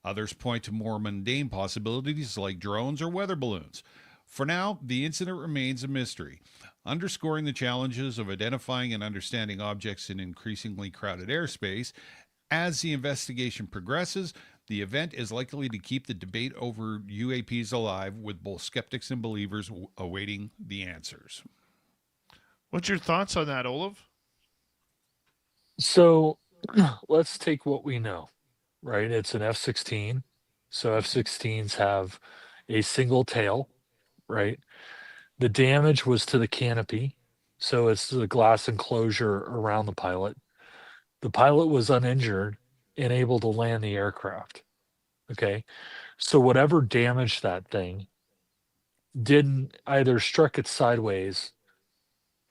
Others point to more mundane possibilities like drones or weather balloons. For now, the incident remains a mystery, underscoring the challenges of identifying and understanding objects in increasingly crowded airspace. As the investigation progresses, The event is likely to keep the debate over UAPs alive, with both skeptics and believers awaiting the answers. What's your thoughts on that, Olaf? So let's take what we know, right? It's an F-16. So F-16s have a single tail, right? The damage was to the canopy. So it's the glass enclosure around the pilot. The pilot was uninjured and able to land the aircraft. Okay. So whatever damaged that thing didn't either struck it sideways,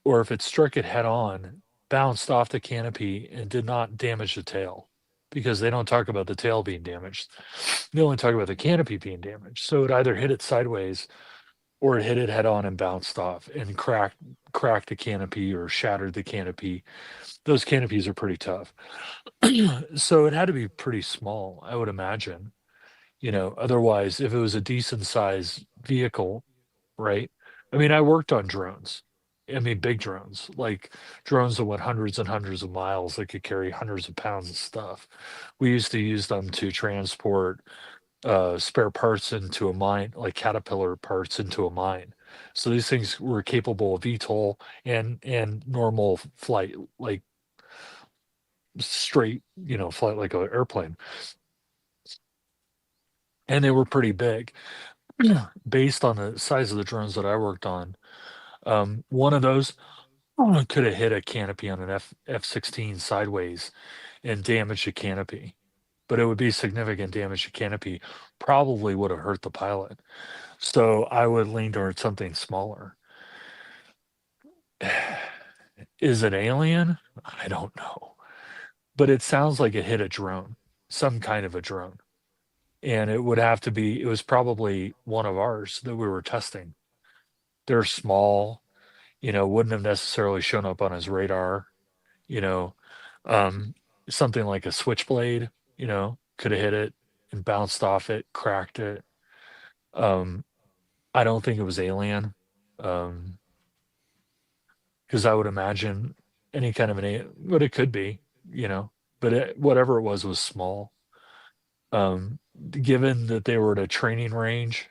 or if it struck it head on, bounced off the canopy and did not damage the tail, because they don't talk about the tail being damaged. They only talk about the canopy being damaged. So it either hit it sideways or it hit it head on and bounced off and cracked the canopy or shattered the canopy. Those canopies are pretty tough. So it had to be pretty small, I would imagine. Otherwise, if it was a decent size vehicle, right? I mean, I worked on drones. I mean, big drones, like drones that went hundreds and hundreds of miles that could carry hundreds of pounds of stuff. We used to use them to transport spare parts into a mine, like Caterpillar parts into a mine. So these things were capable of VTOL and normal flight, like straight, flight like an airplane. And they were pretty big. Based on the size of the drones that I worked on, one of those could have hit a canopy on an F-16 sideways and damaged the canopy. But it would be significant damage to canopy, probably would have hurt the pilot. So I would lean towards something smaller. Is it alien? I don't know. But it sounds like it hit a drone, some kind of a drone. And it was probably one of ours that we were testing. They're small, wouldn't have necessarily shown up on his radar, you know, something like a switchblade, could have hit it and bounced off it, cracked it. I don't think it was alien, because I would imagine any kind of but it could be, but whatever it was small. Given that they were at a training range,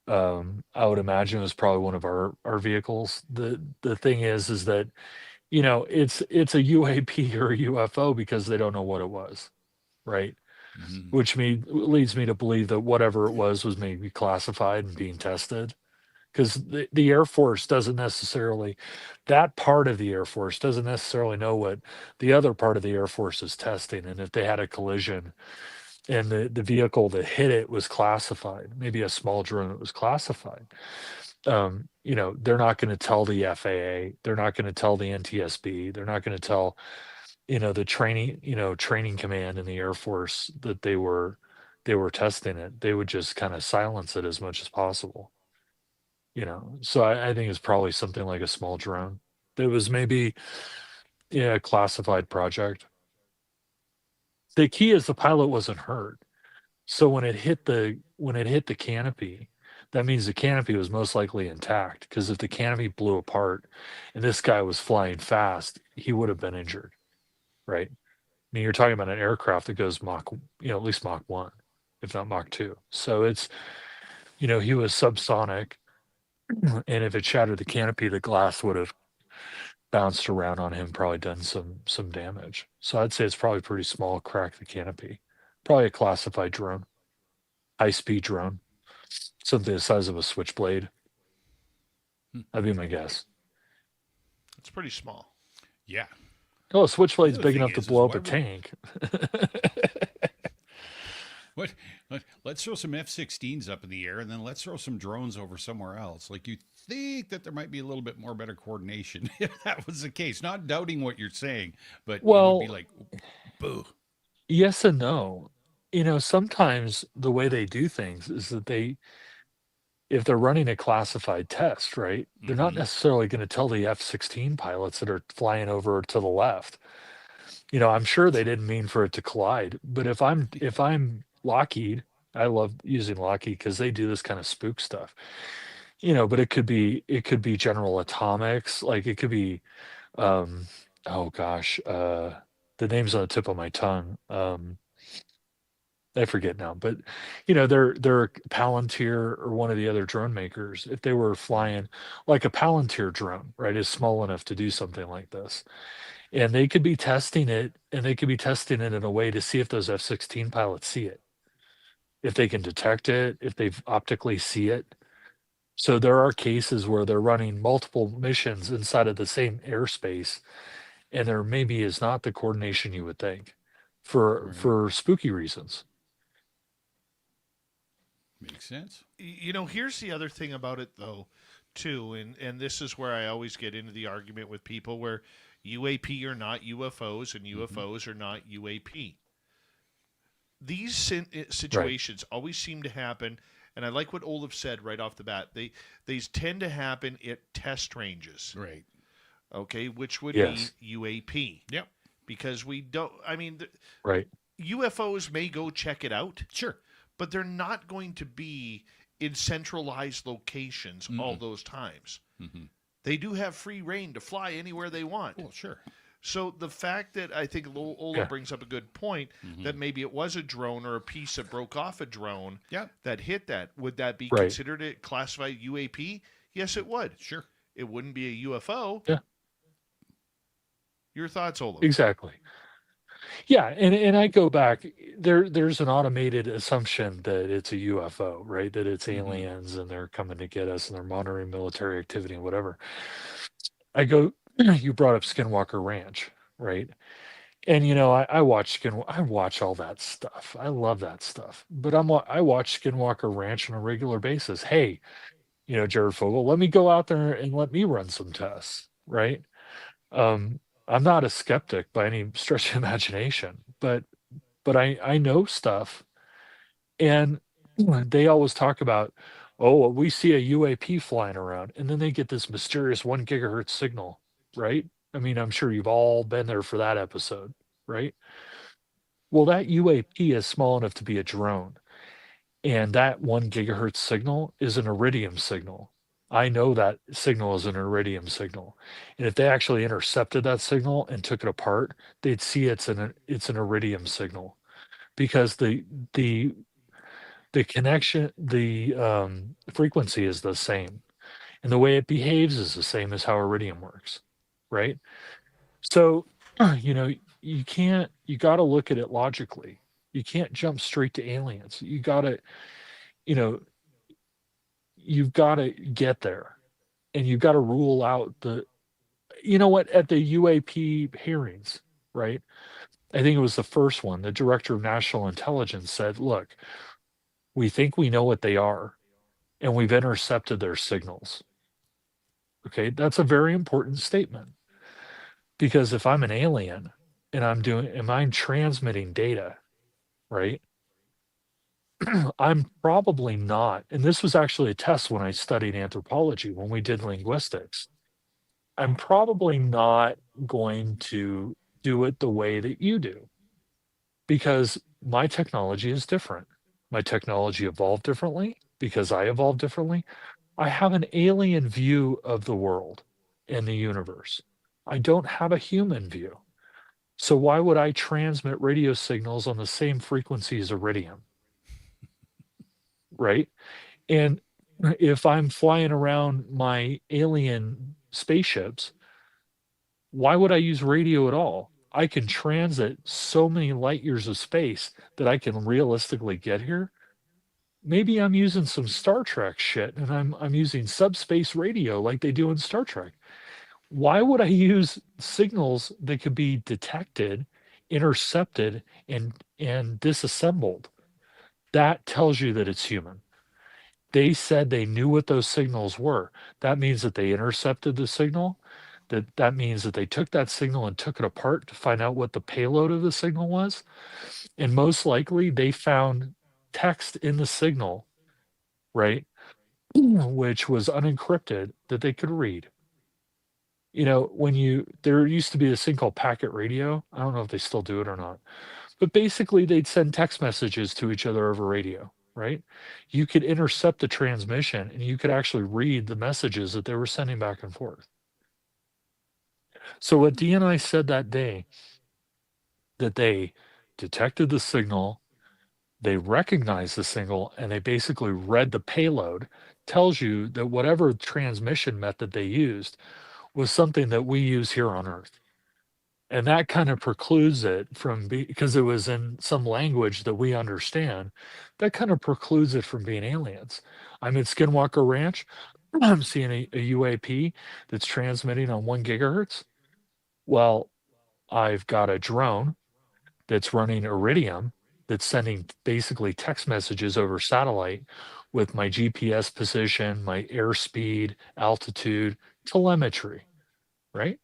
I would imagine it was probably one of our vehicles. The thing is that it's a UAP or a UFO because they don't know what it was, right? Which leads me to believe that whatever it was maybe classified and being tested, because the Air Force doesn't necessarily, that part of the Air Force doesn't necessarily know what the other part of the Air Force is testing, and if they had a collision and the vehicle that hit it was classified, maybe a small drone that was classified, they're not going to tell the FAA, they're not going to tell the NTSB, they're not going to tell the training command in the Air Force that they were testing it. They would just kind of silence it as much as possible. So I think it's probably something like a small drone. It was maybe a classified project. The key is the pilot wasn't hurt. So when it hit the canopy, that means the canopy was most likely intact, because if the canopy blew apart and this guy was flying fast, he would have been injured, right? I mean, you're talking about an aircraft that goes Mach, at least Mach 1, if not Mach 2. So it's, he was subsonic, and if it shattered the canopy, the glass would have bounced around on him, probably done some damage. So I'd say it's probably pretty small, crack the canopy. Probably a classified drone, high-speed drone, something the size of a switchblade. That'd be my guess. It's pretty small. Yeah. Oh, a switchblade's big enough to blow up a tank. Let's throw some F-16s up in the air, and then let's throw some drones over somewhere else. Like, you think that there might be a little bit more better coordination if that was the case. Not doubting what you're saying, but it would be like, boo. Yes and no. Sometimes the way they do things is that if they're running a classified test, right, they're not necessarily going to tell the F-16 pilots that are flying over to the left. I'm sure they didn't mean for it to collide, but if I'm Lockheed, I love using Lockheed because they do this kind of spook stuff. But it could be General Atomics, like it could be oh gosh, the name's on the tip of my tongue. I forget now, but they're Palantir or one of the other drone makers. If they were flying like a Palantir drone, right, is small enough to do something like this, and they could be testing it, and they could be testing it in a way to see if those F-16 pilots see it, if they can detect it, if they optically see it. So there are cases where they're running multiple missions inside of the same airspace, and there maybe is not the coordination you would think for Right. for spooky reasons. Makes sense. Here's the other thing about it, though, too, and this is where I always get into the argument with people where UAP are not UFOs and UFOs are not UAP. These situations always seem to happen, and I like what Olaf said right off the bat. These tend to happen at test ranges, Right. okay, which would Yes. be UAP. Yep. Because we don't, I mean, Right. UFOs may go check it out, Sure. but they're not going to be in centralized locations all those times. Mm-hmm. They do have free reign to fly anywhere they want. Well, sure. So the fact that I think Ola Yeah. brings up a good point that maybe it was a drone or a piece that broke off a drone Yeah. that hit that, would that be Right. considered a classified UAP? Yes, it would. Sure. It wouldn't be a UFO. Yeah. Your thoughts, Ola? Exactly. Yeah, and I go back. There's an automated assumption that it's a UFO, right? That it's aliens and they're coming to get us and they're monitoring military activity and whatever. I go. You brought up Skinwalker Ranch, right? And I watch I watch all that stuff. I love that stuff. But I watch Skinwalker Ranch on a regular basis. Hey, Jared Fogle, let me go out there and let me run some tests, right? I'm not a skeptic by any stretch of imagination, but I know stuff, and they always talk about, oh, well, we see a UAP flying around, and then they get this mysterious 1 gigahertz signal, right? I mean, I'm sure you've all been there for that episode, right? Well, that UAP is small enough to be a drone, and that 1 gigahertz signal is an iridium signal. I know that signal is an iridium signal. And if they actually intercepted that signal and took it apart, they'd see it's an iridium signal, because the connection, the frequency is the same. And the way it behaves is the same as how iridium works, right? So, you got to look at it logically. You can't jump straight to aliens. You got to, you've got to get there, and you've got to rule out at the UAP hearings, right? I think it was the first one. The director of national intelligence said, look, we think we know what they are, and we've intercepted their signals. Okay, that's a very important statement, because if I'm an alien and I'm transmitting data, right? I'm probably not, and this was actually a test when I studied anthropology, when we did linguistics. I'm probably not going to do it the way that you do, because my technology is different. My technology evolved differently because I evolved differently. I have an alien view of the world and the universe. I don't have a human view. So why would I transmit radio signals on the same frequency as iridium? Right? And if I'm flying around my alien spaceships, why would I use radio at all? I can transit so many light years of space that I can realistically get here. Maybe I'm using some Star Trek shit, and I'm using subspace radio like they do in Star Trek. Why would I use signals that could be detected, intercepted, and disassembled? That tells you that it's human. They said they knew what those signals were. That means that they intercepted the signal. That means that they took that signal and took it apart to find out what the payload of the signal was. And most likely they found text in the signal, right, which was unencrypted, that they could read. There used to be this thing called packet radio. I don't know if they still do it or not, but basically they'd send text messages to each other over radio, right? You could intercept the transmission and you could actually read the messages that they were sending back and forth. So what DNI said that day, that they detected the signal, They recognized the signal and they basically read the payload, tells you that whatever transmission method they used was something that we use here on Earth. And that kind of precludes it from because it was in some language that we understand, that kind of precludes it from being aliens. I'm at Skinwalker Ranch. I'm seeing a UAP that's transmitting on 1 gigahertz. Well, I've got a drone that's running Iridium that's sending basically text messages over satellite with my GPS position, my airspeed, altitude, telemetry, right?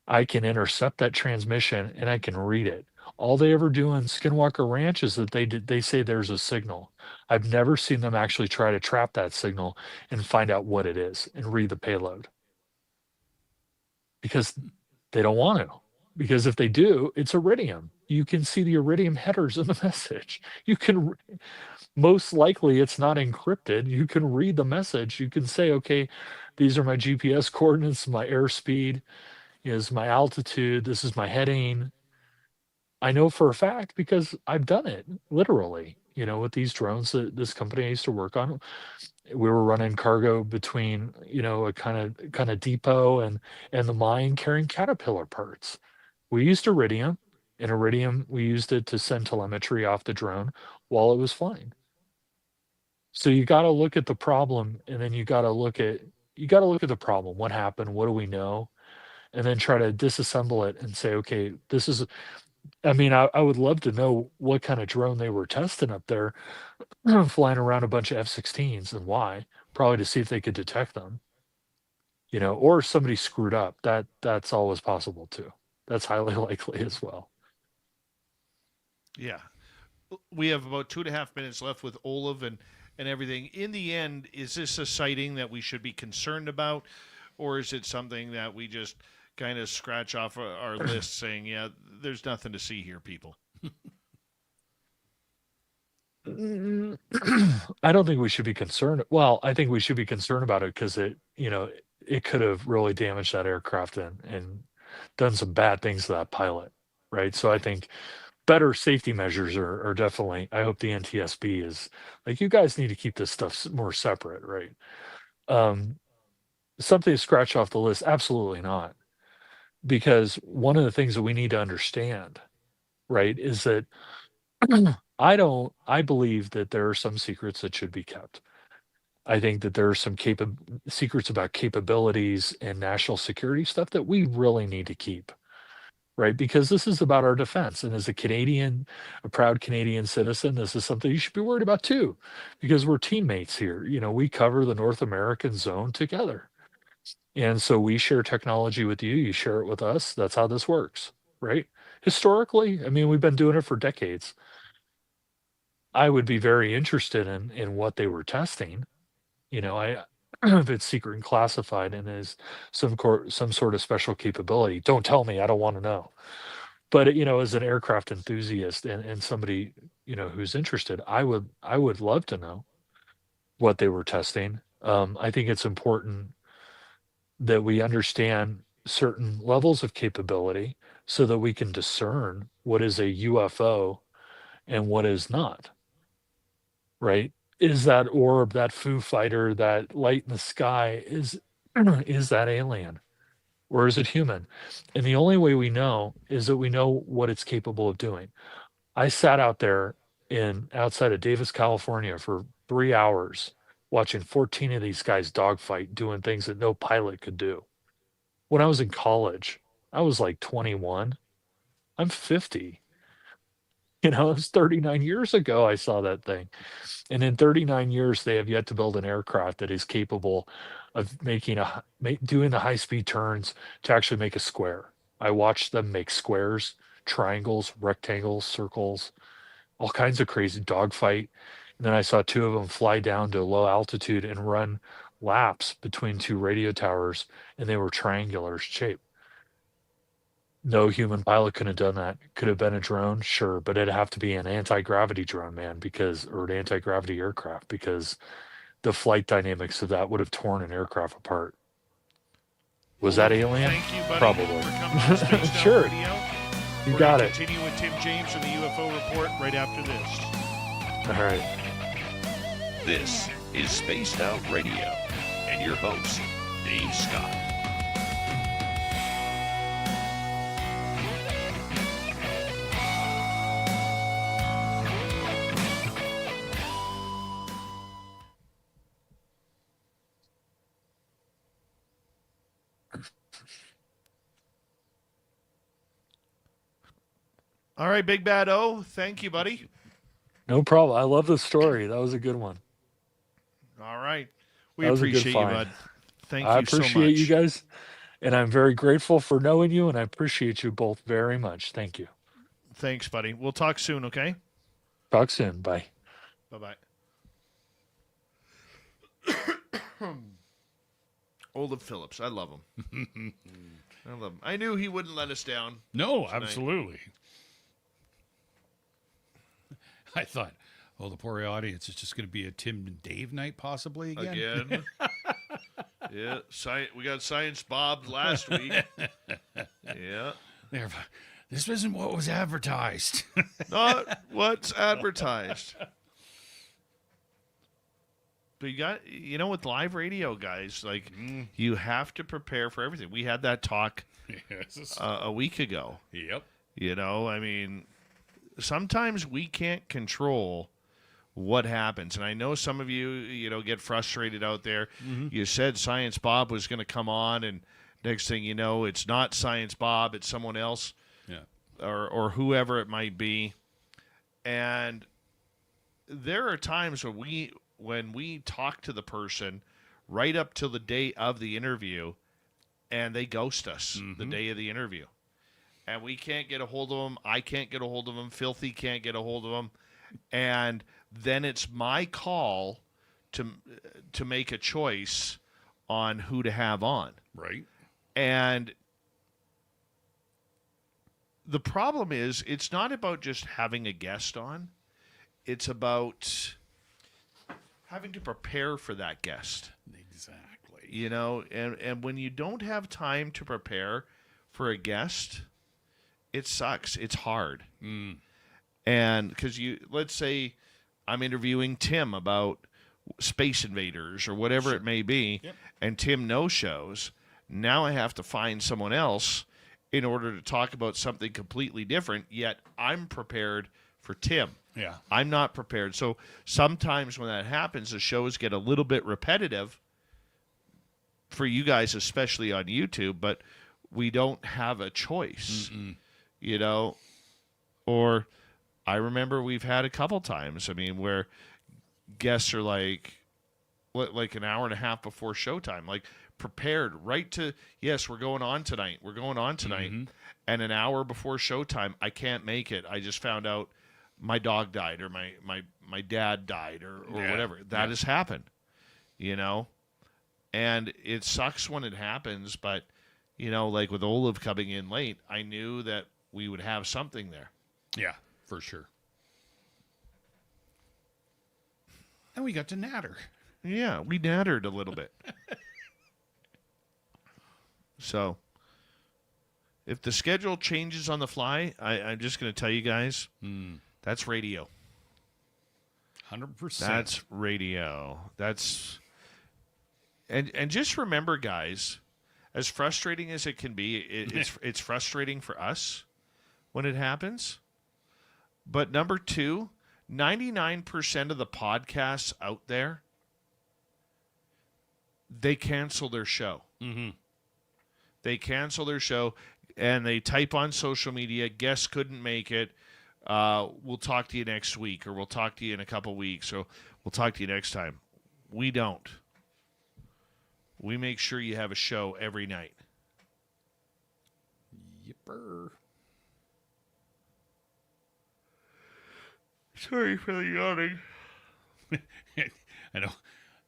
I can intercept that transmission and I can read it. All they ever do on Skinwalker Ranch is that they say there's a signal. I've never seen them actually try to trap that signal and find out what it is and read the payload. Because they don't want to. Because if they do, it's Iridium. You can see the Iridium headers in the message. You can, most likely it's not encrypted. You can read the message. You can say, okay, these are my GPS coordinates, my airspeed is my altitude, this is my heading. I know for a fact because I've done it literally, with these drones that this company I used to work on. We were running cargo between, a kind of depot and the mine carrying Caterpillar parts. We used Iridium, and Iridium, we used it to send telemetry off the drone while it was flying. So you got to look at the problem, and then you got to look at the problem. What happened? What do we know? And then try to disassemble it and say, okay, this is. I would love to know what kind of drone they were testing up there, flying around a bunch of F-16s, and why. Probably to see if they could detect them. Or somebody screwed up. That's always possible too. That's highly likely as well. Yeah. We have about 2.5 minutes left with Olav and everything. In the end, is this a sighting that we should be concerned about, or is it something that we just kind of scratch off our list saying, yeah, there's nothing to see here, people? I don't think we should be concerned. Well, I think we should be concerned about it because it could have really damaged that aircraft and done some bad things to that pilot, right? So I think better safety measures are definitely, I hope the NTSB is like, you guys need to keep this stuff more separate, right? Something to scratch off the list? Absolutely not. Because one of the things that we need to understand, right, is that I believe that there are some secrets that should be kept. I think that there are some secrets about capabilities and national security stuff that we really need to keep, right? Because this is about our defense. And as a Canadian, a proud Canadian citizen, this is something you should be worried about too, because we're teammates here. We cover the North American zone together. And so we share technology with you, you share it with us. That's how this works, right? Historically, we've been doing it for decades. I would be very interested in what they were testing. If it's secret and classified and is some sort of special capability, don't tell me. I don't want to know. But as an aircraft enthusiast and somebody who's interested, I would love to know what they were testing. I think it's important that we understand certain levels of capability so that we can discern what is a UFO and what is not. Right? Is that orb, that Foo Fighter, that light in the sky, is that alien? Or is it human? And the only way we know is that we know what it's capable of doing. I sat out there outside of Davis, California for 3 hours watching 14 of these guys dogfight, doing things that no pilot could do. When I was in college, I was like 21. I'm 50. It was 39 years ago I saw that thing. And in 39 years, they have yet to build an aircraft that is capable of doing the high-speed turns to actually make a square. I watched them make squares, triangles, rectangles, circles, all kinds of crazy dogfight. And then I saw 2 of them fly down to low altitude and run laps between 2 radio towers, and they were triangular shape. No human pilot could have done that. Could have been a drone, sure, but it'd have to be an anti-gravity drone, man, or an anti-gravity aircraft, because the flight dynamics of that would have torn an aircraft apart. Was that alien? Thank you, buddy, Probably. for coming to Space Sure. Radio. You We're got gonna it. continue with Tim James from the UFO Report right after this. All right. This is Spaced Out Radio, and your host, Dave Scott. All right, Big Bad O. Thank you, buddy. No problem. I love the story. That was a good one. All right. We That was a good appreciate you, find. bud. Thank I you so much. appreciate you guys, and I'm very grateful for knowing you, and I appreciate you both very much. Thank you. Thanks, buddy. We'll talk soon, okay? Talk soon. Bye. Bye-bye. Olav Phillips. I love him. I love him. I knew he wouldn't let us down. No, tonight. absolutely. I thought, oh, the poor audience is just going to be a Tim and Dave night possibly again. Yeah. We got Science Bob last week. Yeah. This isn't what was advertised. Not what's advertised. But with live radio, guys, like you have to prepare for everything. We had that talk a week ago. Yep. I mean, sometimes we can't control what happens. And I know some of you, get frustrated out there. Mm-hmm. You said Science Bob was going to come on, and next thing you know, it's not Science Bob, it's someone else. Yeah. Or whoever it might be. And there are times when we talk to the person right up till the day of the interview, and they ghost us the day of the interview. And we can't get a hold of them. I can't get a hold of them. Filthy can't get a hold of them. And then it's my call to make a choice on who to have on. Right. And the problem is, it's not about just having a guest on. It's about having to prepare for that guest. Exactly. And when you don't have time to prepare for a guest, it sucks. It's hard. And because let's say I'm interviewing Tim about Space Invaders or whatever it may be, and Tim no-shows. Now I have to find someone else in order to talk about something completely different, yet I'm prepared for Tim. Yeah. I'm not prepared. So sometimes when that happens, the shows get a little bit repetitive for you guys, especially on YouTube, but we don't have a choice. Or I remember we've had a couple times, where guests are like an hour and a half before showtime, like prepared right to, yes, we're going on tonight. And an hour before showtime, I can't make it. I just found out my dog died, or my dad died, or whatever. That has happened, and it sucks when it happens, but like with Olav coming in late, I knew that we would have something there. Yeah, for sure. And we got to natter. Yeah, we nattered a little bit. So, if the schedule changes on the fly, I'm just going to tell you guys, that's radio. 100%. That's radio. And just remember, guys, as frustrating as it can be, it's frustrating for us when it happens. But number two, 99% of the podcasts out there, they cancel their show. They cancel their show, and they type on social media, guests couldn't make it. We'll talk to you next week, or we'll talk to you in a couple weeks, or we'll talk to you next time. We don't. We make sure you have a show every night. Yipper. Sorry for the yawning. I know.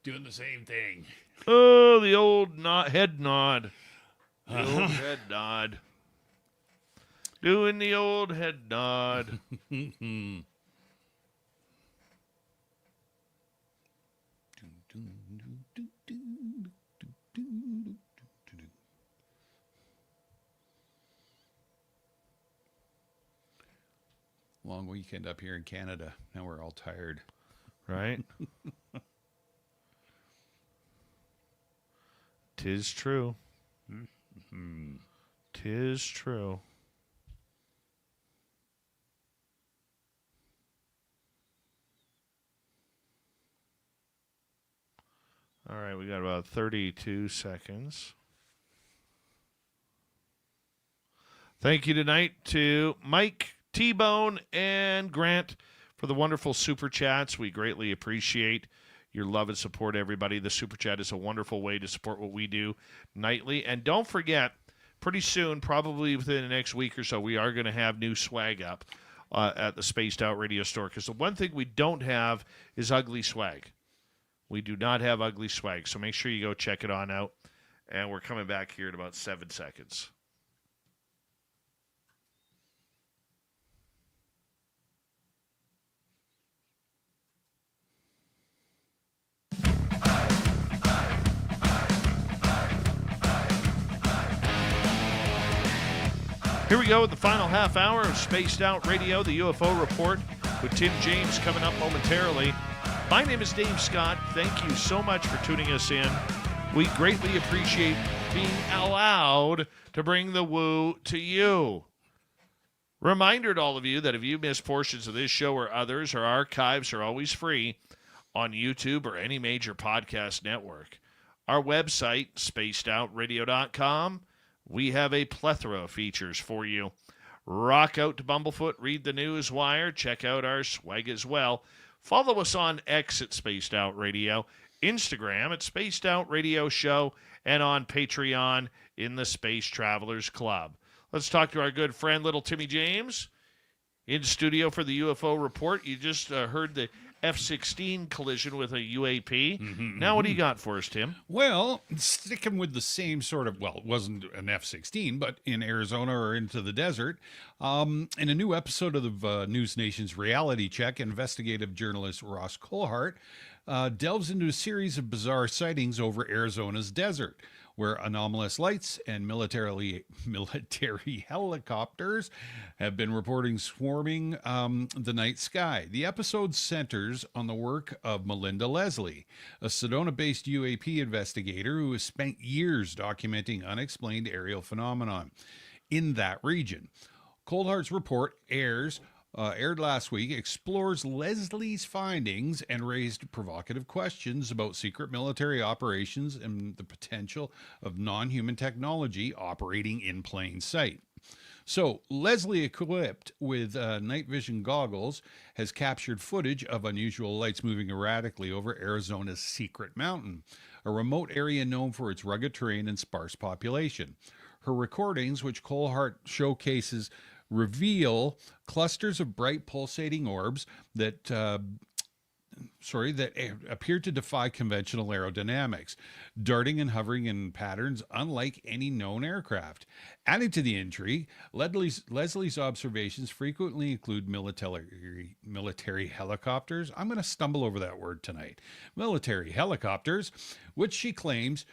Doing the same thing. Oh, the old head nod. The old head nod. Doing the old head nod. Along long weekend up here in Canada. Now we're all tired. Right? 'Tis true. 'Tis true. All right, we got about 32 seconds. Thank you tonight to Mike, T-Bone, and Grant for the wonderful super chats. We greatly appreciate your love and support, everybody. The super chat is a wonderful way to support what we do nightly. And don't forget, pretty soon, probably within the next week or so, we are going to have new swag up at the Spaced Out Radio store. Because the one thing we don't have is ugly swag. We do not have ugly swag. So make sure you go check it on out. And we're coming back here in about 7 seconds. Here we go with the final half hour of Spaced Out Radio, the UFO Report, with Tim James coming up momentarily. My name is Dave Scott. Thank you so much for tuning us in. We greatly appreciate being allowed to bring the woo to you. Reminder to all of you that if you miss portions of this show or others, our archives are always free on YouTube or any major podcast network. Our website, spacedoutradio.com. We have a plethora of features for you. Rock out to Bumblefoot, read the news wire, check out our swag as well. Follow us on X at Spaced Out Radio, Instagram at Spaced Out Radio Show, and on Patreon in the Space Travelers Club. Let's talk to our good friend, little Timmy James, in studio for the UFO Report. You just heard the F-16 collision with a UAP. Now, what do you got for us, Tim? Well, sticking with the same sort of, well, it wasn't an F-16, but in Arizona or into the desert. In a new episode of News Nation's Reality Check, investigative journalist Ross Colhart delves into a series of bizarre sightings over Arizona's desert, where anomalous lights and military helicopters have been reporting swarming the night sky. The episode centers on the work of Melinda Leslie, a Sedona-based UAP investigator who has spent years documenting unexplained aerial phenomenon in that region. Colhart's report aired last week, explores Leslie's findings and raised provocative questions about secret military operations and the potential of non-human technology operating in plain sight. So, Leslie, equipped with night vision goggles, has captured footage of unusual lights moving erratically over Arizona's Secret Mountain, a remote area known for its rugged terrain and sparse population. Her recordings, which Colhart showcases, reveal clusters of bright pulsating orbs that appear to defy conventional aerodynamics, darting and hovering in patterns unlike any known aircraft. Adding to the intrigue, Leslie's observations frequently include military helicopters. I'm going to stumble over that word tonight. Military helicopters, which she claims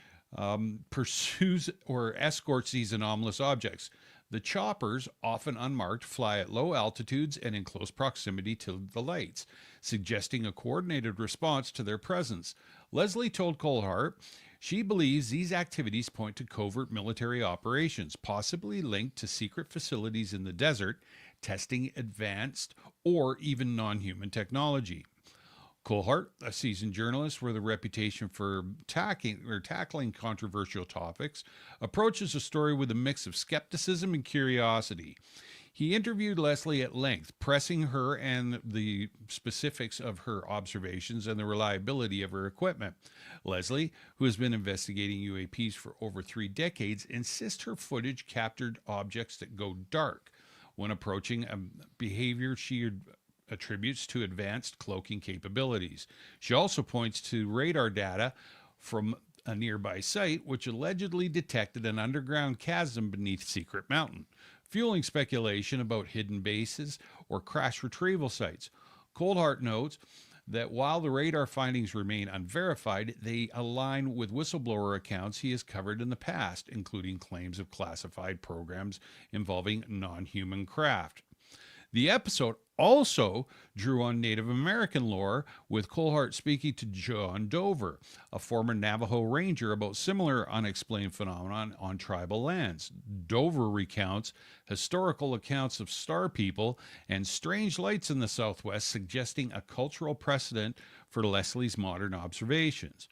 pursues or escorts these anomalous objects. The choppers, often unmarked, fly at low altitudes and in close proximity to the lights, suggesting a coordinated response to their presence. Leslie told Colhart she believes these activities point to covert military operations, possibly linked to secret facilities in the desert, testing advanced or even non-human technology. Colhart, a seasoned journalist with a reputation for tackling controversial topics, approaches the story with a mix of skepticism and curiosity. He interviewed Leslie at length, pressing her and the specifics of her observations and the reliability of her equipment. Leslie, who has been investigating UAPs for over 3 decades, insists her footage captured objects that go dark when approaching a behavior she attributes to advanced cloaking capabilities. She also points to radar data from a nearby site which allegedly detected an underground chasm beneath Secret Mountain, fueling speculation about hidden bases or crash retrieval sites. Colhart notes that while the radar findings remain unverified, they align with whistleblower accounts he has covered in the past, including claims of classified programs involving non-human craft. The episode also drew on Native American lore, with Colhart speaking to John Dover, a former Navajo ranger, about similar unexplained phenomenon on tribal lands. Dover recounts historical accounts of star people and strange lights in the Southwest, suggesting a cultural precedent for Leslie's modern observations.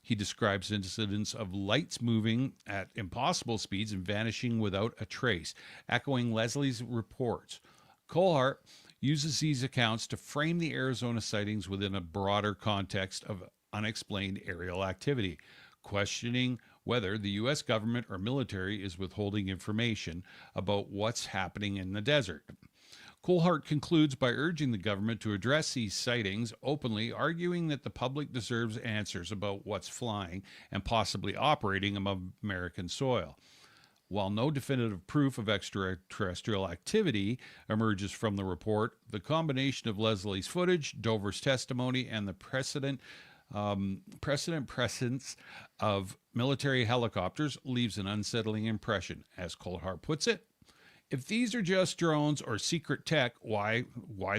He describes incidents of lights moving at impossible speeds and vanishing without a trace, echoing Leslie's reports. Colhart uses these accounts to frame the Arizona sightings within a broader context of unexplained aerial activity, questioning whether the U.S. government or military is withholding information about what's happening in the desert. Colhart concludes by urging the government to address these sightings openly, arguing that the public deserves answers about what's flying and possibly operating above American soil. While no definitive proof of extraterrestrial activity emerges from the report, the combination of Leslie's footage, Dover's testimony, and the precedent presence of military helicopters leaves an unsettling impression. As Colhart puts it, if these are just drones or secret tech, why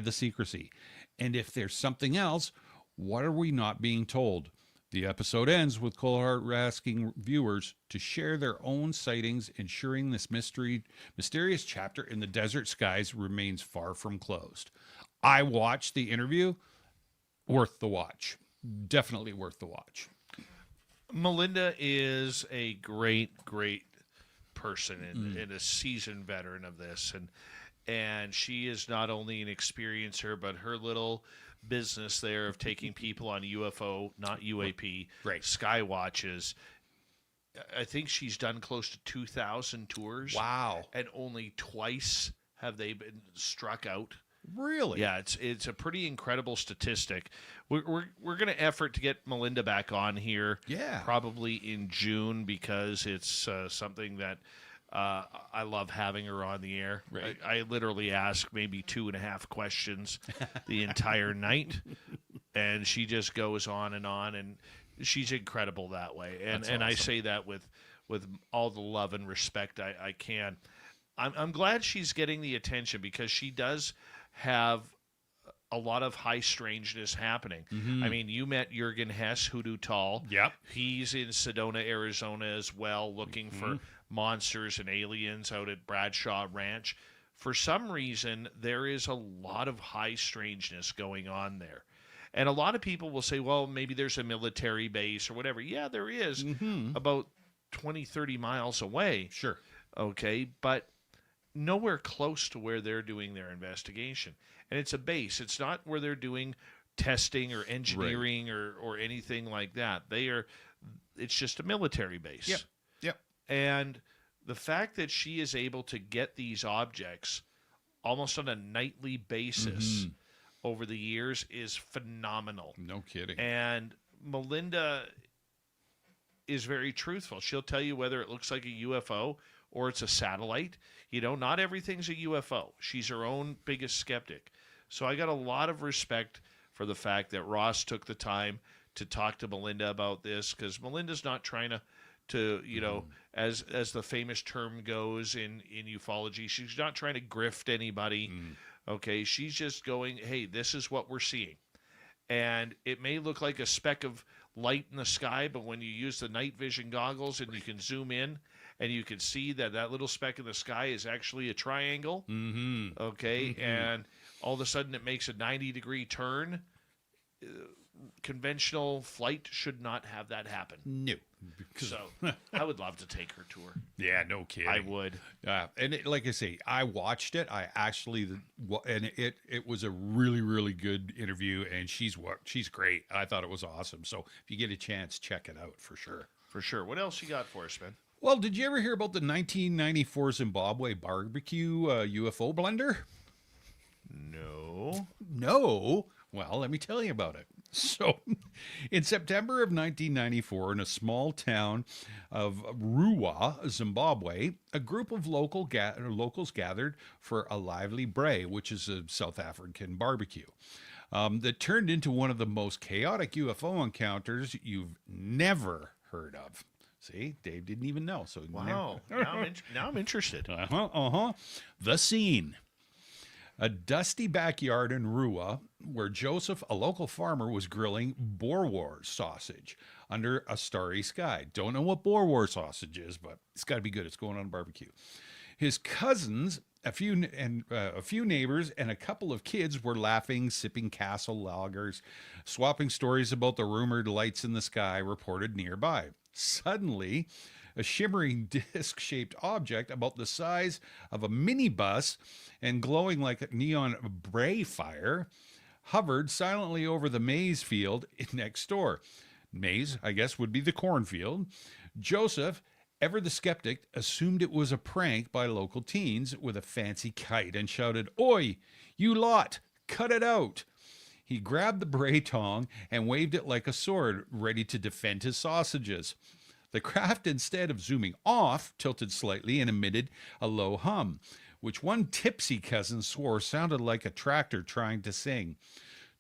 the secrecy? And if there's something else, what are we not being told? The episode ends with Colhart asking viewers to share their own sightings, ensuring this mysterious chapter in the desert skies remains far from closed. I watched the interview. Worth the watch. Definitely worth the watch. Melinda is a great person and a seasoned veteran of this, and she is not only an experiencer, but her little business there of taking people on UFO, not UAP, right, sky watches. I think she's done close to 2,000 tours. Wow. And only twice have they been struck out. Really? Yeah, it's a pretty incredible statistic. We're going to effort to get Melinda back on here. Yeah. Probably in June, because it's something that I love having her on the air. Right. I literally ask maybe 2.5 questions the entire night, and she just goes on, and she's incredible that way. And That's awesome. I say that with all the love and respect I can. I'm glad she's getting the attention, because she does have a lot of high strangeness happening. Mm-hmm. I mean, you met Jürgen Hess, Hoodoo Tall. Yep. He's in Sedona, Arizona as well, looking for monsters and aliens out at Bradshaw Ranch. For some reason, there is a lot of high strangeness going on there. And a lot of people will say, well, maybe there's a military base or whatever. Yeah, there is, about 20, 30 miles away. Sure. Okay, but nowhere close to where they're doing their investigation. And it's a base. It's not where they're doing testing or engineering, right, or anything like that. It's just a military base. Yep. And the fact that she is able to get these objects almost on a nightly basis over the years is phenomenal. No kidding. And Melinda is very truthful. She'll tell you whether it looks like a UFO or it's a satellite. You know, not everything's a UFO. She's her own biggest skeptic. So I got a lot of respect for the fact that Ross took the time to talk to Melinda about this, because Melinda's not trying to you know, as the famous term goes in ufology, she's not trying to grift anybody. Okay, she's just going, hey, this is what we're seeing. And it may look like a speck of light in the sky, but when you use the night vision goggles and you can zoom in, and you can see that little speck in the sky is actually a triangle. Okay, and all of a sudden it makes a 90-degree turn. Conventional flight should not have that happen. No. So I would love to take her tour. Yeah, no kidding. I would. And like I say, I watched it. I actually, and it was a really, really good interview, and she's great. I thought it was awesome. So if you get a chance, check it out for sure. For sure. What else you got for us, man? Well, did you ever hear about the 1994 Zimbabwe barbecue UFO blender? No. Well, let me tell you about it. So, in September of 1994, in a small town of Ruwa, Zimbabwe, a group of locals gathered for a lively braai, which is a South African barbecue, that turned into one of the most chaotic UFO encounters you've never heard of. See, Dave didn't even know. So wow, now I'm interested. The scene. A dusty backyard in Rua, where Joseph, a local farmer, was grilling Boer War sausage under a starry sky. Don't know what Boer War sausage is, but it's got to be good. It's going on a barbecue. His cousins, a few neighbors, and a couple of kids were laughing, sipping castle lagers, swapping stories about the rumored lights in the sky reported nearby. Suddenly, a shimmering disc-shaped object about the size of a minibus and glowing like a neon bray fire hovered silently over the maize field next door. Maize, I guess, would be the cornfield. Joseph, ever the skeptic, assumed it was a prank by local teens with a fancy kite and shouted, "Oi, you lot, cut it out." He grabbed the bray tong and waved it like a sword, ready to defend his sausages. The craft, instead of zooming off, tilted slightly and emitted a low hum, which one tipsy cousin swore sounded like a tractor trying to sing.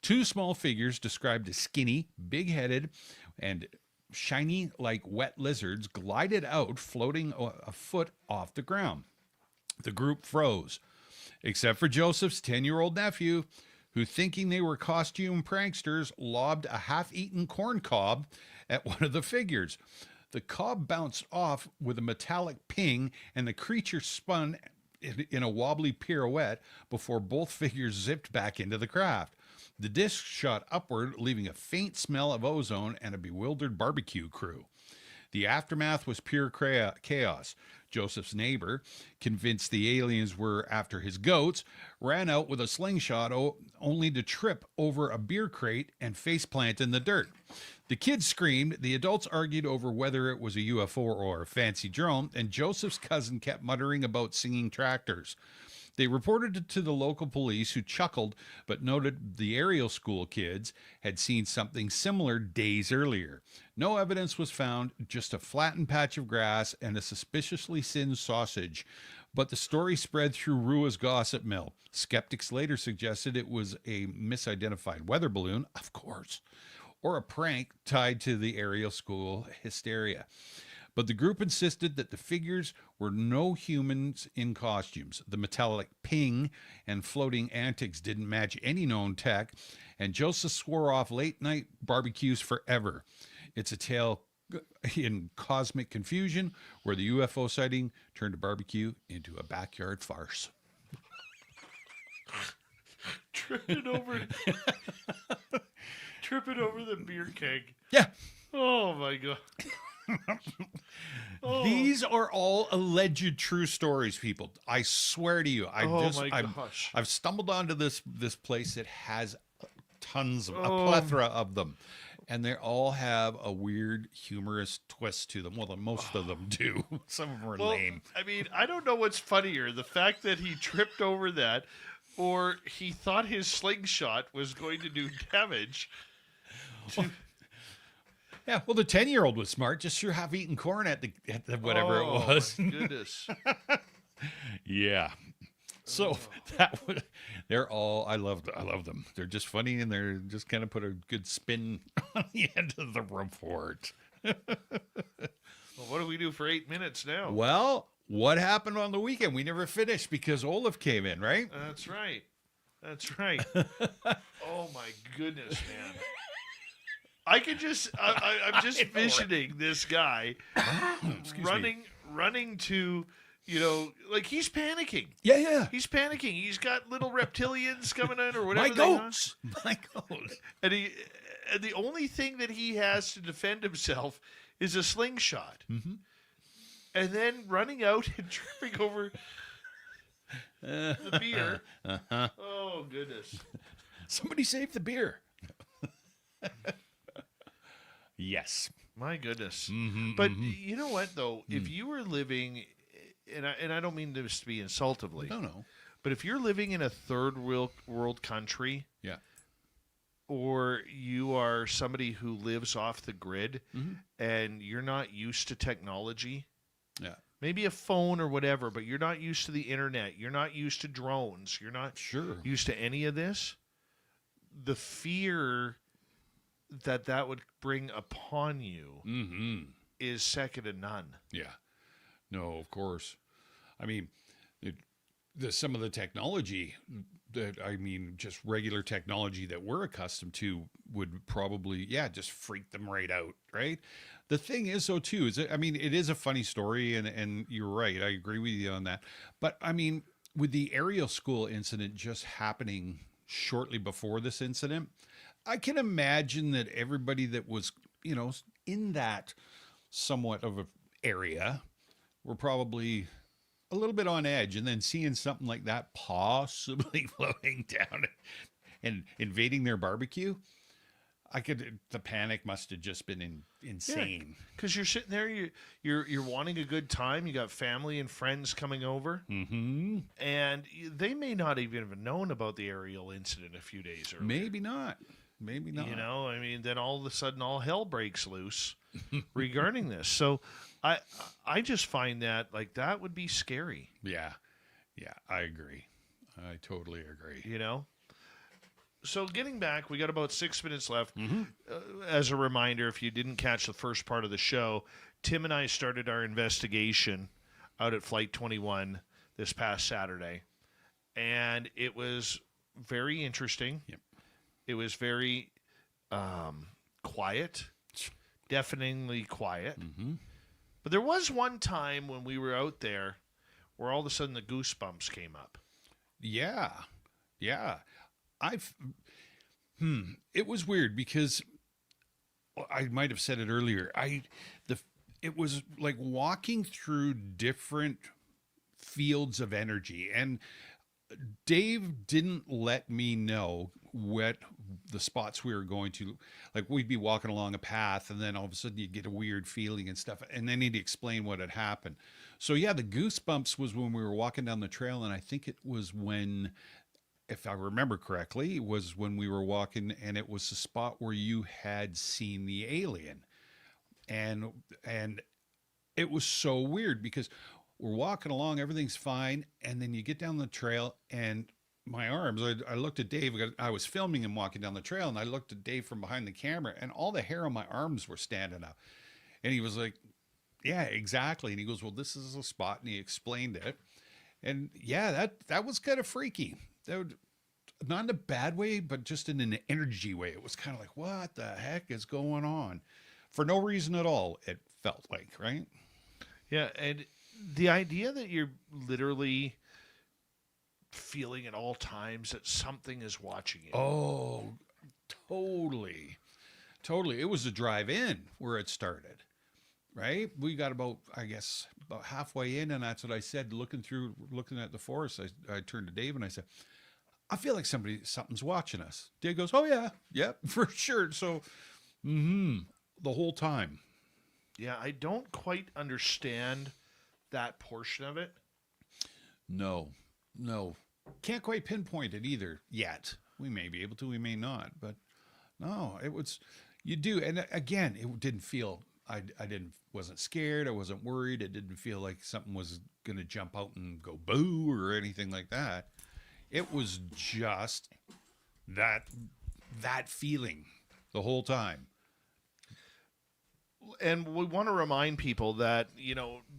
Two small figures described as skinny, big-headed, and shiny like wet lizards glided out, floating a foot off the ground. The group froze, except for Joseph's 10-year-old nephew, who, thinking they were costume pranksters, lobbed a half-eaten corn cob at one of the figures. The cob bounced off with a metallic ping, and the creature spun in a wobbly pirouette before both figures zipped back into the craft. The disc shot upward, leaving a faint smell of ozone and a bewildered barbecue crew. The aftermath was pure chaos. Joseph's neighbor, convinced the aliens were after his goats, ran out with a slingshot only to trip over a beer crate and faceplant in the dirt. The kids screamed, the adults argued over whether it was a UFO or a fancy drone, and Joseph's cousin kept muttering about singing tractors. They reported it to the local police, who chuckled but noted the aerial school kids had seen something similar days earlier. No evidence was found, just a flattened patch of grass and a suspiciously singed sausage. But the story spread through Rua's gossip mill. Skeptics later suggested it was a misidentified weather balloon, of course, or a prank tied to the aerial school hysteria. But the group insisted that the figures were no humans in costumes. The metallic ping and floating antics didn't match any known tech, and Joseph swore off late-night barbecues forever. It's a tale in cosmic confusion where the UFO sighting turned a barbecue into a backyard farce. Tripping over the beer keg. Yeah. Oh my God. Oh. These are all alleged true stories, people. I swear to you. I've stumbled onto this place that has tons of a plethora of them, and they all have a weird, humorous twist to them. Well, most of them do. Some of them are lame. I mean, I don't know what's funnier: the fact that he tripped over that, or he thought his slingshot was going to do damage. Yeah, well, the 10-year-old was smart. Just sure have eaten corn at the whatever it was. Oh, my goodness. Yeah. So I love them. They're just funny, and they're just kind of put a good spin on the end of the report. Well, what do we do for 8 minutes now? Well, what happened on the weekend? We never finished because Olaf came in, right? That's right. Oh my goodness, man. I'm just visioning this guy running to, like he's panicking. Yeah. He's panicking. He's got little reptilians coming in or whatever. My goats. And the only thing that he has to defend himself is a slingshot. Mm-hmm. And then running out and tripping over the beer. Uh-huh. Oh, goodness. Somebody save the beer. Yes. My goodness. Mm-hmm, but you know what, though? If you were living, and I don't mean this to be insultively. No. But if you're living in a third world country. Yeah. Or you are somebody who lives off the grid and you're not used to technology. Yeah. Maybe a phone or whatever, but you're not used to the internet. You're not used to drones. You're not used to any of this. The fear that would bring upon you is second to none. Yeah. No, of course. I mean, some of the technology that, I mean, just regular technology that we're accustomed to would probably, just freak them right out, right? The thing is, though, too, is I mean, it is a funny story, and you're right. I agree with you on that. But I mean, with the aerial school incident just happening shortly before this incident, I can imagine that everybody that was, in that somewhat of a area were probably a little bit on edge, and then seeing something like that possibly flowing down and invading their barbecue, the panic must have just been insane. Because you're sitting there, you're wanting a good time. You got family and friends coming over, and they may not even have known about the aerial incident a few days earlier. Maybe not. I mean, then all of a sudden, all hell breaks loose regarding this. So, I just find that that would be scary. Yeah, I agree. I totally agree. So getting back, we got about 6 minutes left. As a reminder, if you didn't catch the first part of the show, Tim and I started our investigation out at Flight 21 this past Saturday, and it was very interesting. Yep. It was very quiet, deafeningly quiet. But there was one time when we were out there where all of a sudden the goosebumps came up. Yeah. It was weird because I might have said it earlier. It was like walking through different fields of energy, and Dave didn't let me know what the spots we were going to. Like, we'd be walking along a path, and then all of a sudden you'd get a weird feeling and stuff, and then he'd explain what had happened. So yeah, the goosebumps was when we were walking down the trail, and I think it was when, if I remember correctly, it was when we were walking, and it was the spot where you had seen the alien. And it was so weird because we're walking along, everything's fine, and then you get down the trail, and my arms, I looked at Dave, I was filming him walking down the trail, and I looked at Dave from behind the camera, and all the hair on my arms were standing up. And he was like, yeah, exactly. And he goes, well, this is a spot, and he explained it. And yeah, that was kind of freaky. Not in a bad way, but just in an energy way. It was kind of like, what the heck is going on? For no reason at all, it felt like, right? Yeah, and the idea that you're literally feeling at all times that something is watching you. Oh, totally. It was the drive in where it started, right? We got about halfway in, and that's what I said, looking at the forest. I turned to Dave and I said, I feel like something's watching us. Dave goes, oh yeah, yep, for sure. So, the whole time. Yeah, I don't quite understand that portion of it. No. Can't quite pinpoint it either yet. We may be able to, we may not. But no, you do. And again, it didn't feel, wasn't scared. I wasn't worried. It didn't feel like something was going to jump out and go boo or anything like that. It was just that feeling the whole time. And we want to remind people that,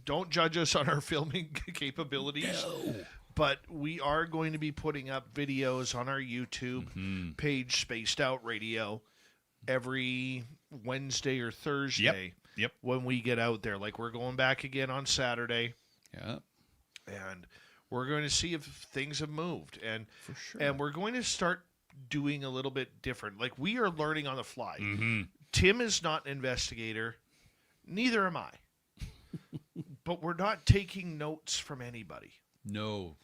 don't judge us on our filming capabilities. No. But we are going to be putting up videos on our YouTube page, Spaced Out Radio, every Wednesday or Thursday. Yep. When we get out there. Like, we're going back again on Saturday. Yeah. And we're going to see if things have moved. And, for sure. And we're going to start doing a little bit different. Like, we are learning on the fly. Mm-hmm. Tim is not an investigator. Neither am I. But we're not taking notes from anybody. No.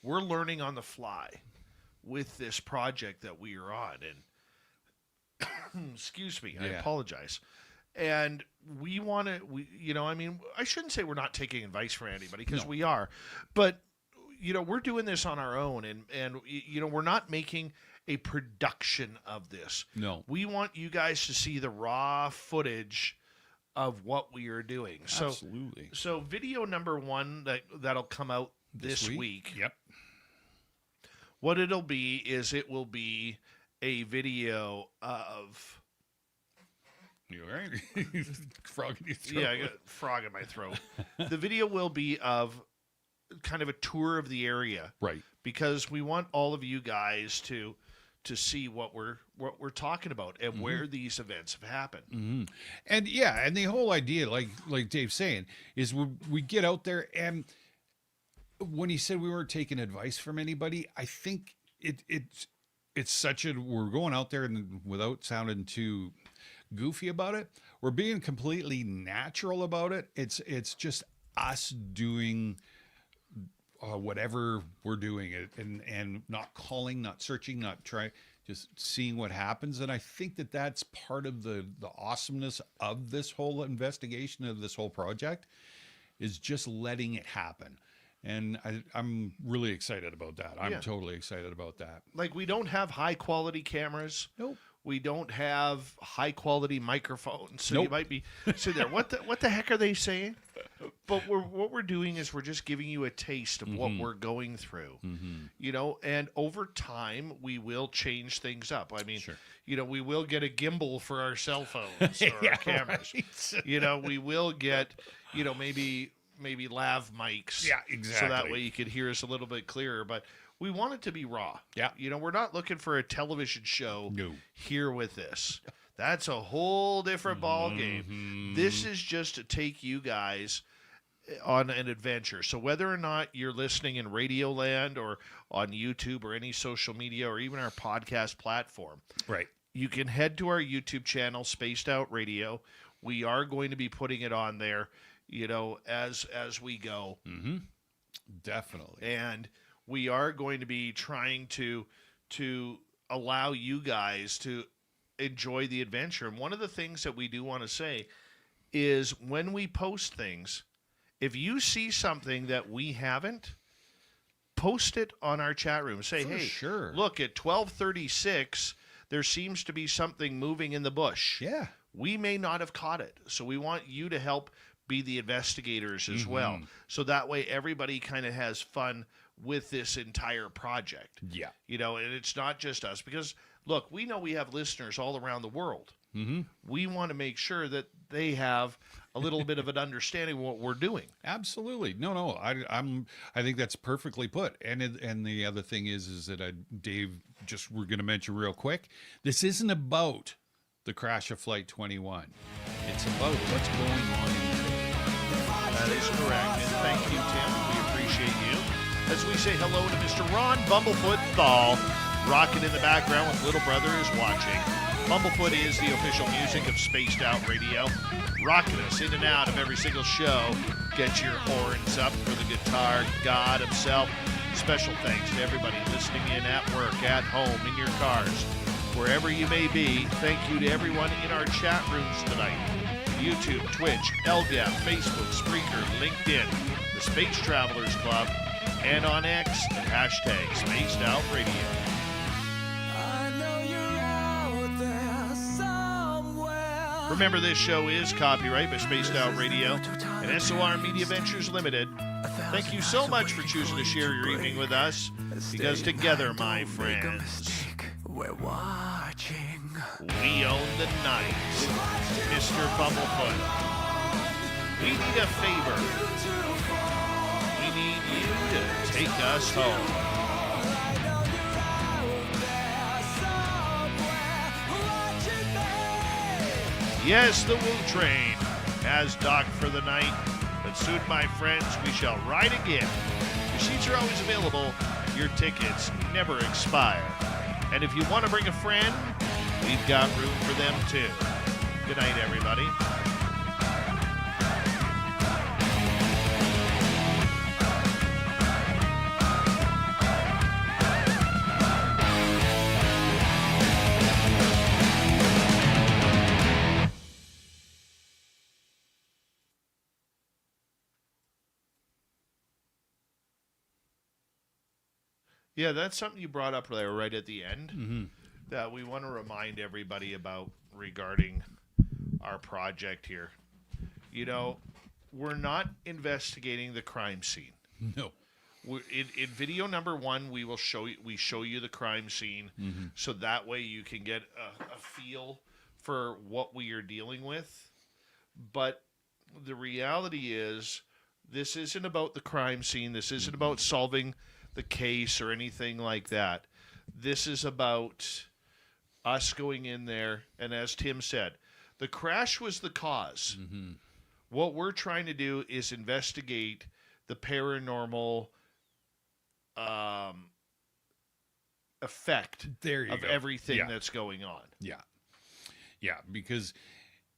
We're learning on the fly with this project that we are on. And excuse me, I apologize. And we want to, I shouldn't say we're not taking advice from anybody, because we are. But, we're doing this on our own. And we're not making a production of this. No. We want you guys to see the raw footage of what we are doing. Absolutely. So video number 1 that'll come out this week. Yep. What it'll be is it will be a video of... You all right? Frog in your throat. Yeah, I got a frog in my throat. The video will be of kind of a tour of the area, Right. because we want all of you guys to see what we're talking about and where these events have happened. And yeah, and the whole idea, like Dave's saying, is we get out there, and when he said we weren't taking advice from anybody, I think it's such a, we're going out there, and without sounding too goofy about it, we're being completely natural about it. It's just us doing whatever we're doing it, and not calling, not searching, not trying, just seeing what happens. And I think that's part of the awesomeness of this whole investigation, of this whole project, is just letting it happen. And I'm really excited about that. I'm totally excited about that. Like, we don't have high quality cameras. Nope. We don't have high quality microphones. So Nope. you might be sitting there, what the heck are they saying? But what we're doing is we're just giving you a taste of what we're going through. You know, and over time we will change things up. I mean, you know, we will get a gimbal for our cell phones or our cameras. Right. You know, we will get, you know, maybe lav mics. Yeah, exactly. So that way you could hear us a little bit clearer. But we want it to be raw. Yeah. You know, we're not looking for a television show No. here with this. That's a whole different ball game. This is just to take you guys on an adventure. So whether or not you're listening in Radio Land or on YouTube or any social media or even our podcast platform, Right. you can head to our YouTube channel, Spaced Out Radio. We are going to be putting it on there, you know, as we go. Definitely. And we are going to be trying to allow you guys to enjoy the adventure. And one of the things that we do want to say is, when we post things, if you see something that we haven't, post it on our chat room. Say, For hey, sure. look, at 12:36, there seems to be something moving in the bush. Yeah. We may not have caught it. So we want you to help be the investigators as well. So that way everybody kind of has fun with this entire project. Yeah. You know, and it's not just us, because look, we know we have listeners all around the world. We want to make sure that they have a little bit of an understanding of what we're doing. Absolutely. No. I think that's perfectly put. And the other thing is that Dave, we're going to mention real quick, this isn't about the crash of Flight 21. It's about what's going on in the day. That is correct. And thank you, Tim. We appreciate you. As we say hello to Mr. Ron Bumblefoot Thal, rocking in the background with Little Brother is Watching. Bumblefoot is the official music of Spaced Out Radio, rocking us in and out of every single show. Get your horns up for the guitar god himself. Special thanks to everybody listening in at work, at home, in your cars, wherever you may be. Thank you to everyone in our chat rooms tonight. YouTube, Twitch, LGAP, Facebook, Spreaker, LinkedIn, the Space Travelers Club, and on X at hashtag Spaced Out Radio. Remember, this show is copyright by Spaced Out Radio and SOR Media Ventures Limited. Thank you so much for choosing to share your evening with us, because together, my friends, we're watching. We own the night. Mr. Bumblefoot, we need a favor. We need you to take us home. Yes, the Woo Train has docked for the night, but soon, my friends, we shall ride again. Your seats are always available. Your tickets never expire. And if you want to bring a friend, we've got room for them too. Good night, everybody. Yeah, that's something you brought up there right at the end that we want to remind everybody about regarding our project here. You know, we're not investigating the crime scene. No. In video number 1, we show you the crime scene, so that way you can get a feel for what we are dealing with. But the reality is, This isn't about the crime scene. This isn't about solving the case or anything like that. This is about us going in there, and as Tim said, the crash was the cause. What we're trying to do is investigate the paranormal effect of everything that's going on. Yeah, because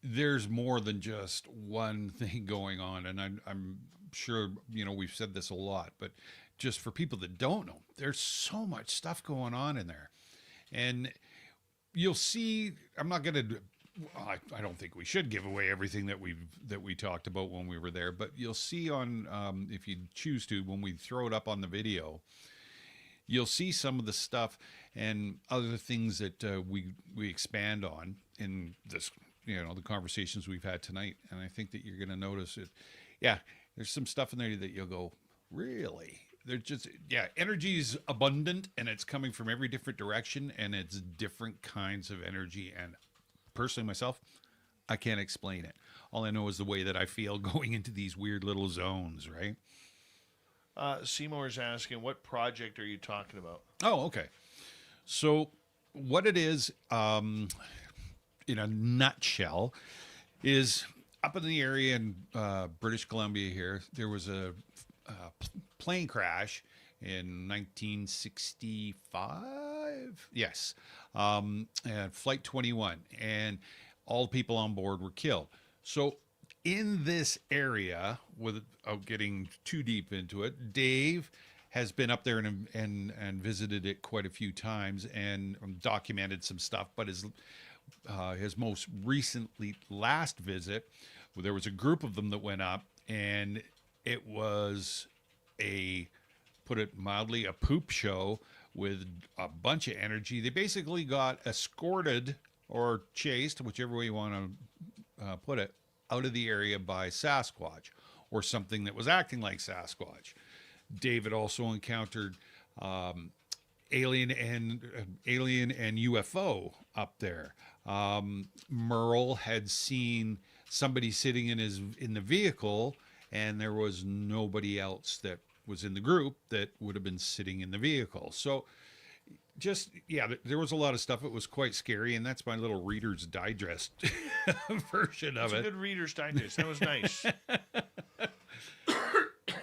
there's more than just one thing going on, and I'm sure we've said this a lot, but just for people that don't know, there's so much stuff going on in there, and you'll see. I'm not going to. I don't think we should give away everything that we talked about when we were there, but you'll see on if you choose to, when we throw it up on the video, you'll see some of the stuff and other things that we expand on in this, the conversations we've had tonight. And I think that you're going to notice it. Yeah, there's some stuff in there that you'll go, really? They're just, energy's abundant, and it's coming from every different direction, and it's different kinds of energy. And personally, myself, I can't explain it. All I know is the way that I feel going into these weird little zones, right? Seymour's asking, what project are you talking about? Oh, okay. So what it is, in a nutshell, is up in the area in British Columbia here, there was a plane crash in 1965. Yes. And Flight 21. And all the people on board were killed. So in this area, without getting too deep into it, Dave has been up there and visited it quite a few times and documented some stuff. But his most recently last visit, there was a group of them that went up, and it was put it mildly, a poop show with a bunch of energy. They basically got escorted or chased, whichever way you want to put it, out of the area by Sasquatch or something that was acting like Sasquatch. David also encountered alien and UFO up there. Merle had seen somebody sitting in the vehicle, and there was nobody else that was in the group that would have been sitting in the vehicle. So just, there was a lot of stuff. It was quite scary, and that's my little Reader's Digest version of it. It's a good Reader's Digest. That was nice.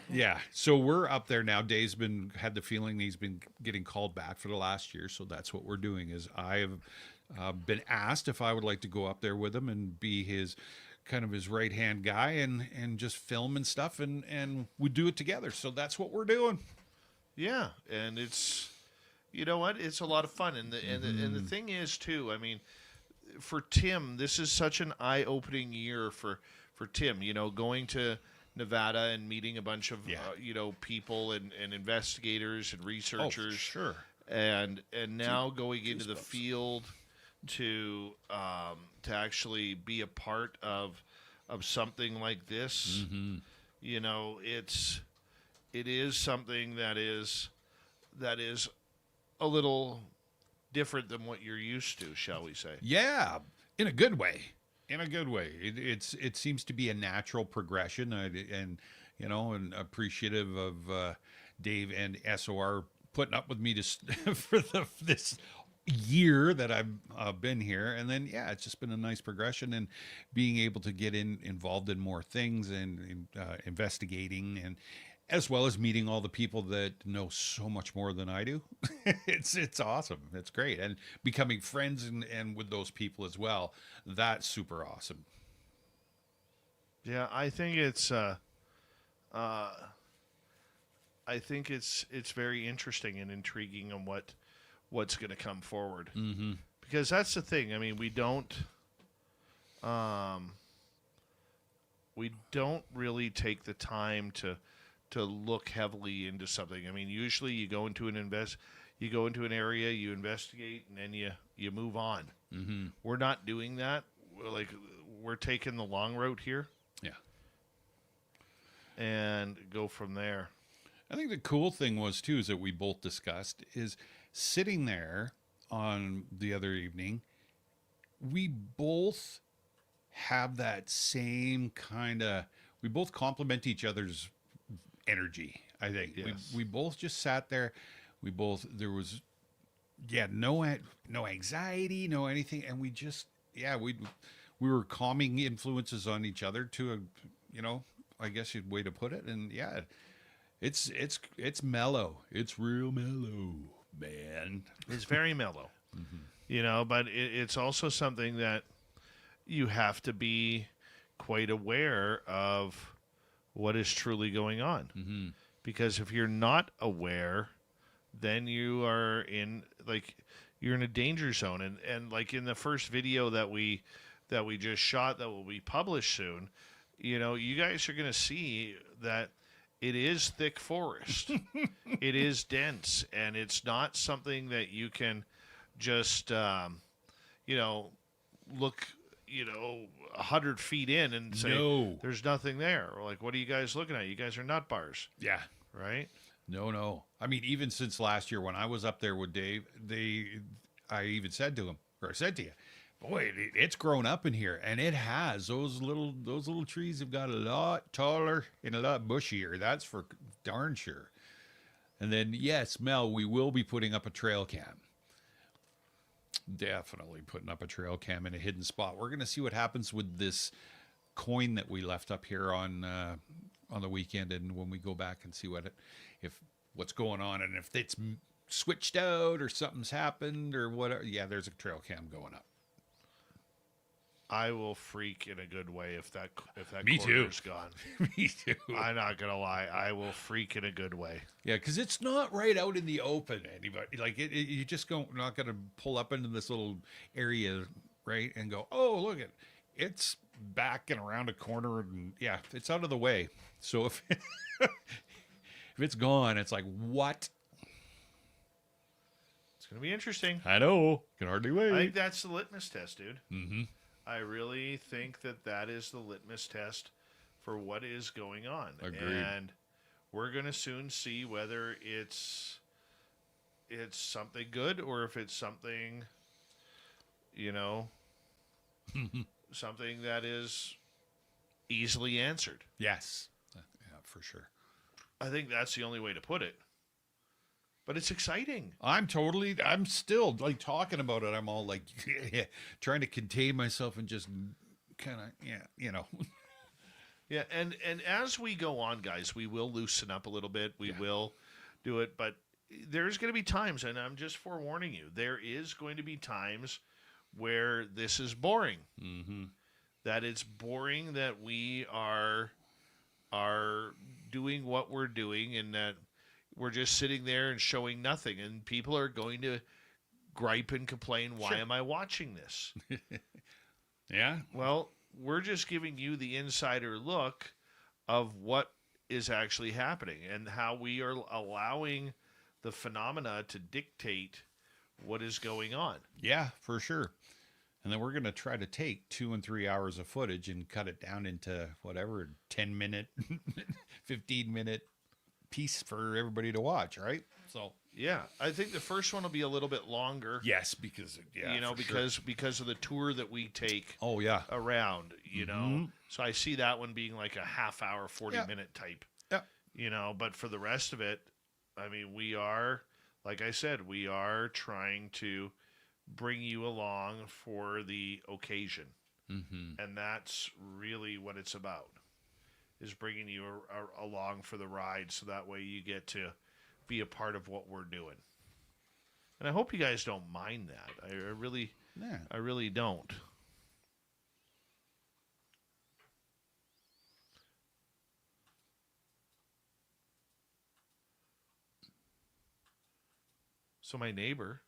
Yeah, so we're up there now. Dave's had the feeling he's been getting called back for the last year, so that's what we're doing. Is I have been asked if I would like to go up there with him and be his right hand guy and just film and stuff, and we do it together. So that's what we're doing. Yeah, and it's, you know what, it's a lot of fun, and the thing is too, I mean, for Tim, this is such an eye-opening year for Tim. Going to Nevada and meeting a bunch of people and investigators and researchers. Oh, sure. And now going into the field to actually be a part of something like this. It is something that is a little different than what you're used to, shall we say? Yeah, in a good way. It seems to be a natural progression, and appreciative of Dave and SOR putting up with me for this year that I've been here. And then it's just been a nice progression, and being able to get involved in more things and investigating, and as well as meeting all the people that know so much more than I do. It's awesome. It's great. And becoming friends and with those people as well. That's super awesome. Yeah, I think it's very interesting and intriguing on what's going to come forward. Mm-hmm. Because that's the thing. I mean, we don't really take the time to look heavily into something. I mean, usually you go into an area, you investigate, and then you move on. Mm-hmm. We're not doing that. We're taking the long route here. Yeah. And go from there. I think the cool thing was too, is that we both discussed, is sitting there on the other evening, we both have that same kind of, we both complement each other's energy. I think Yes. we both just sat there. There was no anxiety, no anything, and we were calming influences on each other to I guess a way to put it. And it's mellow. It's real mellow, man. It's very mellow. But it's also something that you have to be quite aware of what is truly going on. Because if you're not aware, then you are you're in a danger zone. And like in the first video that we just shot that will be published soon, you guys are going to see that it is thick forest. It is dense, and it's not something that you can just, look, 100 feet in and say, No. there's nothing there. Or like, what are you guys looking at? You guys are nut bars, Yeah. right? No. I mean, even since last year when I was up there with Dave, I even said to him, or I said to you, boy, it's grown up in here, and it has. Those little trees have got a lot taller and a lot bushier. That's for darn sure. And then, yes, Mel, we will be putting up a trail cam. Definitely putting up a trail cam in a hidden spot. We're going to see what happens with this coin that we left up here on the weekend, and when we go back and see what's going on, and if it's switched out or something's happened or whatever. Yeah, there's a trail cam going up. I will freak in a good way if that Me too. corner's gone. Me too. I'm not gonna lie. I will freak in a good way. Yeah, because it's not right out in the open. Anybody like it? You just not gonna pull up into this little area, right, and go, oh, look it's back and around a corner, and yeah, it's out of the way. So if if it's gone, it's like what? It's gonna be interesting. I know. Can hardly wait. I think that's the litmus test, dude. Mm-hmm. I really think that is the litmus test for what is going on. Agreed. And we're going to soon see whether it's something good or if it's something, something that is easily answered. Yes. Yeah, for sure. I think that's the only way to put it. But it's exciting. I'm still like talking about it. I'm all like trying to contain myself and just kind of, Yeah, and as we go on, guys, we will loosen up a little bit. We will do it, but there's going to be times, and I'm just forewarning you, there is going to be times where this is boring. Mm-hmm. That it's boring that we are doing what we're doing, and that we're just sitting there and showing nothing, and people are going to gripe and complain, why am I watching this? Yeah. Well, we're just giving you the insider look of what is actually happening and how we are allowing the phenomena to dictate what is going on. Yeah, for sure. And then we're going to try to take 2 and 3 hours of footage and cut it down into whatever, 10-minute, 15-minute piece for everybody to watch, right? So yeah, I think the first one will be a little bit longer. Yes, because because of the tour that we take. Oh yeah, around know. So I see that one being like a half hour, 40-minute type. Yeah. But for the rest of it, I mean, we are, like I said, we are trying to bring you along for the occasion, and that's really what it's about. Is bringing you along for the ride, so that way you get to be a part of what we're doing. And I hope you guys don't mind that. I really don't. So my neighbor,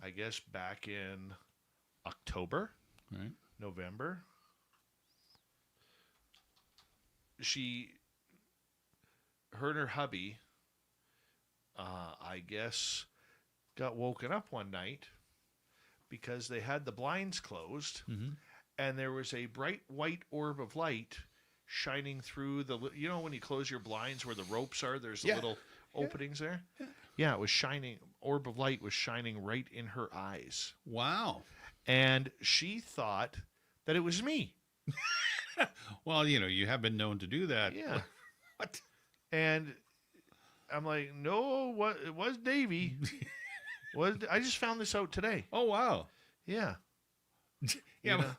I guess back in October, right, November, her and her hubby, I guess, got woken up one night because they had the blinds closed, and there was a bright white orb of light shining through when you close your blinds where the ropes are, there's the little openings there. Yeah, it was shining. Orb of light was shining right in her eyes. Wow. And she thought that it was me. Well, you have been known to do that. Yeah. What? And I'm like, no, what? It was Davy. I just found this out today. Oh, wow. Yeah. Yeah, You know?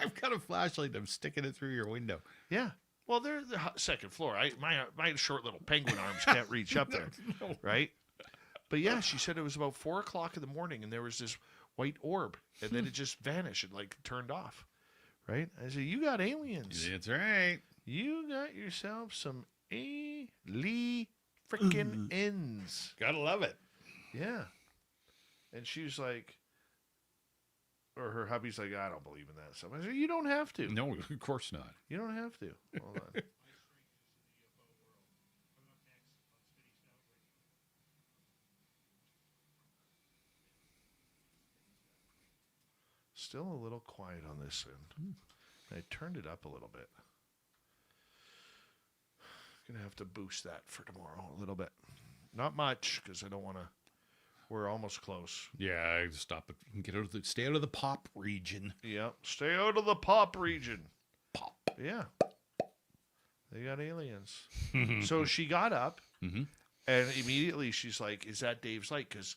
I've got a flashlight. I'm sticking it through your window. Yeah. Well, they're the second floor. My short little penguin arms can't reach up there, right? But yeah, she said it was about 4:00 in the morning, and there was this white orb, and then it just vanished and like turned off, right? I said, "You got aliens. That's right. You got yourself some freaking ends." Gotta love it. Yeah. And she was like, or her hubby's like, "I don't believe in that stuff." I said, "You don't have to. No, of course not. You don't have to." Hold on. Still a little quiet on this end. I turned it up a little bit. Gonna have to boost that for tomorrow a little bit. Not much, because I don't want to. We're almost close. Yeah, I stop it. Stay out of the pop region. Yep. Stay out of the pop region. Pop. Yeah. They got aliens. So she got up, and immediately she's like, "Is that Dave's light?" Because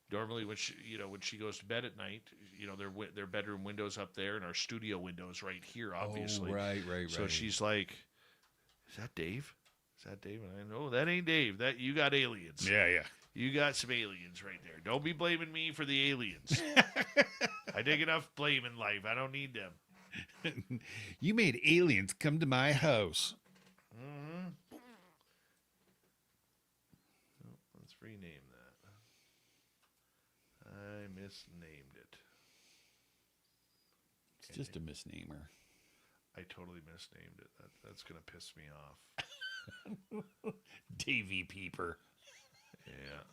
normally when she goes to bed at night, their bedroom windows up there, and our studio windows right here, obviously. Oh, right. So she's like, "Is that Dave? Is that Dave?" And I know that ain't Dave. That you got aliens. Yeah. You got some aliens right there. Don't be blaming me for the aliens. I take enough blame in life. I don't need them. You made aliens come to my house. Mm-hmm. Oh, let's rename that. I misnamed it. It's just a misnamer. I totally misnamed it. That's going to piss me off. Davy Peeper. Yeah.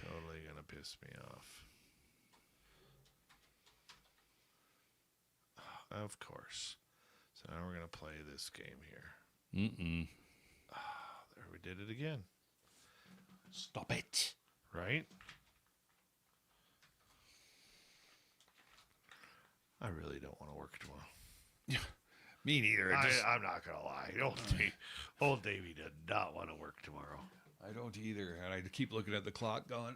Totally going to piss me off. Of course. So now we're going to play this game here. There we did it again. Stop it. Right? I really don't want to work tomorrow. Me neither. I'm not going to lie. Old Davey did not want to work tomorrow. I don't either. And I keep looking at the clock going,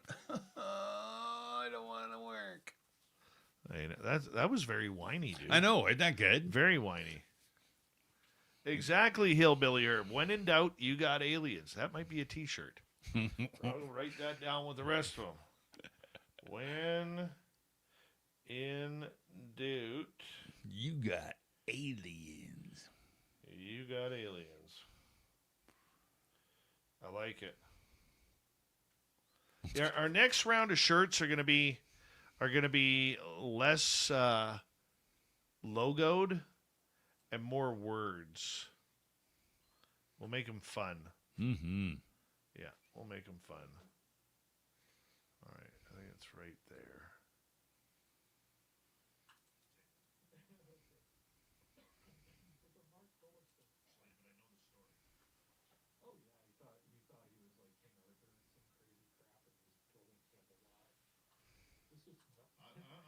I don't want to work. That was very whiny, dude. I know. Isn't that good? Very whiny. Exactly, Hillbilly Herb. When in doubt, you got aliens. That might be a T-shirt. I'll write that down with the rest of them. When in doubt, you got aliens. You got aliens. I like it. Yeah, our next round of shirts are gonna be less logoed and more words. We'll make them fun. Yeah, we'll make them fun. All right, I think it's right there.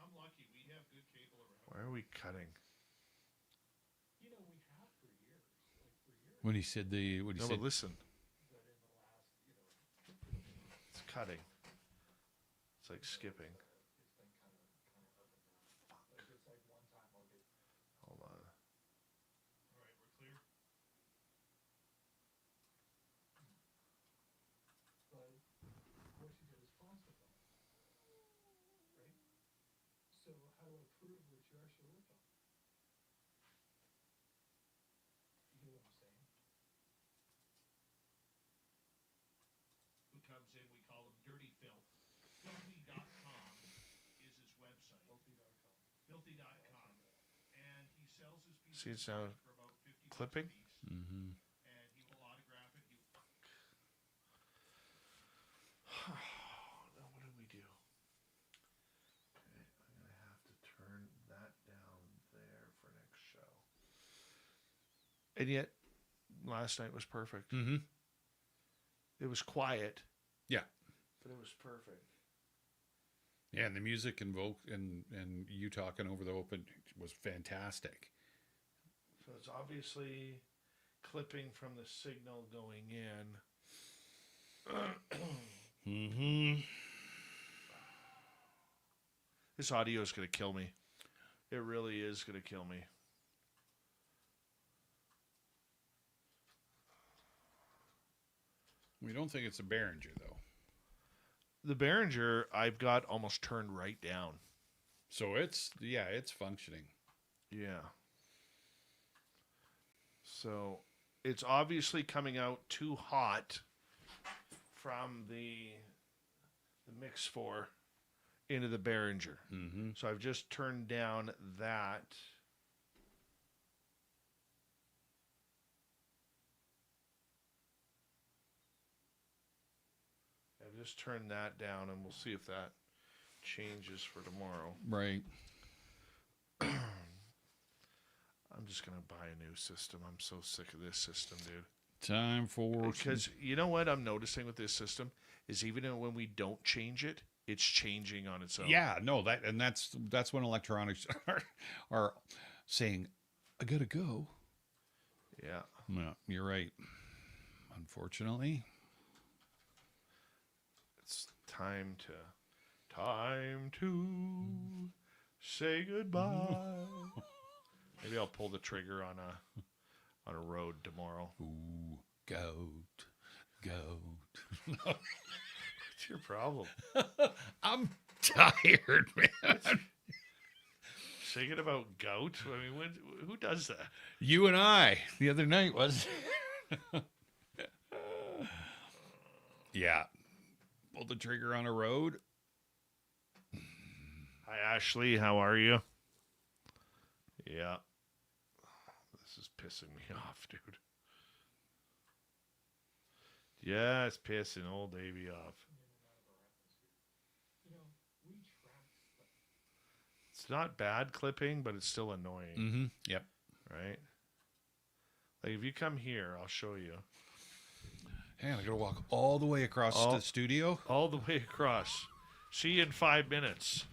I'm lucky. We have good cable around. Why are we cutting? When he said But listen. It's cutting. It's like skipping. Fuck. Hold on. All right, we're clear. Who comes in, we call him Dirty Filth. Filthy.com is his website. Filthy.com. And he sells his pieces. See, it's now for about 50 clipping. And he will autograph it. Now what do we do? Okay, I'm going to have to turn that down there for next show. And yet, last night was perfect. It was quiet. Yeah. But it was perfect. Yeah, and the music and you talking over the open was fantastic. So it's obviously clipping from the signal going in. Mm-hmm. This audio is going to kill me. It really is going to kill me. We don't think it's a Behringer, though. The Behringer, I've got almost turned right down. So it's functioning. Yeah. So it's obviously coming out too hot from the mix 4 into the Behringer. Mm-hmm. So I've just turned down that. I've just turned that down, and we'll see if that changes for tomorrow. Right. I'm just going to buy a new system. I'm so sick of this system, dude. Time for... Because you know what I'm noticing with this system is even when we don't change it, it's changing on its own. Yeah, no, that's when electronics are saying, I gotta go. Yeah. No, you're right. Unfortunately. It's time to say goodbye. Maybe I'll pull the trigger on a road tomorrow. Ooh, goat. What's your problem? I'm tired, man. Singing about goat? I mean, who does that? You and I the other night was. Yeah. Pull the trigger on a road. Hi, Ashley. How are you? Yeah. This is pissing me off, dude. Yeah, it's pissing old Davey off. It's not bad clipping, but it's still annoying. Mm-hmm. Yep. Right? Like, if you come here, I'll show you. Hey, I gotta walk all the way across the studio. All the way across. See you in 5 minutes.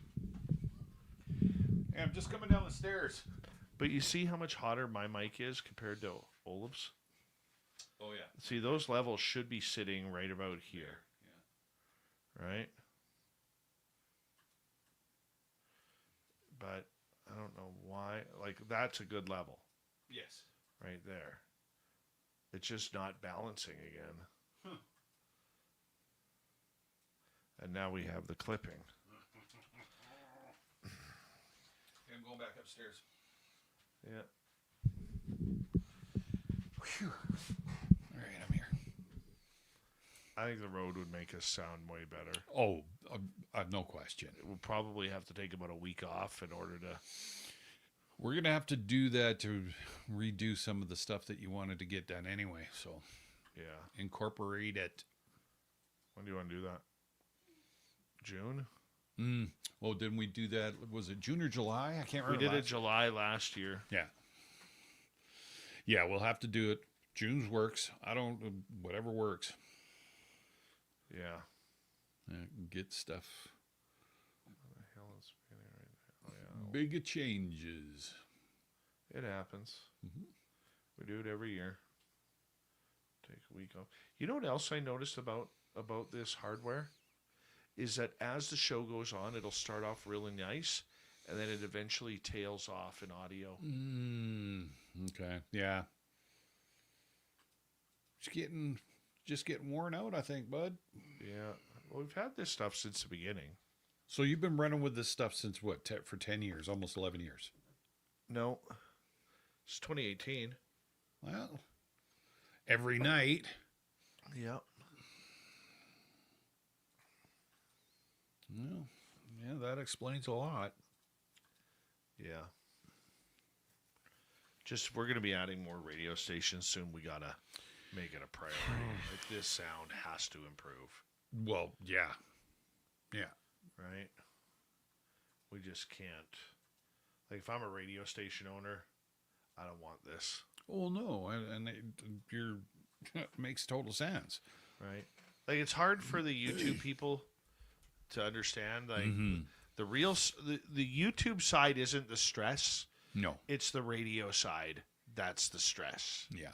Hey, I'm just coming down the stairs. But you see how much hotter my mic is compared to Olav's? Oh, yeah. See, those levels should be sitting right about here. Yeah. Right? But I don't know why. Like, that's a good level. Yes. Right there. It's just not balancing again. Huh. And now we have the clipping. I'm going back upstairs. Yeah. Whew. All right, I'm here. I think the road would make us sound way better. Oh, no question. We'll probably have to take about a week off in order to... We're going to have to do that to redo some of the stuff that you wanted to get done anyway. So, yeah. Incorporate it. When do you want to do that? June? Well, didn't we do that? Was it June or July? I can't remember. We did it July last year. Yeah. Yeah, we'll have to do it. June's works. Whatever works. Yeah. Get stuff. What the hell is spinning right there? Oh, yeah. Big changes. It happens. Mm-hmm. We do it every year. Take a week off. You know what else I noticed about this hardware? Is that as the show goes on, it'll start off really nice, and then it eventually tails off in audio. Okay. Yeah. Just getting worn out, I think, bud. Yeah. Well, we've had this stuff since the beginning. So you've been running with this stuff since what? For 10 years, almost 11 years. No. It's 2018. Well, every night. Yeah. Well, yeah, that explains a lot. Yeah. Just, we're going to be adding more radio stations soon. We got to make it a priority. Like, this sound has to improve. Well, yeah. Yeah. Right? We just can't. Like, if I'm a radio station owner, I don't want this. Well, no, and makes total sense. Right? Like, it's hard for the YouTube people to understand. Like, the YouTube side isn't the stress. No. It's the radio side that's the stress. Yeah.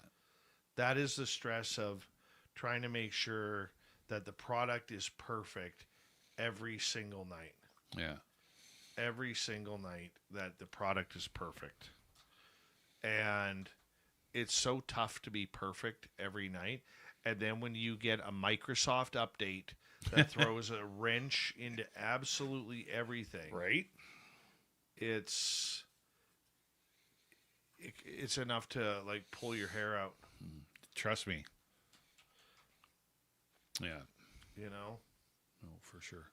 That is the stress of trying to make sure that the product is perfect every single night. Yeah. Every single night that the product is perfect. And it's so tough to be perfect every night. And then when you get a Microsoft update that throws a wrench into absolutely everything. Right. It's enough to like pull your hair out. Trust me. Yeah. You know? No, for sure.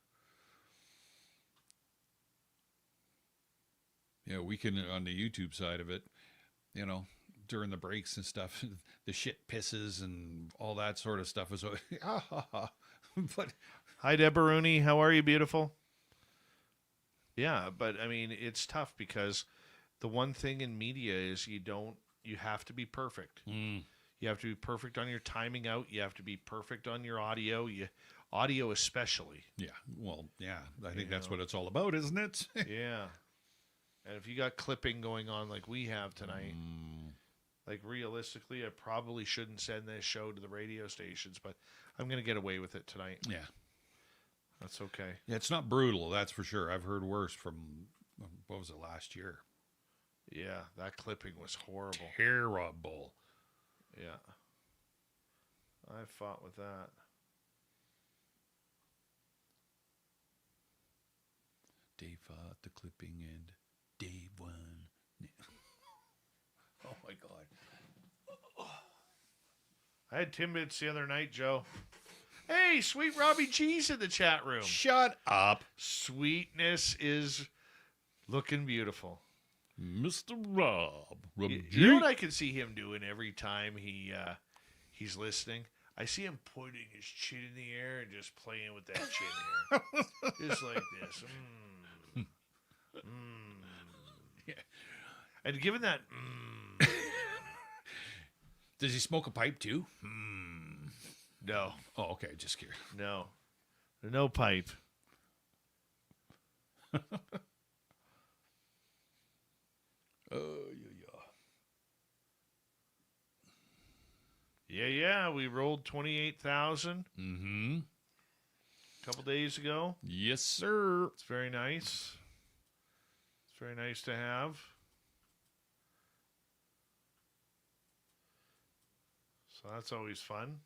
Yeah, we can, on the YouTube side of it, you know, during the breaks and stuff, the shit pisses and all that sort of stuff is, but hi, Deborah Rooney. How are you, beautiful? Yeah, but I mean, it's tough because the one thing in media is you have to be perfect. You have to be perfect on your timing out. You have to be perfect on your audio. Audio especially. Yeah. Well, yeah, I think that's what it's all about, isn't it? Yeah. And if you got clipping going on like we have tonight, like realistically, I probably shouldn't send this show to the radio stations, but I'm going to get away with it tonight. Yeah. That's okay. Yeah, it's not brutal, that's for sure. I've heard worse from, what was it, last year? Yeah, that clipping was horrible. Terrible. Yeah. I fought with that. Dave fought the clipping and Dave won. Oh my God. I had Timbits the other night, Joe. Hey, Sweet Robbie G's in the chat room. Shut up. Sweetness is looking beautiful. Mr. Rob. You know what I can see him doing every time he's listening? I see him pointing his chin in the air and just playing with that chin here. Just like this. Yeah. And given that... Does he smoke a pipe too? No. Oh, okay. Just curious. No. No pipe. Yeah. We rolled 28,000. A couple days ago. Yes, sir. It's very nice. It's very nice to have. So that's always fun.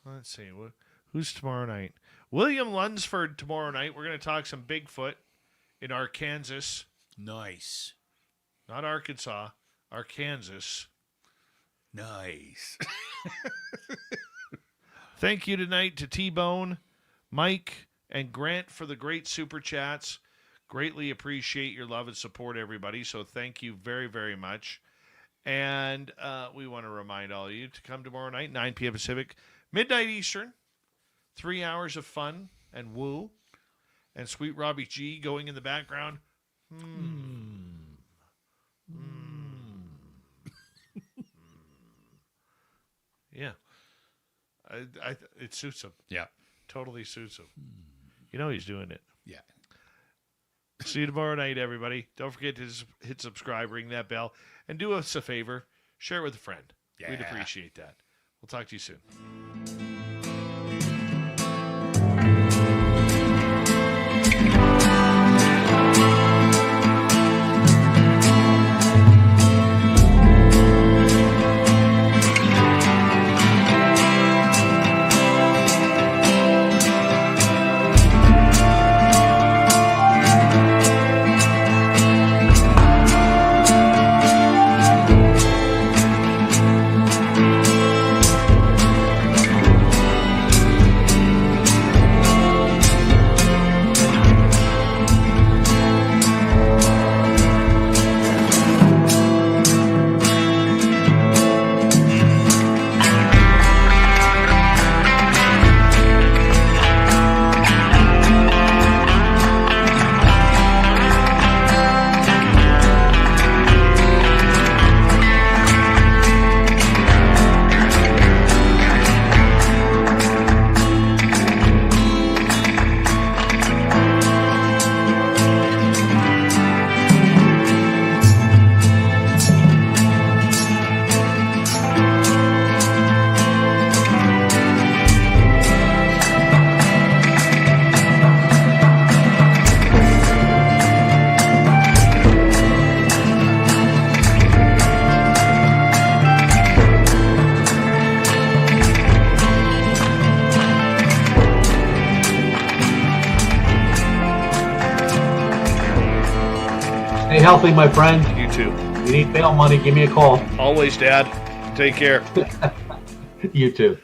Let's see. Who's tomorrow night? William Lunsford tomorrow night. We're going to talk some Bigfoot in Arkansas. Nice. Not Arkansas. Arkansas. Nice. Thank you tonight to T-Bone, Mike, and Grant for the great super chats. Greatly appreciate your love and support, everybody. So thank you very, very much. And we want to remind all of you to come tomorrow night, 9 p.m. Pacific, midnight Eastern. 3 hours of fun and woo. And Sweet Robbie G going in the background. Yeah. It suits him. Yeah. Totally suits him. You know he's doing it. Yeah. See you tomorrow night, everybody. Don't forget to hit subscribe, ring that bell, and do us a favor. Share it with a friend. Yeah. We'd appreciate that. We'll talk to you soon. healthy, my friend. You too. If you need bail money, give me a call. Always, Dad. Take care. You too.